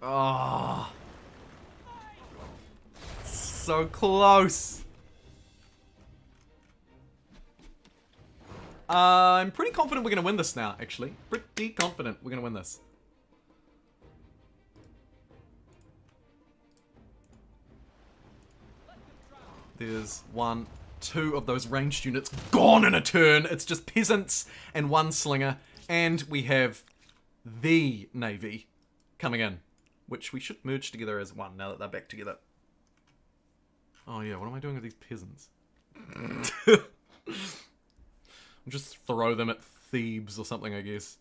Ah. So close. I'm pretty confident we're going to win this now, actually. Pretty confident we're going to win this. There's 1, 2 of those ranged units gone in a turn. It's just peasants and 1 slinger. And we have the navy coming in, which we should merge together as one now that they're back together. Oh yeah, what am I doing with these peasants? Just throw them at Thebes or something, I guess.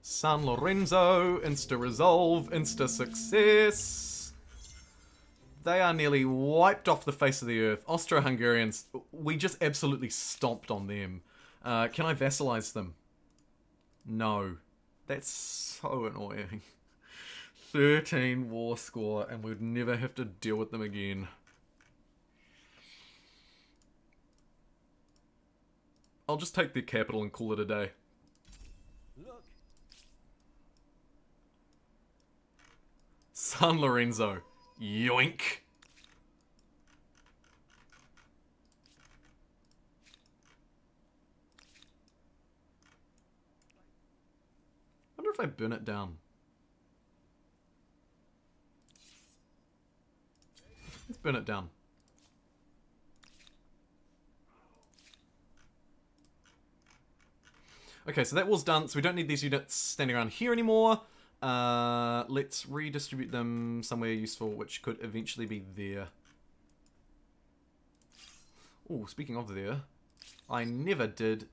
San Lorenzo, insta-resolve, insta-success. They are nearly wiped off the face of the earth. Austro-Hungarians, we just absolutely stomped on them. Can I vassalize them? No. That's so annoying. 13 war score, and we'd never have to deal with them again. I'll just take their capital and call it a day. Look. San Lorenzo. Yoink. I wonder if I burn it down. Let's burn it down. Okay, so that was done, so we don't need these units standing around here anymore. Let's redistribute them somewhere useful, which could eventually be there. Oh, speaking of there, I never did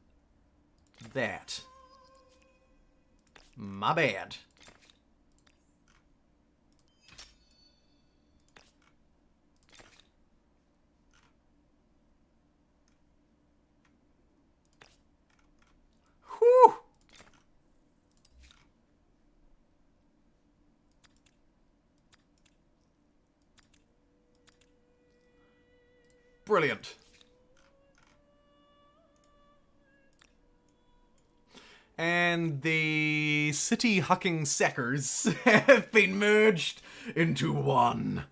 that. My bad. Whew! Brilliant. And the city hucking sackers have been merged into one.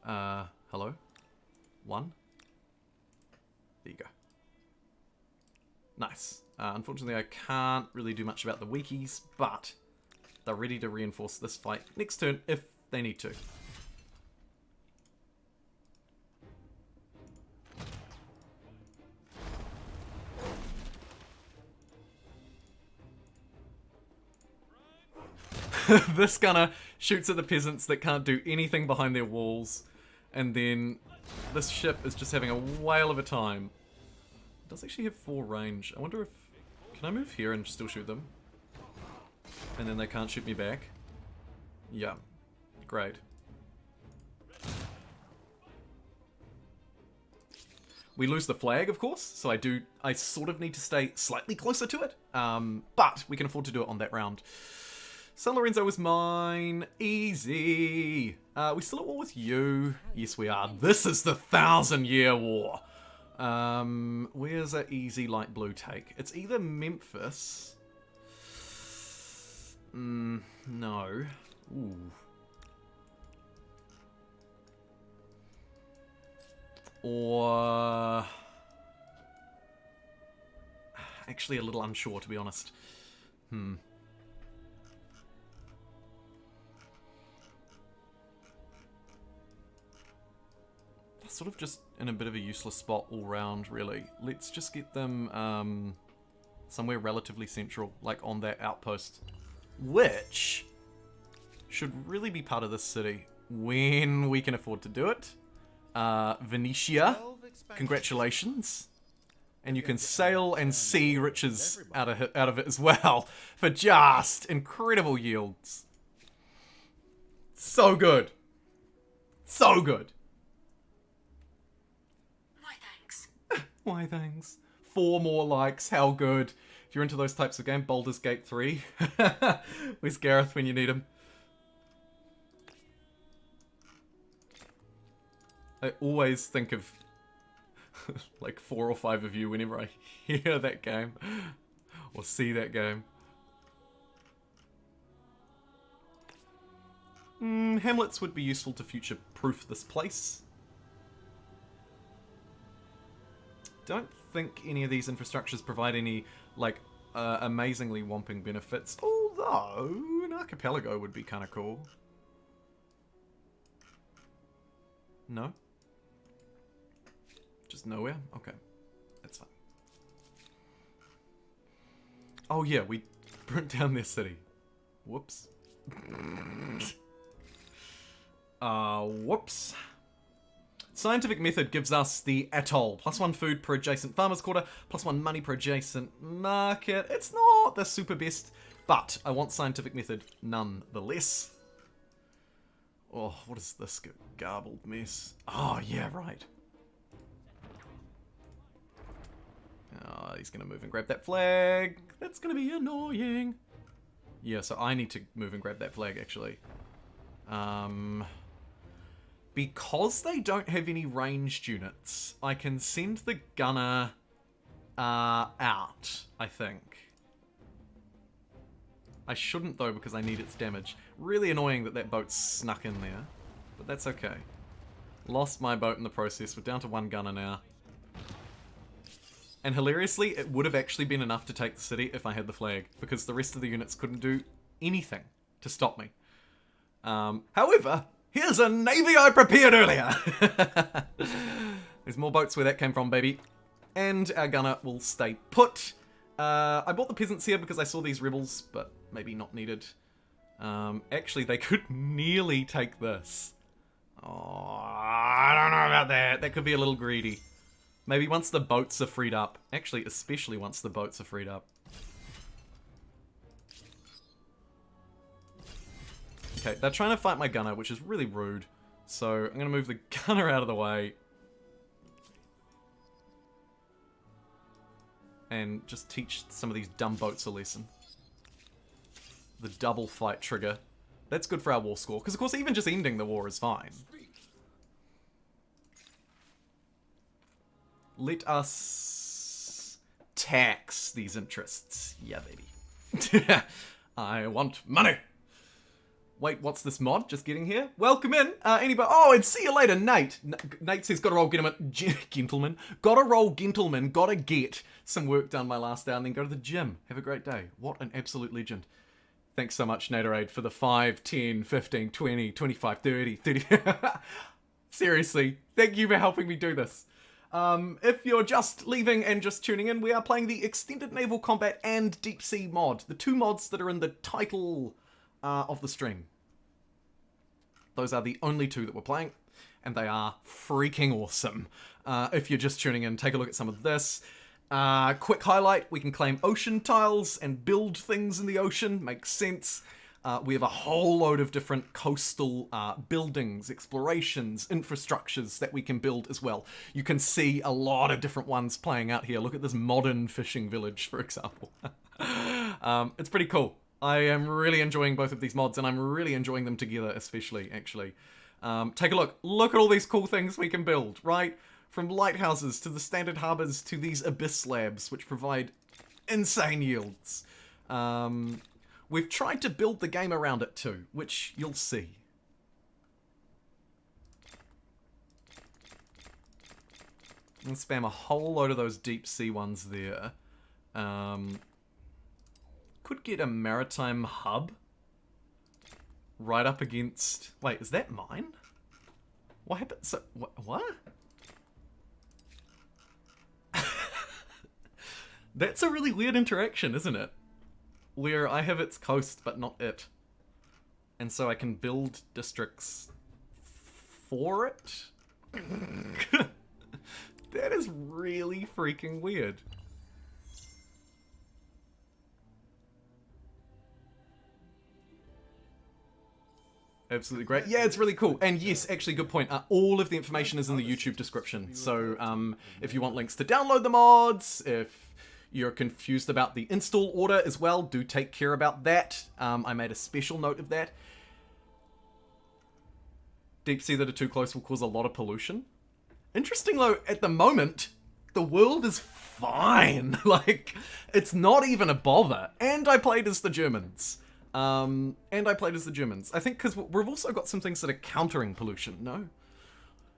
Hello? One? There you go. Nice. Unfortunately, I can't really do much about the weakies, but they're ready to reinforce this fight next turn if they need to. This gunner shoots at the peasants that can't do anything behind their walls, and then this ship is just having a whale of a time. It does actually have 4 range. I wonder if... Can I move here and still shoot them? And then they can't shoot me back? Yeah. Great. We lose the flag, of course, so I sort of need to stay slightly closer to it. But we can afford to do it on that round. San Lorenzo was mine. Easy. We still at war with you? Yes, we are. This is the 1,000-year war. Where's a easy light blue take? It's either Memphis. No. Ooh. Or... Actually a little unsure, to be honest. Sort of just in a bit of a useless spot all round, really. Let's just get them somewhere relatively central, like on that outpost, which should really be part of this city when we can afford to do it. Venetia, congratulations. And you can sail and see riches out of it as well for just incredible yields. So good. So good. Why thanks. 4 more likes, how good. If you're into those types of game, Baldur's Gate 3. Where's Gareth when you need him? I always think of like 4 or 5 of you whenever I hear that game or see that game. Hamlets would be useful to future-proof this place. Don't think any of these infrastructures provide any, like, amazingly whomping benefits. Although, an archipelago would be kind of cool. No? Just nowhere? Okay. That's fine. Oh yeah, we burnt down their city. Whoops. Whoops. Scientific method gives us the atoll. +1 food per adjacent farmer's quarter, +1 money per adjacent market. It's not the super best, but I want scientific method nonetheless. Oh, what is this garbled mess? Oh, yeah, right. Oh, he's going to move and grab that flag. That's going to be annoying. Yeah, so I need to move and grab that flag, actually. Because they don't have any ranged units, I can send the gunner out, I think. I shouldn't, though, because I need its damage. Really annoying that that boat snuck in there, but that's okay. Lost my boat in the process. We're down to 1 gunner now. And hilariously, it would have actually been enough to take the city if I had the flag, because the rest of the units couldn't do anything to stop me. However, here's a navy I prepared earlier! There's more boats where that came from, baby. And our gunner will stay put. I bought the peasants here because I saw these rebels, but maybe not needed. Actually, they could nearly take this. Oh, I don't know about that. That could be a little greedy. Maybe once the boats are freed up. Actually, especially once the boats are freed up. Okay, they're trying to fight my gunner, which is really rude. So I'm going to move the gunner out of the way. And just teach some of these dumb boats a lesson. The double fight trigger. That's good for our war score. Because, of course, even just ending the war is fine. Let us tax these interests. Yeah, baby. I want money. Wait, what's this mod? Just getting here? Welcome in. Anybody? Oh, and see you later, Nate. Nate says, gotta roll gentleman. Gotta roll gentleman. Gotta get some work done my last day and then go to the gym. Have a great day. What an absolute legend. Thanks so much, Naderade, for the 5, 10, 15, 20, 25, 30. Seriously, thank you for helping me do this. If you're just leaving and just tuning in, we are playing the Extended Naval Combat and Deep Sea mod. The two mods that are in the title of the stream. Those are the only two that we're playing, and they are freaking awesome. If you're just tuning in, take a look at some of this. Quick highlight, we can claim ocean tiles and build things in the ocean. Makes sense. We have a whole load of different coastal buildings, explorations, infrastructures that we can build as well. You can see a lot of different ones playing out here. Look at this modern fishing village, for example. It's pretty cool. I am really enjoying both of these mods, and I'm really enjoying them together, especially, actually. Take a look. Look at all these cool things we can build, right? From lighthouses to the standard harbors to these abyss labs, which provide insane yields. We've tried to build the game around it too, which you'll see. And spam a whole load of those deep sea ones there. Could get a maritime hub right up against... Wait, is that mine? What happened? So, what? That's a really weird interaction, isn't it? Where I have its coast, but not it. And so I can build districts for it? That is really freaking weird. Absolutely great. Yeah, it's really cool. And yes, actually, good point. All of the information is in the YouTube description. So if you want links to download the mods, if you're confused about the install order as well, do take care about that. I made a special note of that. Deep sea that are too close will cause a lot of pollution. Interesting though, at the moment, the world is fine. Like, it's not even a bother. And I played as the Germans. I think because we've also got some things that are countering pollution, no?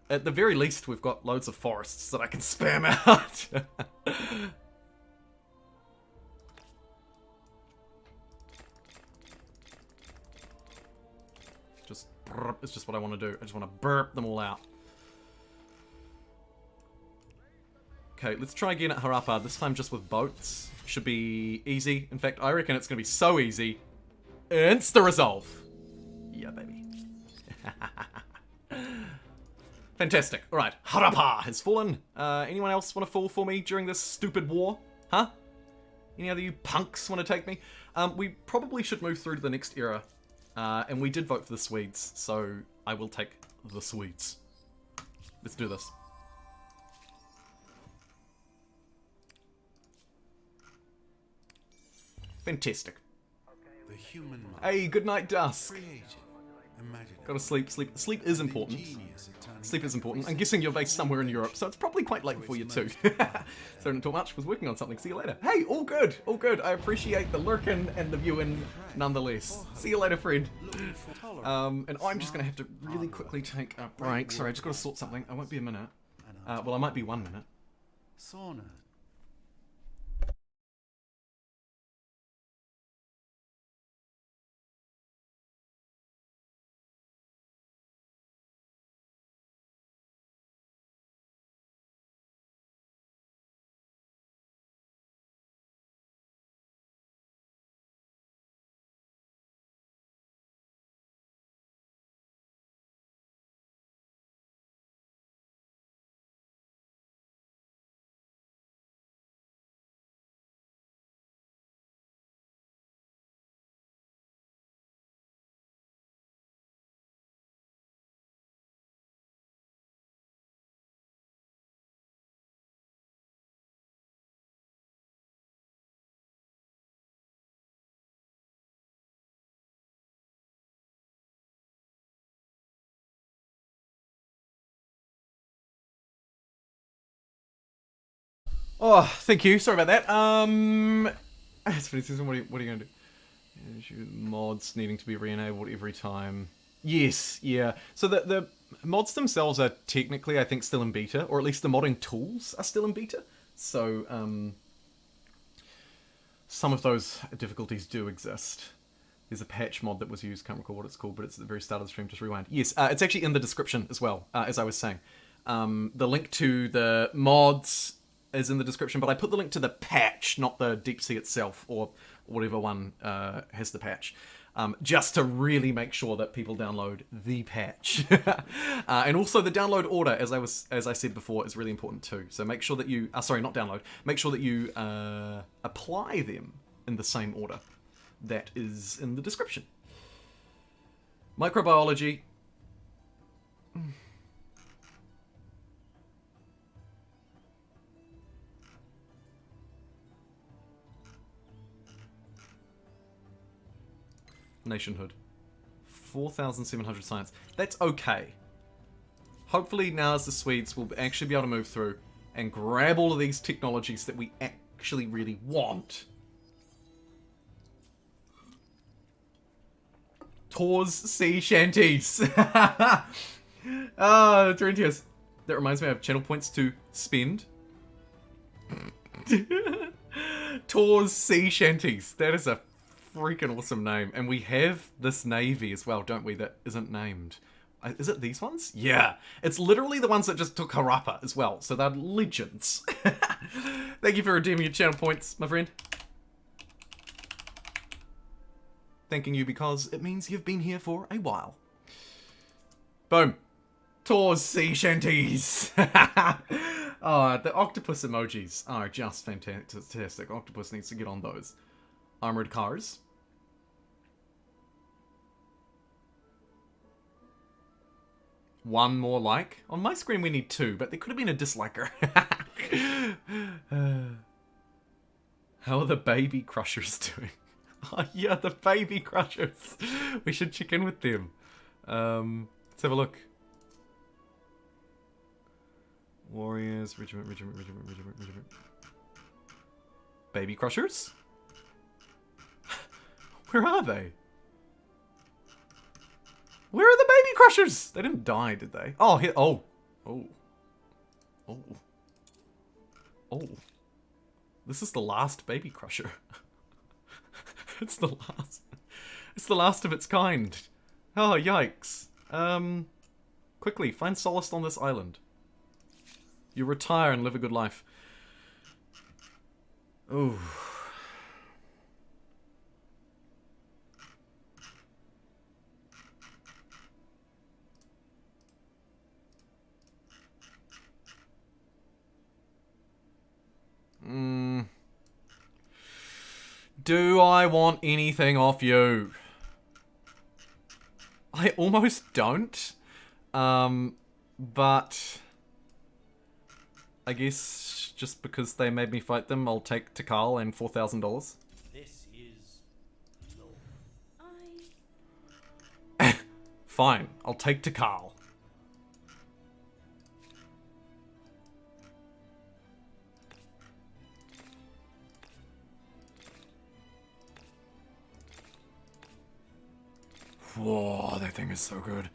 At the very least, we've got loads of forests that I can spam out. It's just what I want to do. I just want to burp them all out. Okay, let's try again at Harappa, this time just with boats. Should be easy. In fact, I reckon it's going to be so easy. Insta-resolve. Yeah, baby. Fantastic. Alright, Harappa has fallen. Anyone else want to fall for me during this stupid war? Huh? Any other you punks want to take me? We probably should move through to the next era. And we did vote for the Swedes, so I will take the Swedes. Let's do this. Fantastic. The human mind. Hey, good night, Dusk. Creative, imaginative. Gotta sleep. Sleep is important. Sleep is important. I'm guessing you're based somewhere in Europe, so it's probably quite late for you too. So I didn't talk much. Was working on something. See you later. Hey, all good. All good. I appreciate the lurking and the viewing nonetheless. See you later, friend. And I'm just gonna have to really quickly take a break. Sorry, I just gotta sort something. I won't be a minute. Well, I might be 1 minute. Sauna. Oh, thank you. Sorry about that. It's funny, Susan, what are you going to do? Mods needing to be re-enabled every time. Yes, yeah. So the mods themselves are technically, I think, still in beta, or at least the modding tools are still in beta. So, some of those difficulties do exist. There's a patch mod that was used, can't recall what it's called, but it's at the very start of the stream, just rewind. Yes, it's actually in the description as well, as I was saying. The link to the mods is in the description, but I put the link to the patch, not the Deep Sea itself, or whatever one has the patch, just to really make sure that people download the patch. And also the download order, as I said before, is really important too. So make sure that you, sorry, not download, make sure that you apply them in the same order that is in the description. Microbiology. Nationhood. 4,700 science. That's okay. Hopefully now as the Swedes will actually be able to move through and grab all of these technologies that we actually really want. Tor's sea shanties. Terentius. That reminds me, I have channel points to spend. Tor's sea shanties. That is a freaking awesome name. And we have this navy as well, don't we? That isn't named. Is it these ones? Yeah. It's literally the ones that just took Harappa as well. So they're legends. Thank you for redeeming your channel points, my friend. Thanking you because it means you've been here for a while. Boom. Tor's sea shanties. Oh, the octopus emojis are just fantastic. Octopus needs to get on those. Armored cars. One more like. On my screen we need 2, but there could have been a disliker. How are the baby crushers doing? Oh yeah, the baby crushers. We should check in with them. Let's have a look. Warriors, regiment. Baby crushers? Where are they? Where are the baby crushers? They didn't die, did they? Oh, here. Oh. This is the last baby crusher. It's the last. It's the last of its kind. Oh, yikes. Quickly, find solace on this island. You retire and live a good life. Ooh. Do I want anything off you? I almost don't. But I guess just because they made me fight them, I'll take Takal and $4,000. This is low. Fine, I'll take Takal. Whoa, that thing is so good.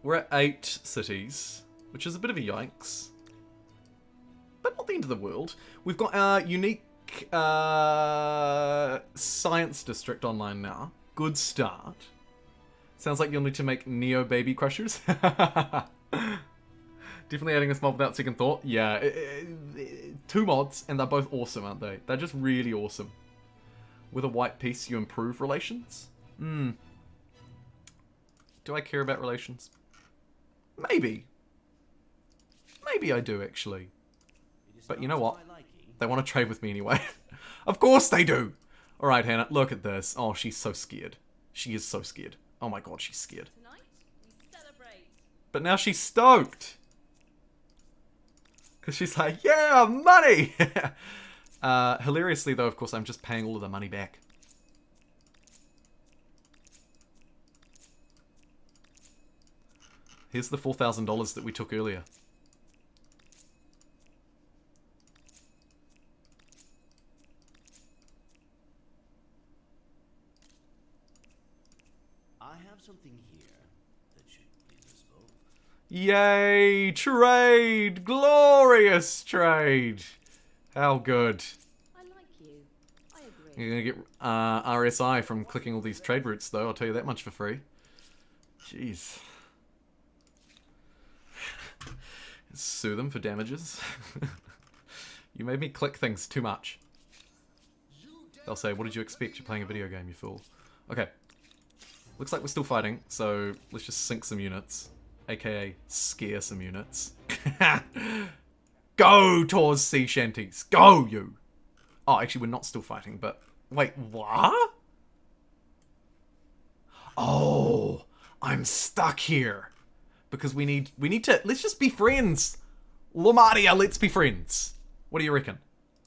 We're at 8 cities, which is a bit of a yikes. But not the end of the world. We've got our unique science district online now. Good start. Sounds like you'll need to make Neo Baby Crushers. Definitely adding this mod without second thought. Yeah, 2 mods, and they're both awesome, aren't they? They're just really awesome. With a white piece, you improve relations? Do I care about relations? Maybe. Maybe I do, actually. But you know what? They want to trade with me anyway. Of course they do! Alright, Hannah, look at this. Oh, she's so scared. She is so scared. Oh my god, she's scared. Tonight, we celebrate. But now she's stoked! Because she's like, yeah, money! Hilariously, though, of course, I'm just paying all of the money back. Here's the $4,000 that we took earlier. I have something here that should please us both. Yay! Trade! Glorious trade! How good. I like you. I agree. You're gonna get RSI from clicking all these trade routes, though. I'll tell you that much for free. Jeez. Sue them for damages. You made me click things too much. They'll say, what did you expect? You're playing a video game, you fool. Okay. Looks like we're still fighting, so let's just sink some units. AKA, scare some units. Go towards sea shanties. Go, you! Oh, actually, we're not still fighting, but... Wait, what? Oh, I'm stuck here. Because we need to... Let's just be friends. Lomaria, let's be friends. What do you reckon?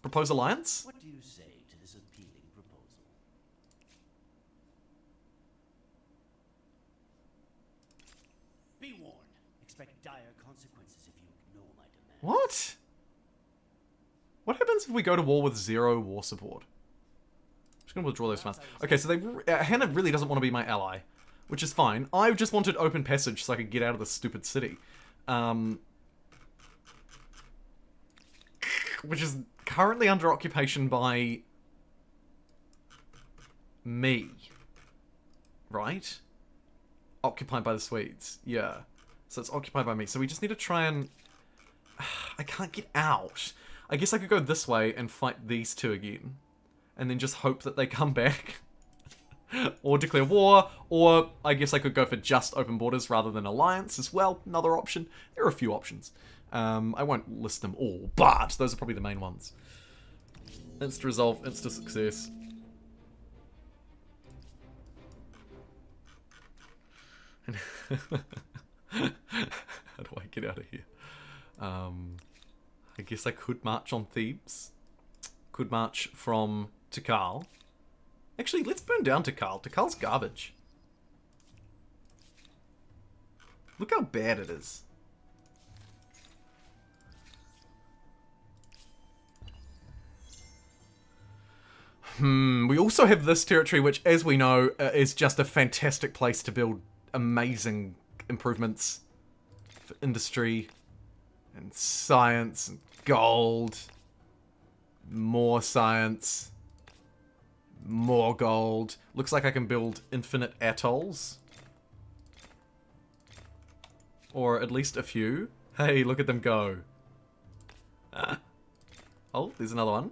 Propose alliance? What do you say to this appealing proposal? Be warned. Expect dire consequences if you ignore my demand. What? What happens if we go to war with 0 war support? I'm just going to withdraw those funds. Okay, so Hannah really doesn't want to be my ally, which is fine. I just wanted open passage so I could get out of this stupid city. Which is currently under occupation by... me. Right? Occupied by the Swedes. Yeah. So it's occupied by me. So we just need to try and... I can't get out. I guess I could go this way and fight these two again. And then just hope that they come back. Or declare war. Or I guess I could go for just open borders rather than alliance as well. Another option. There are a few options. I won't list them all, but those are probably the main ones. Insta resolve, insta success. How do I get out of here? I guess I could march on Thebes. Could march from Tikal. Actually, let's burn down Tikal. Tikal's garbage. Look how bad it is. We also have this territory, which, as we know, is just a fantastic place to build amazing improvements for industry and science and gold. More science. More gold. Looks like I can build infinite atolls. Or at least a few. Hey, look at them go. Oh, there's another one.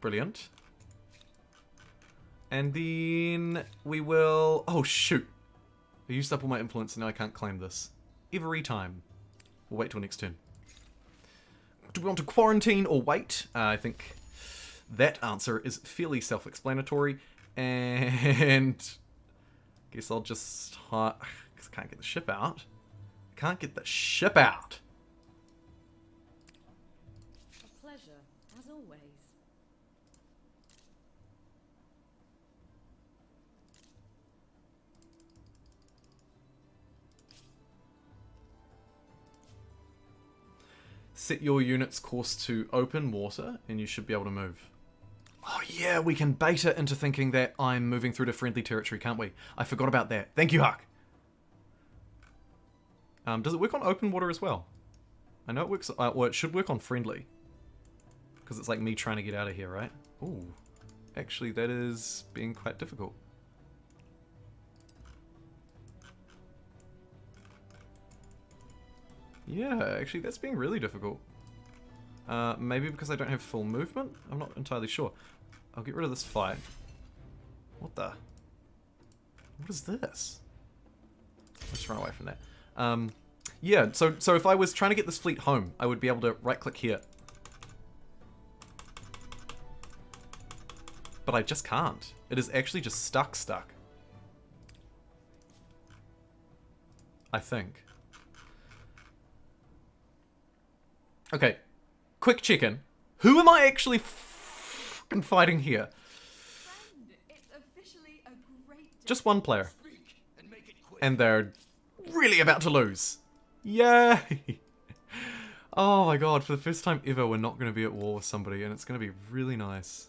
Brilliant. And then we will... Oh, shoot. I used up all my influence and now I can't claim this. Every time. We'll wait till next turn. Do we want to quarantine or wait? I think that answer is fairly self-explanatory. And... guess I'll just... Because I can't get the ship out. Can't get the ship out. A pleasure, as always. Set your unit's course to open water, and you should be able to move. Oh yeah, we can bait it into thinking that I'm moving through to friendly territory, can't we? I forgot about that. Thank you, Huck. Does it work on open water as well? I know it works... well, it should work on friendly. Because it's like me trying to get out of here, right? Ooh. Actually, that is being quite difficult. Yeah, actually, that's being really difficult. Maybe because I don't have full movement? I'm not entirely sure. I'll get rid of this fight. What the? What is this? Let's run away from that. Yeah, so if I was trying to get this fleet home, I would be able to right-click here. But I just can't. It is actually just stuck. I think. Okay, quick check-in. Who am I actually f***ing fighting here? Friend, it's officially a great day. Just one player. And they're really about to lose. Yay! Oh my god, for the first time ever, we're not going to be at war with somebody, and it's going to be really nice.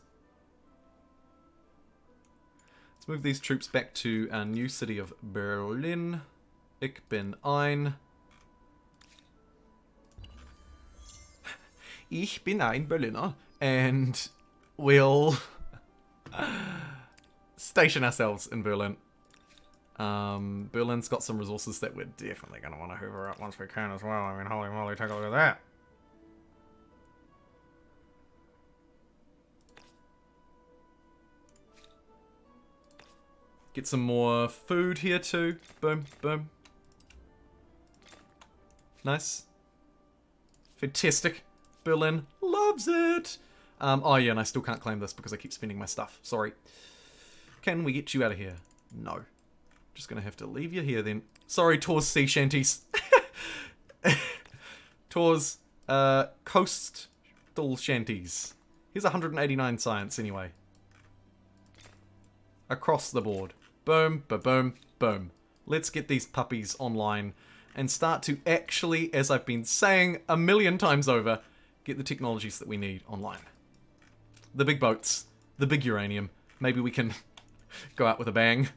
Let's move these troops back to our new city of Berlin. Ich bin ein. Ich bin ein Berliner. And we'll station ourselves in Berlin. Berlin's got some resources that we're definitely going to want to hoover up once we can as well. I mean, holy moly, take a look at that. Get some more food here too. Boom, boom. Nice. Fantastic. Berlin loves it. Oh yeah, and I still can't claim this because I keep spending my stuff. Sorry. Can we get you out of here? No. Just gonna have to leave you here then. Sorry, Tor's sea shanties. Tor's coastal shanties. Here's 189 science anyway. Across the board. Boom, ba-boom, boom. Let's get these puppies online and start to actually, as I've been saying a million times over, get the technologies that we need online. The big boats, the big uranium. Maybe we can go out with a bang.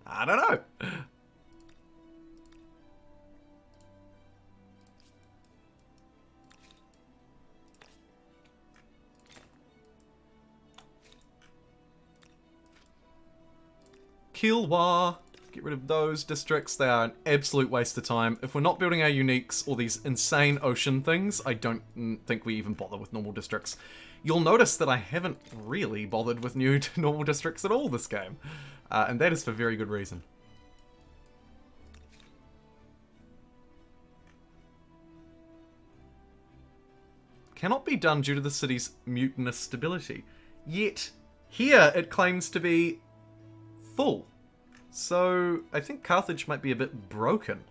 I don't know. Kilwa. Get rid of those districts. They are an absolute waste of time. If we're not building our uniques or these insane ocean things, I don't think we even bother with normal districts. You'll notice that I haven't really bothered with new normal districts at all this game. And that is for very good reason. Cannot be done due to the city's mutinous stability. Yet, here it claims to be full. So, I think Carthage might be a bit broken.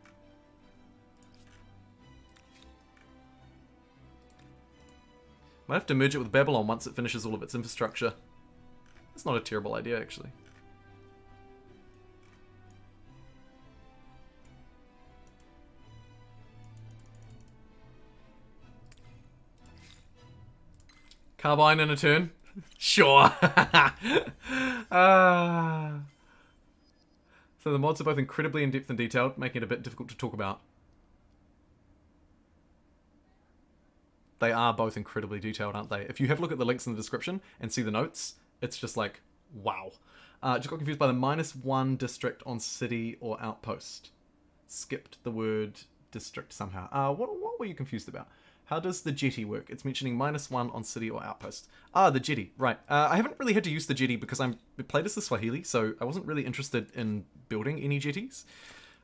Might have to merge it with Babylon once it finishes all of its infrastructure. That's not a terrible idea, actually. Carbine in a turn? Sure. So the mods are both incredibly in-depth and detailed, making it a bit difficult to talk about. They are both incredibly detailed, aren't they? If you have a look at the links in the description and see the notes, it's just like, wow. Just got confused by the -1 district on city or outpost. Skipped the word district somehow. What were you confused about? How does the jetty work? It's mentioning -1 on city or outpost. Ah, the jetty. Right. I haven't really had to use the jetty because I played as the Swahili, so I wasn't really interested in building any jetties.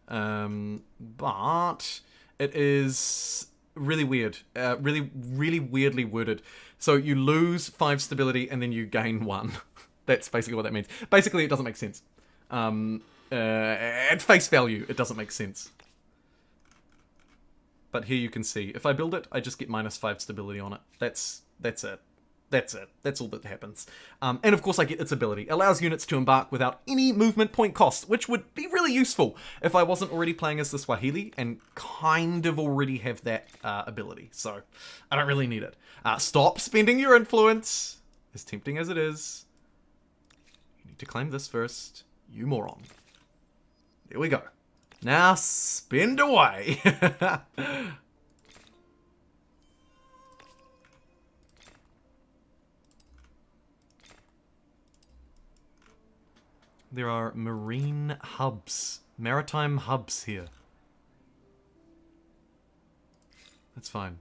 But it is really weird. Really weirdly worded. So you lose 5 stability and then you gain 1. That's basically what that means. Basically, it doesn't make sense. At face value, it doesn't make sense. But here you can see, if I build it, I just get -5 stability on it. That's it. That's it. That's all that happens. And of course I get its ability. Allows units to embark without any movement point cost, which would be really useful if I wasn't already playing as the Swahili and kind of already have that ability. So, I don't really need it. Stop spending your influence, as tempting as it is. You need to claim this first, you moron. There we go. Now spend away. There are marine hubs, maritime hubs here. That's fine.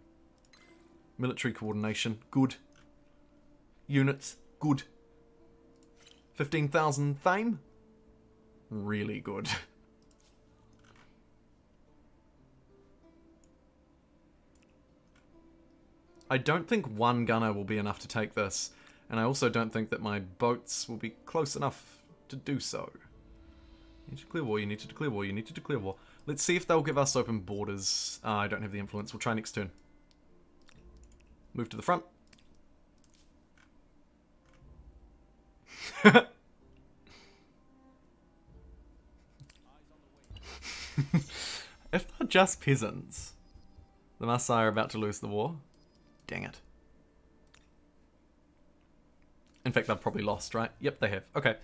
Military coordination, good. Units, good. 15,000 fame, really good. I don't think 1 gunner will be enough to take this, and I also don't think that my boats will be close enough to do so. You need to declare war, you need to declare war, you need to declare war. Let's see if they'll give us open borders. I don't have the influence, we'll try next turn. Move to the front. If they're just peasants, the Maasai are about to lose the war. Dang it. In fact, they've probably lost, right? Yep, they have. Okay.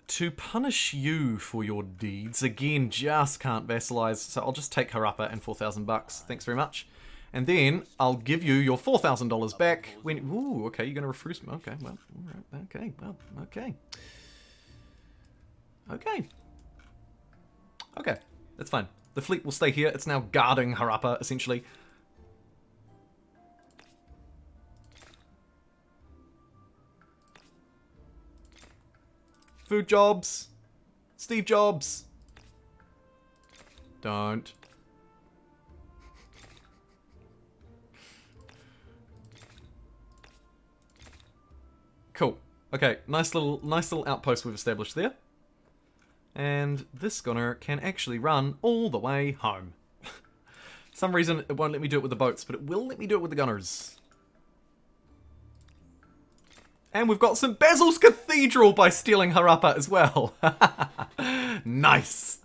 To punish you for your deeds, again, just can't vassalize, so I'll just take Harappa and 4,000 bucks. Thanks very much. And then I'll give you your $4,000 back when... Ooh, okay, you're going to refuse me. Okay, well, all right, okay, well, okay. Okay. Okay, that's fine. The fleet will stay here. It's now guarding Harappa, essentially. Food Jobs. Steve Jobs. Don't. Cool. Okay, nice little outpost we've established there. And this gunner can actually run all the way home. Some reason it won't let me do it with the boats, but it will let me do it with the gunners. And we've got St. Basil's Cathedral by stealing Harappa as well. Nice.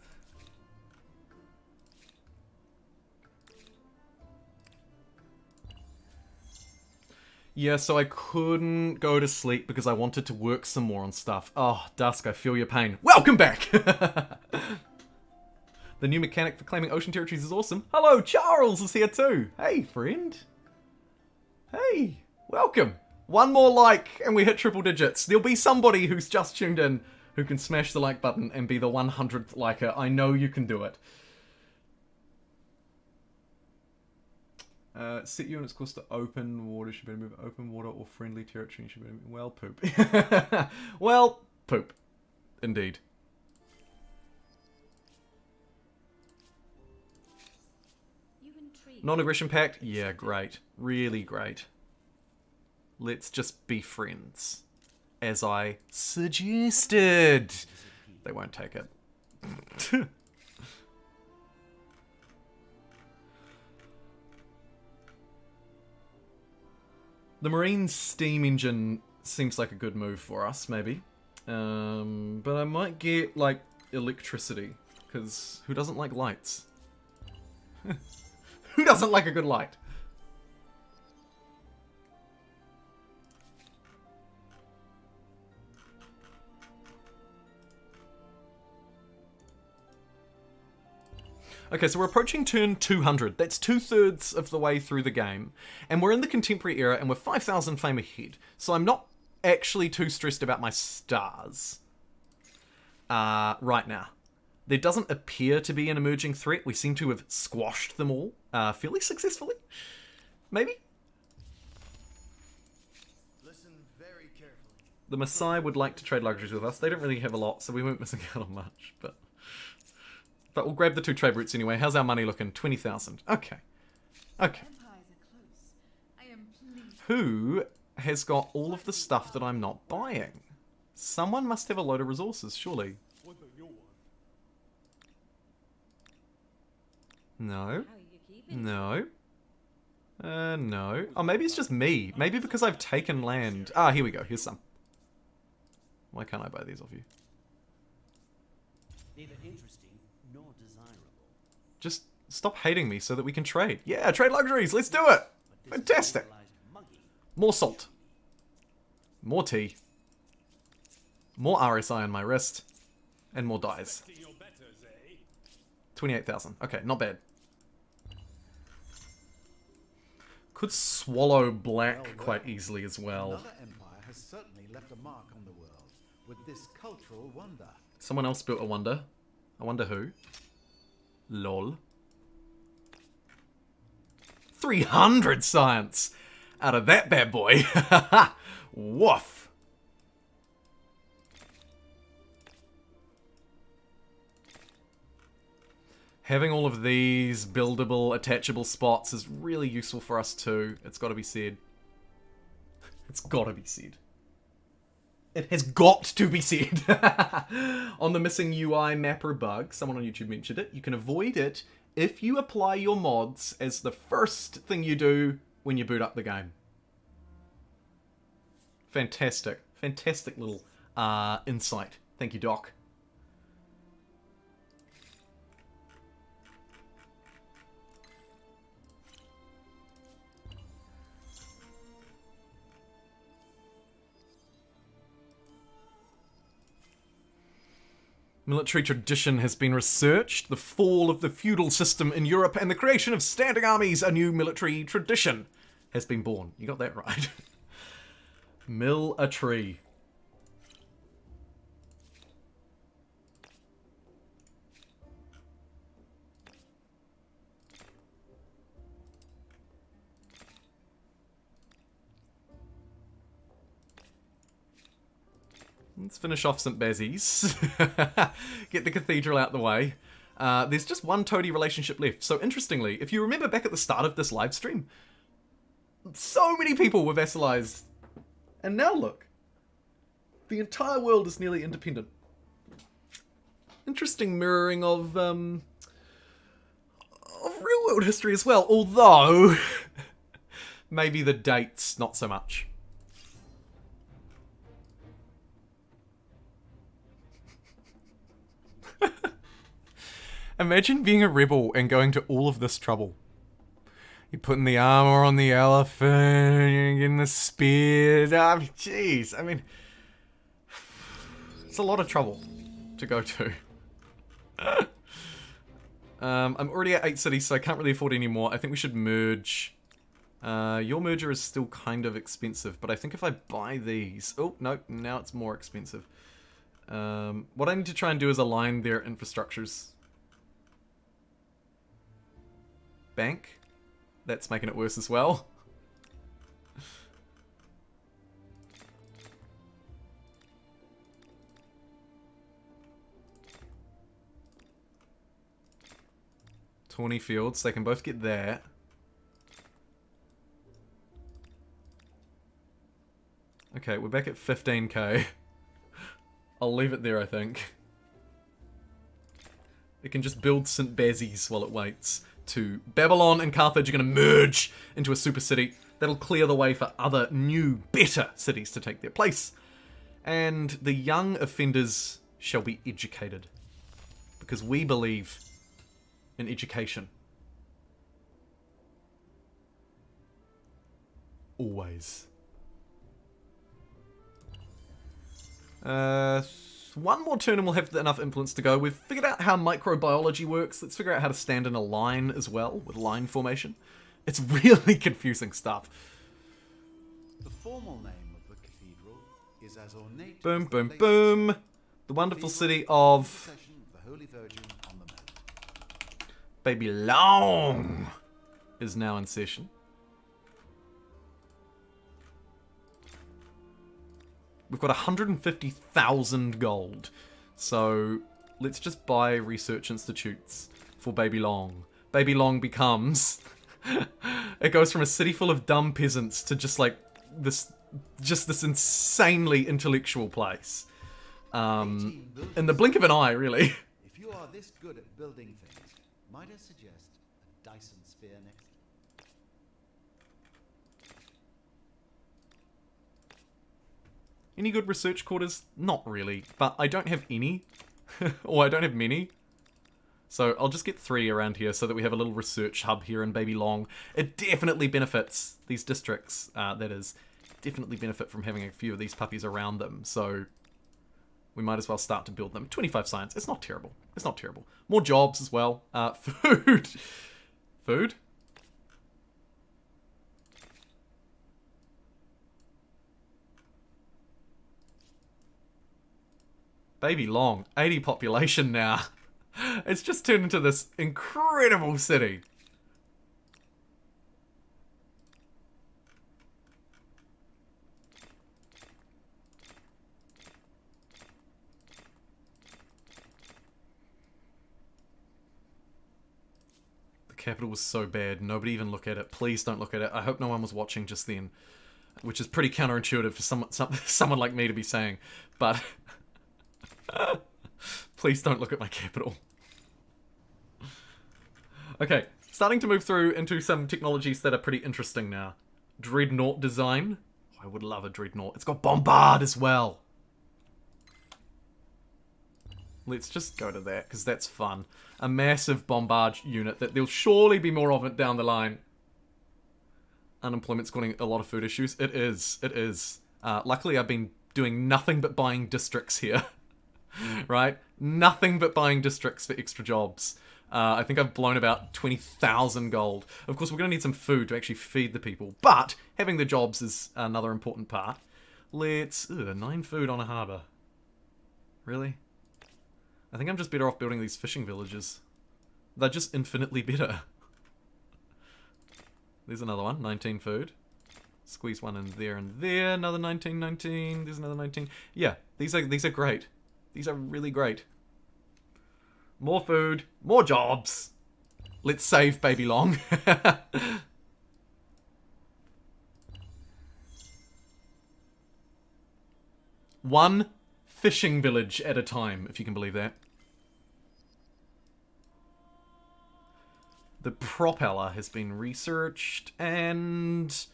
Yeah, so I couldn't go to sleep because I wanted to work some more on stuff. Oh, Dusk, I feel your pain. Welcome back! The new mechanic for claiming ocean territories is awesome. Hello, Charles is here too. Hey, friend. Hey, welcome. One more like and we hit triple digits. There'll be somebody who's just tuned in who can smash the like button and be the 100th liker. I know you can do it. Set units close to open water. Should better move open water or friendly territory. Should better move... Well, poop. Well, poop. Indeed. Non-aggression pact? Yeah, great. Really great. Let's just be friends. As I suggested. They won't take it. The Marine steam engine seems like a good move for us, maybe. But I might get, like, electricity. Because who doesn't like lights? Who doesn't like a good light? Okay, so we're approaching turn 200. That's 2/3 of the way through the game. And we're in the contemporary era, and we're 5,000 fame ahead. So I'm not actually too stressed about my stars right now. There doesn't appear to be an emerging threat. We seem to have squashed them all fairly successfully. Maybe? Listen very carefully. The Maasai would like to trade luxuries with us. They don't really have a lot, so we weren't missing out on much. But we'll grab the 2 trade routes anyway. How's our money looking? 20,000. Okay. Okay. Who has got all of the stuff that I'm not buying? Someone must have a load of resources, surely. No. No. No. Oh, maybe it's just me. Maybe because I've taken land. Ah, here we go. Here's some. Why can't I buy these off you? Neither interesting nor desirable. Just stop hating me so that we can trade. Yeah, trade luxuries. Let's do it. Fantastic. More salt. More tea. More RSI on my wrist. And more dyes. 28,000. Okay, not bad. Could swallow black quite easily as well. Another empire has certainly left a mark on the world with this cultural wonder. Someone else built a wonder. I wonder who. Lol. 300 science out of that bad boy. Woof. Having all of these buildable, attachable spots is really useful for us too. It's got to be said. It's got to be said. It has got to be said. On the missing UI mapper bug, someone on YouTube mentioned it. You can avoid it if you apply your mods as the first thing you do when you boot up the game. Fantastic. Fantastic little insight. Thank you, Doc. Military tradition has been researched. The fall of the feudal system in Europe and the creation of standing armies, a new military tradition, has been born. You got that right. Mill a tree. Let's finish off St. Bazzi's. Get the cathedral out the way. There's just one toady relationship left. So interestingly, if you remember back at the start of this live stream, so many people were vassalized. And now look. The entire world is nearly independent. Interesting mirroring of real world history as well. Although, maybe the dates, not so much. Imagine being a rebel and going to all of this trouble. You're putting the armor on the elephant, you're getting the spear. Jeez, I mean, it's a lot of trouble to go to. I'm already at 8 cities, so I can't really afford any more. I think we should merge. Your merger is still kind of expensive, but I think if I buy these... Oh, no, now it's more expensive. What I need to try and do is align their infrastructures. Bank. That's making it worse as well. Tawny Fields, they can both get that. Okay, we're back at 15k. I'll leave it there, I think. It can just build St. Bazzi's while it waits. Babylon and Carthage are going to merge into a super city. That'll clear the way for other new, better cities to take their place. And the young offenders shall be educated. Because we believe in education. Always. One more turn and we'll have enough influence to go. We've figured out how microbiology works. Let's figure out how to stand in a line as well, with line formation. It's really confusing stuff. The formal name of the cathedral is as ornate Boom, as boom, the boom. latest The wonderful cathedral city of procession of the Holy Virgin on the Mount. Babylon is now in session. We've got 150,000 gold. So let's just buy research institutes for Babylon. Babylon becomes... it goes from a city full of dumb peasants to just like this insanely intellectual place. In the blink of an eye, really. If you are this good at building things, might I suggest a Dyson sphere next? Any good research quarters? Not really, but I don't have any. Or I don't have many. So I'll just get 3 around here so that we have a little research hub here in Babylon. It definitely benefits these districts, that is, definitely benefit from having a few of these puppies around them. So we might as well start to build them. 25 science, it's not terrible. It's not terrible. More jobs as well. Food. Food? Baby Long, 80 population now. It's just turned into this incredible city. The capital was so bad, nobody even look at it. Please don't look at it. I hope no one was watching just then. Which is pretty counterintuitive for someone like me to be saying. But... please don't look at my capital. Okay, starting to move through into some technologies that are pretty interesting now. Dreadnought design. Oh, I would love a dreadnought. It's got bombard as well. Let's just go to that, because that's fun. A massive bombard unit that there'll surely be more of it down the line. Unemployment's causing a lot of food issues. It is. It is. Luckily, I've been doing nothing but buying districts here. Right? Nothing but buying districts for extra jobs. I think I've blown about 20,000 gold. Of course, we're going to need some food to actually feed the people. But having the jobs is another important part. Let's... 9 food on a harbour. Really? I think I'm just better off building these fishing villages. They're just infinitely better. There's another one. 19 food. Squeeze one in there and there. Another 19, 19. There's another 19. Yeah, these are great. These are really great. More food. More jobs. Let's save baby long. One fishing village at a time, if you can believe that. The propeller has been researched, and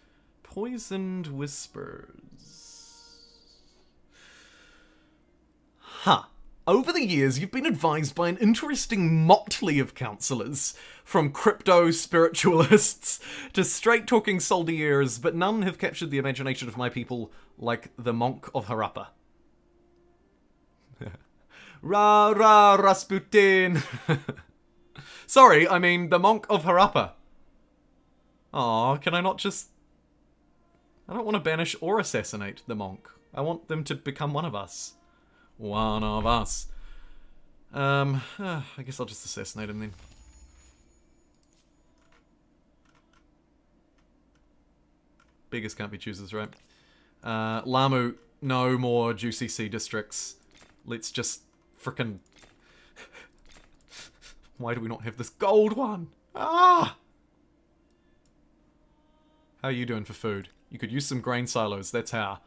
poisoned whispers. Huh. Over the years, you've been advised by an interesting motley of counselors, from crypto-spiritualists to straight-talking soldiers, but none have captured the imagination of my people like the monk of Harappa. Ra ra Rasputin. Sorry, I mean the monk of Harappa. Aw, can I not just... I don't want to banish or assassinate the monk. I want them to become one of us. One of us. I guess I'll just assassinate him then. Beggars can't be choosers, right? Lamu, no more juicy sea districts. Let's just frickin'... Why do we not have this gold one? Ah! How are you doing for food? You could use some grain silos, that's how.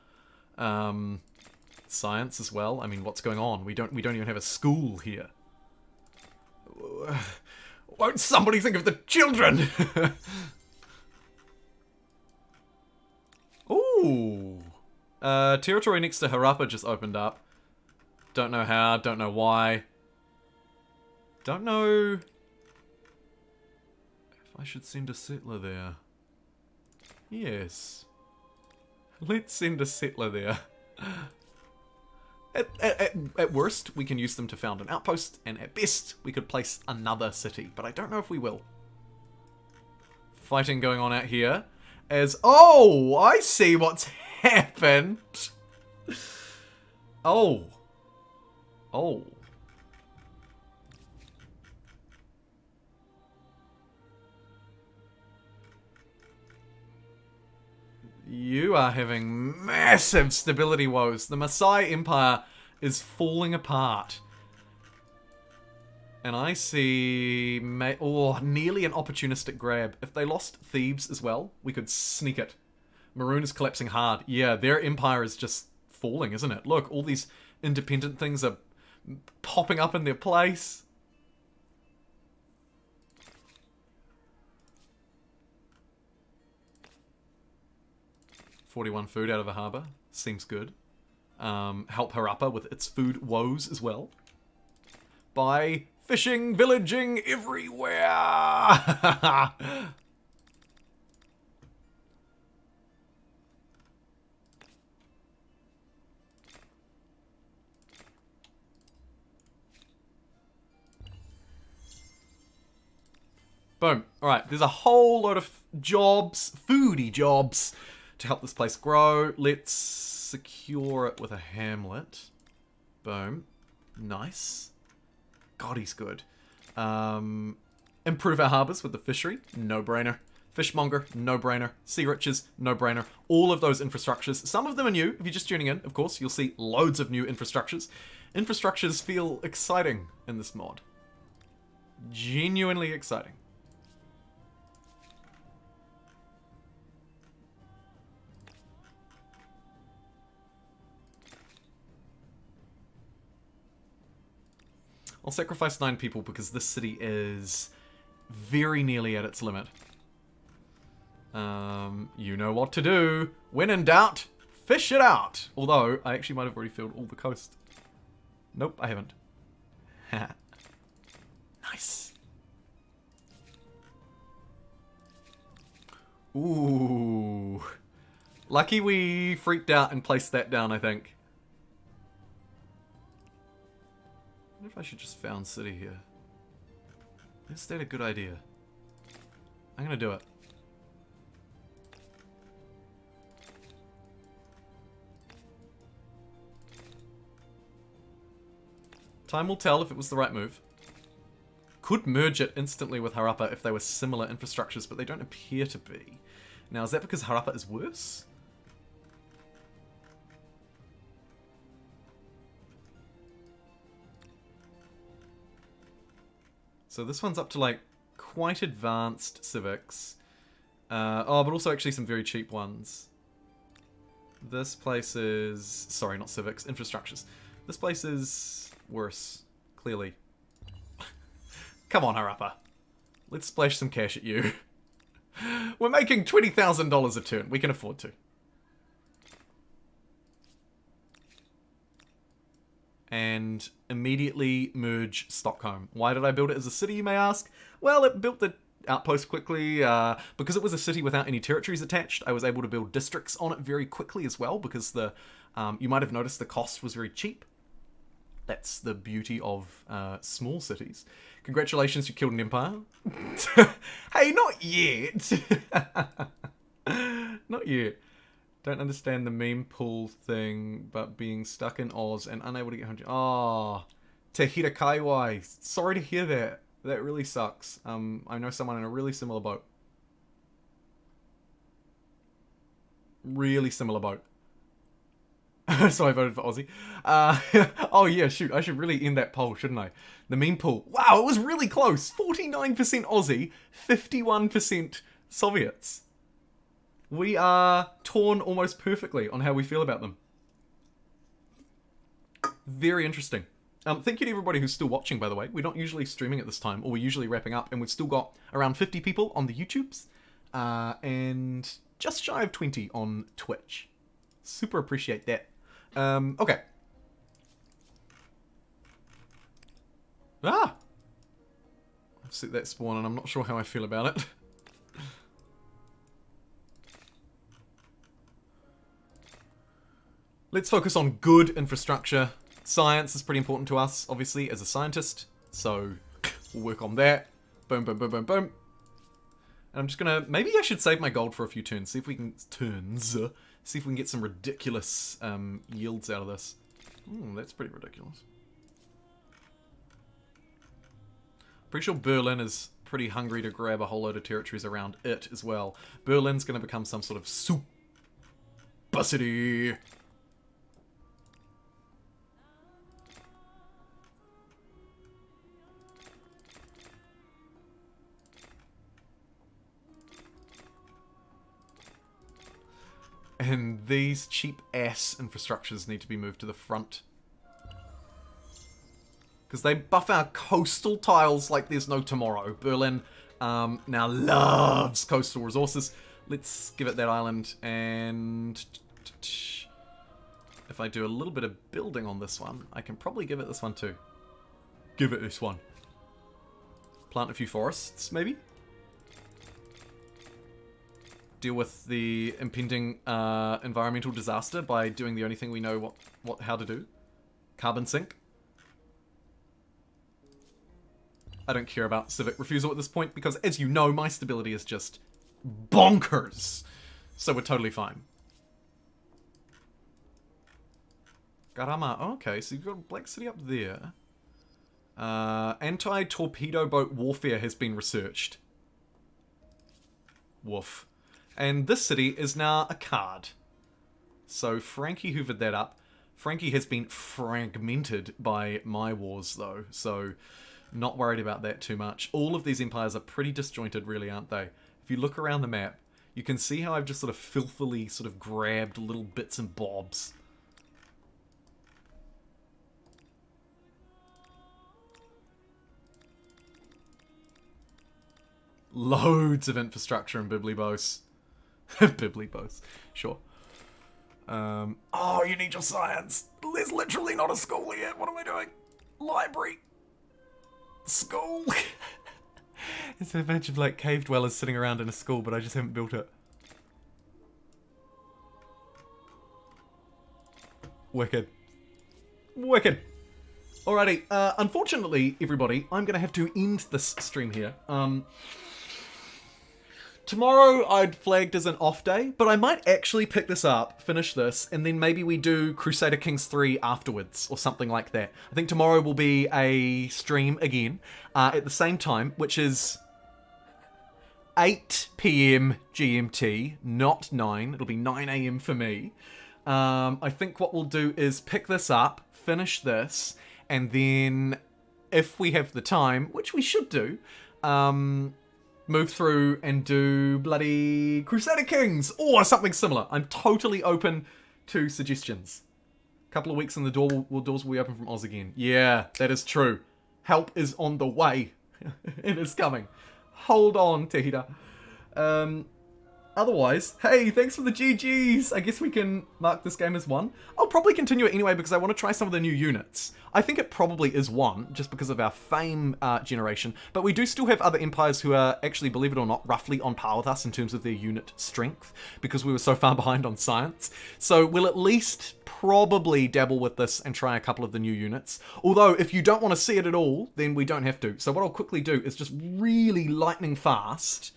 Science as well. I mean, what's going on? We don't even have a school here. Won't somebody think of the children? Ooh. Territory next to Harappa just opened up. Don't know how, don't know why. Don't know if I should send a settler there. Yes. Let's send a settler there. At worst, we can use them to found an outpost, and at best, we could place another city, but I don't know if we will. Fighting going on out here as... Oh! I see what's happened! Oh. Oh. You are having massive stability woes. The Maasai Empire is falling apart. And I see... nearly an opportunistic grab. If they lost Thebes as well, we could sneak it. Maroon is collapsing hard. Yeah, their empire is just falling, isn't it? Look, all these independent things are popping up in their place. $41 food out of a harbour. Seems good. Help Harappa with its food woes as well. By fishing, villaging everywhere! Boom. Alright, there's a whole lot of jobs, foodie jobs, to help this place grow. Let's secure it with a hamlet. Boom. Nice. God, he's good. Improve our harbours with the fishery. No-brainer. Fishmonger. No-brainer. Sea riches. No-brainer. All of those infrastructures. Some of them are new. If you're just tuning in, of course, you'll see loads of new infrastructures. Infrastructures feel exciting in this mod. Genuinely exciting. I'll sacrifice 9 people because this city is very nearly at its limit. You know what to do. When in doubt, fish it out. Although, I actually might have already filled all the coast. Nope, I haven't. Nice. Ooh. Lucky we freaked out and placed that down, I think. I wonder if I should just found city here. Is that a good idea? I'm gonna do it. Time will tell if it was the right move. Could merge it instantly with Harappa if they were similar infrastructures, but they don't appear to be. Now, is that because Harappa is worse? So this one's up to, like, quite advanced civics. Oh, but also actually some very cheap ones. This place is... Sorry, not civics. Infrastructures. This place is worse, clearly. Come on, Harappa. Let's splash some cash at you. We're making $20,000 a turn. We can afford to. And immediately merge Stockholm. Why did I build it as a city, you may ask? Well, it built the outpost quickly. Because it was a city without any territories attached, I was able to build districts on it very quickly as well, because the you might have noticed the cost was very cheap. That's the beauty of small cities. Congratulations, you killed an empire. Hey, not yet. Not yet. Don't understand the meme pool thing, but being stuck in Oz and unable to get 100. Oh, Tahita Kaiwai. Sorry to hear that. That really sucks. I know someone in a really similar boat. Really similar boat. So I voted for Aussie. Oh yeah, shoot. I should really end that poll, shouldn't I? The meme pool. Wow, it was really close. 49% Aussie, 51% Soviets. We are torn almost perfectly on how we feel about them. Very interesting. Thank you to everybody who's still watching, by the way. We're not usually streaming at this time, or we're usually wrapping up, and we've still got around 50 people on the YouTubes, and just shy of 20 on Twitch. Super appreciate that. Okay. Ah! I've set that spawn, and I'm not sure how I feel about it. Let's focus on good infrastructure. Science is pretty important to us, obviously, as a scientist. So, we'll work on that. Boom, boom, boom, boom, boom. And I'm just gonna... Maybe I should save my gold for a few turns. See if we can... See if we can get some ridiculous yields out of this. That's pretty ridiculous. Pretty sure Berlin is pretty hungry to grab a whole load of territories around it as well. Berlin's gonna become some sort of super city. And these cheap-ass infrastructures need to be moved to the front. Because they buff our coastal tiles like there's no tomorrow. Berlin now loves coastal resources. Let's give it that island. And if I do a little bit of building on this one, I can probably give it this one too. Give it this one. Plant a few forests, maybe? Deal with the impending environmental disaster by doing the only thing we know how to do. Carbon sink. I don't care about civic refusal at this point because, as you know, my stability is just bonkers. So we're totally fine. Garama. Oh, okay, so you've got a Black City up there. Anti-torpedo boat warfare has been researched. Woof. And this city is now a card. So Frankie hoovered that up. Frankie has been fragmented by my wars, though. So not worried about that too much. All of these empires are pretty disjointed, really, aren't they? If you look around the map, you can see how I've just sort of filthily sort of grabbed little bits and bobs. Loads of infrastructure in Biblibos. Biblibos, sure. Oh, you need your science. There's literally not a school yet. What am I doing? Library. School! It's a bunch of like cave dwellers sitting around in a school, but I just haven't built it. Wicked. Wicked. Alrighty, unfortunately, everybody, I'm gonna have to end this stream here. Tomorrow I'd flagged as an off day, but I might actually pick this up, finish this, and then maybe we do Crusader Kings 3 afterwards, or something like that. I think tomorrow will be a stream again, at the same time, which is 8 PM GMT, not 9. It'll be 9 AM for me. I think what we'll do is pick this up, finish this, and then, if we have the time, which we should do, move through and do bloody Crusader Kings or something similar. I'm totally open to suggestions. A couple of weeks and the doors will be open from Oz again. Yeah, that is true. Help is on the way. It is coming. Hold on, Tehida. Otherwise, hey, thanks for the GGs. I guess we can mark this game as 1. I'll probably continue it anyway because I want to try some of the new units. I think it probably is 1, just because of our fame generation. But we do still have other empires who are actually, believe it or not, roughly on par with us in terms of their unit strength, because we were so far behind on science. So we'll at least probably dabble with this and try a couple of the new units. Although, if you don't want to see it at all, then we don't have to. So what I'll quickly do is just really lightning fast...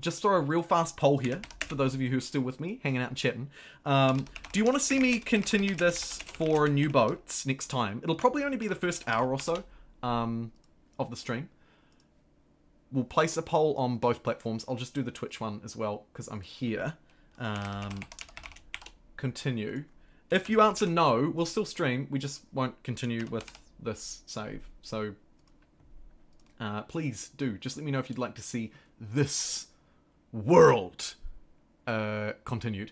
just throw a real fast poll here, for those of you who are still with me, hanging out and chatting. Do you want to see me continue this for new boats next time? It'll probably only be the first hour or so of the stream. We'll place a poll on both platforms. I'll just do the Twitch one as well, because I'm here. Continue. If you answer no, we'll still stream. We just won't continue with this save. So, please do. Just let me know if you'd like to see this world continued.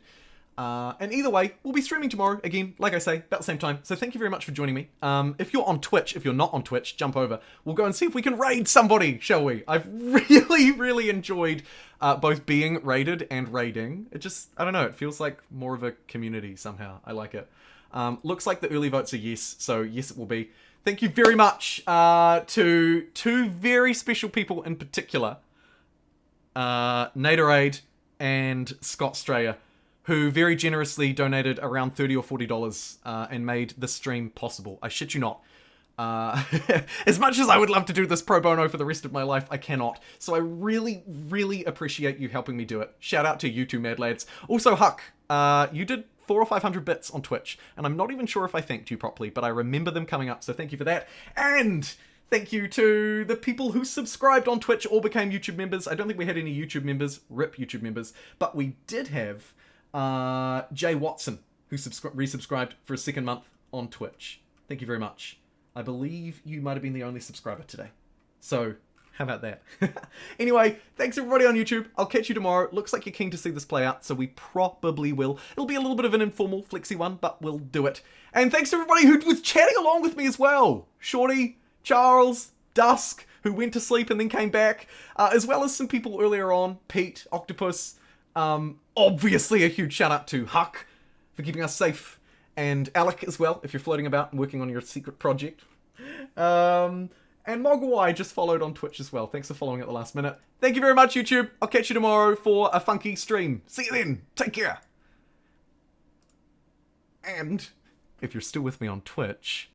And either way, we'll be streaming tomorrow, again, like I say, about the same time. So thank you very much for joining me. If you're on Twitch, if you're not on Twitch, jump over. We'll go and see if we can raid somebody, shall we? I've really, really enjoyed both being raided and raiding. It just, I don't know, it feels like more of a community somehow. I like it. Looks like the early votes are yes, so yes it will be. Thank you very much to two very special people in particular. Naderade and Scott Strayer, who very generously donated around $30 or $40 and made this stream possible. I shit you not. As much as I would love to do this pro bono for the rest of my life, I cannot. So I really, really appreciate you helping me do it. Shout out to you two mad lads. Also, Huck, you did 400 or 500 bits on Twitch, and I'm not even sure if I thanked you properly, but I remember them coming up, so thank you for that. And thank you to the people who subscribed on Twitch or became YouTube members. I don't think we had any YouTube members, RIP YouTube members, but we did have Jay Watson, who resubscribed for a second month on Twitch. Thank you very much. I believe you might have been the only subscriber today. So, how about that? Anyway, thanks everybody on YouTube. I'll catch you tomorrow. Looks like you're keen to see this play out, so we probably will. It'll be a little bit of an informal, flexy one, but we'll do it. And thanks to everybody who was chatting along with me as well. Shorty, Charles, Dusk, who went to sleep and then came back, as well as some people earlier on, Pete, Octopus, obviously a huge shout out to Huck for keeping us safe, and Alec as well, if you're floating about and working on your secret project. And Mogwai just followed on Twitch as well. Thanks for following at the last minute. Thank you very much, YouTube. I'll catch you tomorrow for a funky stream. See you then. Take care. And if you're still with me on Twitch,